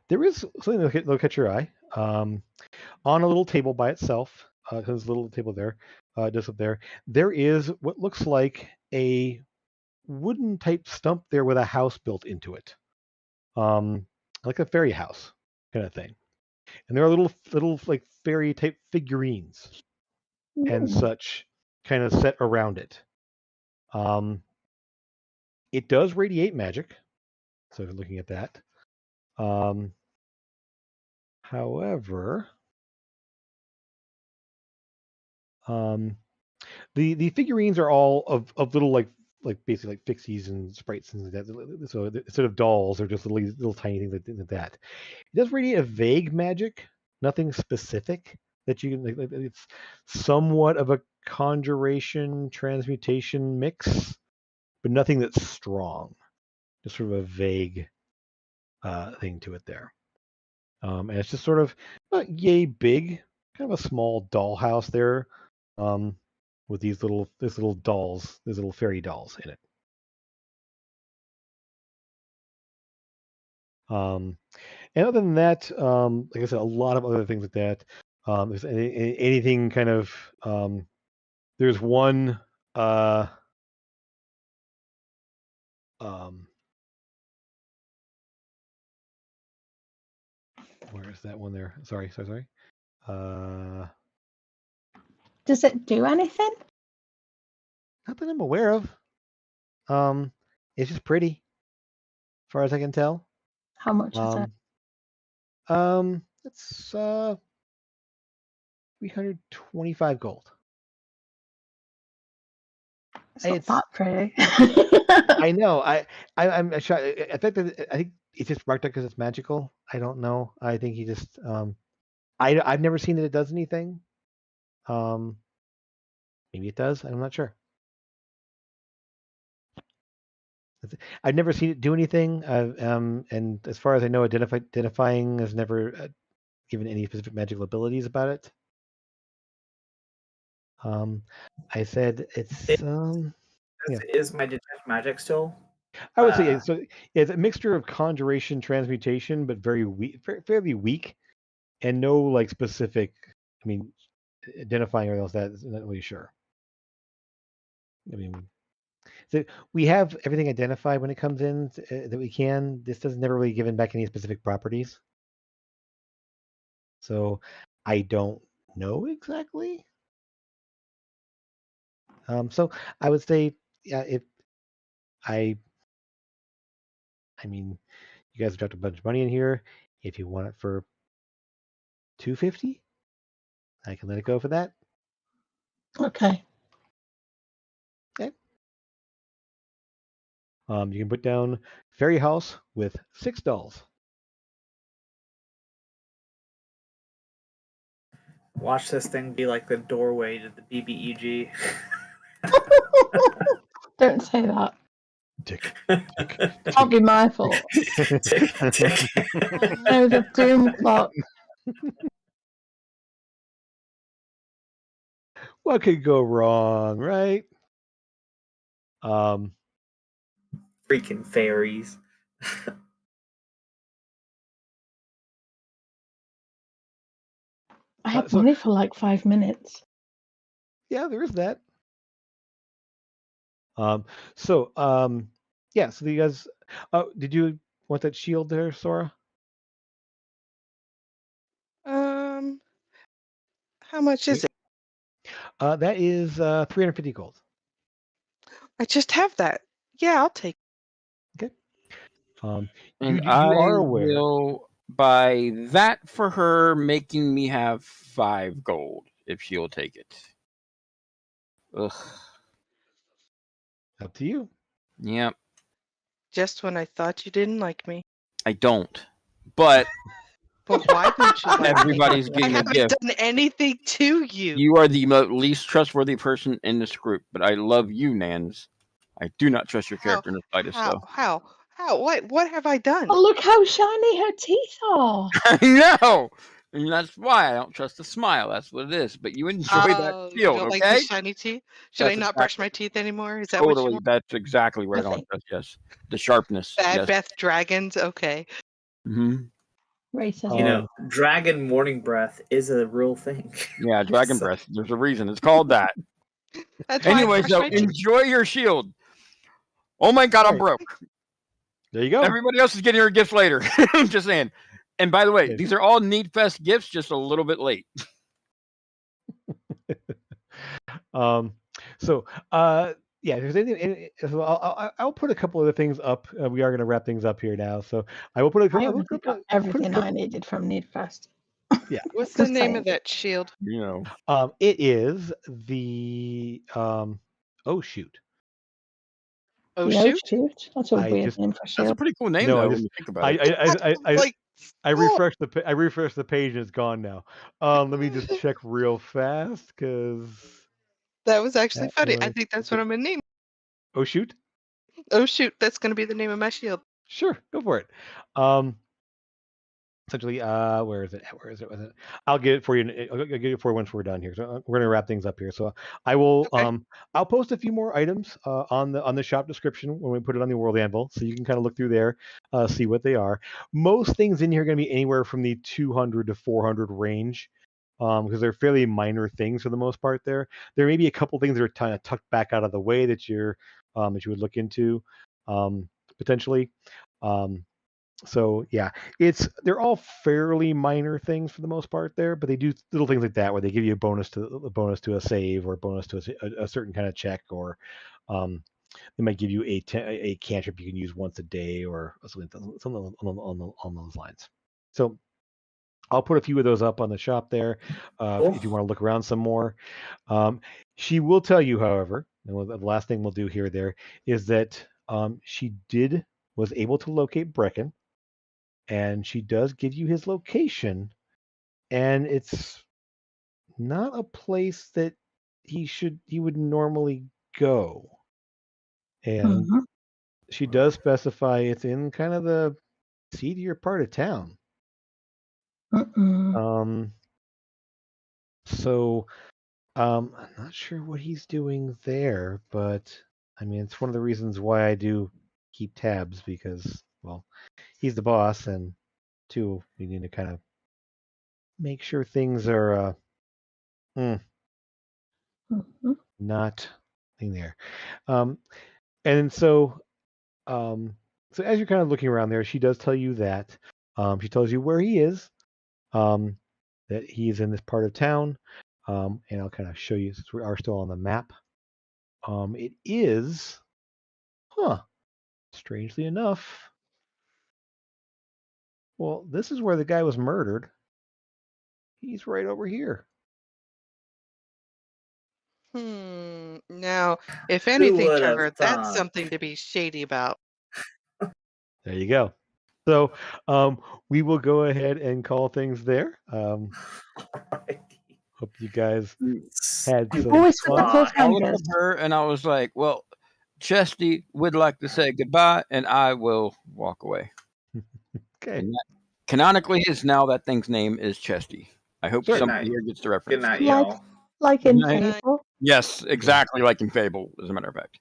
There is something that'll catch your eye. On a little table by itself, there's a little table there, just up there. There is what looks like a wooden type stump there with a house built into it, like a fairy house kind of thing. And there are little like fairy type figurines and such kind of set around it. It does radiate magic, so if you're looking at that. However, the figurines are all of little like basically like pixies and sprites and that. So instead of dolls, they're just little tiny things like that. It does radiate a vague magic, nothing specific that you can. It's somewhat of a conjuration transmutation mix, but nothing that's strong. Just sort of a vague thing to it there. And it's just sort of yay big, kind of a small dollhouse there, with these little dolls, these little fairy dolls in it. And other than that, like I said, a lot of other things like that. There's anything kind of. There's one. Where is that one there? Sorry.
Does it do anything?
Not that I'm aware of. It's just pretty, as far as I can tell.
How much is it?
It's 325 gold.
It's not
It's
that pretty.
I know. I'm shocked. I think it's just marked up because it's magical. I don't know. I think he just I've never seen that it does anything. Maybe it does. I'm not sure. I've never seen it do anything. And as far as I know, identifying has never given any specific magical abilities about it. I said it's yeah.
Is my detect magic still?
I would say so. It's a mixture of conjuration, transmutation, but very weak, fairly weak, and no like specific. I mean, identifying or else that is not really sure. I mean, so we have everything identified when it comes in that we can. This doesn't never really given back any specific properties, so I don't know exactly. So I would say, yeah, if I mean, you guys have dropped a bunch of money in here. If you want it for 250, I can let it go for that.
Okay.
Okay. You can put down fairy house with 6 dolls.
Watch this thing be like the doorway to the BBEG.
Don't say that.
Tick, tick,
Can't be my fault.
Tick, tick.
No, the doom clock.
What could go wrong, right?
Freaking fairies.
I have
so-
money for like 5 minutes.
Yeah, there is that. Yeah. So you guys, did you want that shield there, Sora?
How much is it?
That is 350 gold.
I just have that. Yeah, I'll take.
You
And
you
I
are aware.
will buy that for her, making me have 5 gold if she'll take it. Ugh.
Up to you.
Yep.
Just when I thought you didn't like me.
I don't. But
But why don't you like me?
everybody's
I
getting a
haven't
gift.
done anything to you.
You are the least trustworthy person in this group, but I love you, Nans. I do not trust your character in the slightest, though.
How? What have I done?
Oh, look how shiny her teeth are.
I know! And that's why I don't trust the smile. That's what it is. But you enjoy that
You
shield,
don't like
okay?
the shiny teeth? Should I
That's
not brush my teeth anymore? Is that
Totally.
what you want?
That's exactly what I don't
Okay.
trust, yes. The sharpness.
Bad
Yes.
Beth dragons? Okay.
Mm-hmm.
Ray says
You know, dragon morning breath is a real thing.
Yeah, dragon
So-
breath. There's a reason. It's called that.
That's why I
Anyway,
brush
so
my teeth.
enjoy your shield. Oh my god, I'm
Alright.
broke.
There you go.
Everybody else is getting her gifts later. Just saying. And by the way,
Okay.
these are all Need Fest gifts, just a little bit late.
So yeah, if there's anything, so I'll put a couple of the things up. We are going to wrap things up here now, so I will put a
I
couple.
already got everything I needed from Need Fest.
Yeah.
What's the
Just
name
saying.
of that shield?
You know.
It is the oh shoot.
Oh
The
shoot!
shoot. That's a
I
weird
just-
name for a
That's a
shield.
pretty cool name,
No,
though,
I
when
just-
you think about it.
I
Like,
refreshed the page and it's gone now. Let me just check real fast because
that was actually
That
funny. I
was-
think that's what I'm gonna name.
oh shoot.
Oh shoot! That's gonna be the name of my shield.
Sure, go for it. Essentially, where is it? I'll get it for you. I'll get it for you once we're done here. So we're gonna wrap things up here. So I will.
Okay.
I'll post a few more items on the shop description when we put it on the World Anvil, so you can kind of look through there, see what they are. Most things in here are gonna be anywhere from the 200 to 400 range, because they're fairly minor things for the most part. There may be a couple things that are kind of tucked back out of the way that you would look into, potentially. So yeah, they're all fairly minor things for the most part there, but they do little things like that where they give you a bonus to a save or a bonus to a certain kind of check, or they might give you a cantrip you can use once a day or something on those lines. So I'll put a few of those up on the shop there if you want to look around some more. She will tell you, however, and the last thing we'll do here there is that she was able to locate Brecken. And she does give you his location, and it's not a place that he would normally go. And she does specify it's in kind of the seedier part of town. So I'm not sure what he's doing there, but I mean it's one of the reasons why I do keep tabs, because well, he's the boss, and two, we need to kind of make sure things are not in there. And so as you're kind of looking around there, she does tell you that. She tells you where he is, that he is in this part of town. And I'll kind of show you since we are still on the map. It is, strangely enough. Well, this is where the guy was murdered. He's right over here.
Now, if anything,
would have
Trevor, that's
thought?
something to be shady about.
There you go. So we will go ahead and call things there. Hope you guys had some
Always for the
fun.
I looked
cliffhangers.
at her and I was like, well, Chesty would like to say goodbye, and I will walk away.
Okay.
And that, canonically, is now that thing's name is Chesty. I hope
Good
somebody
night.
here gets the
Good
reference.
night,
Like-
y'all.
Like in
Good night.
Fable.
Yes, exactly like in Fable, as a matter of fact.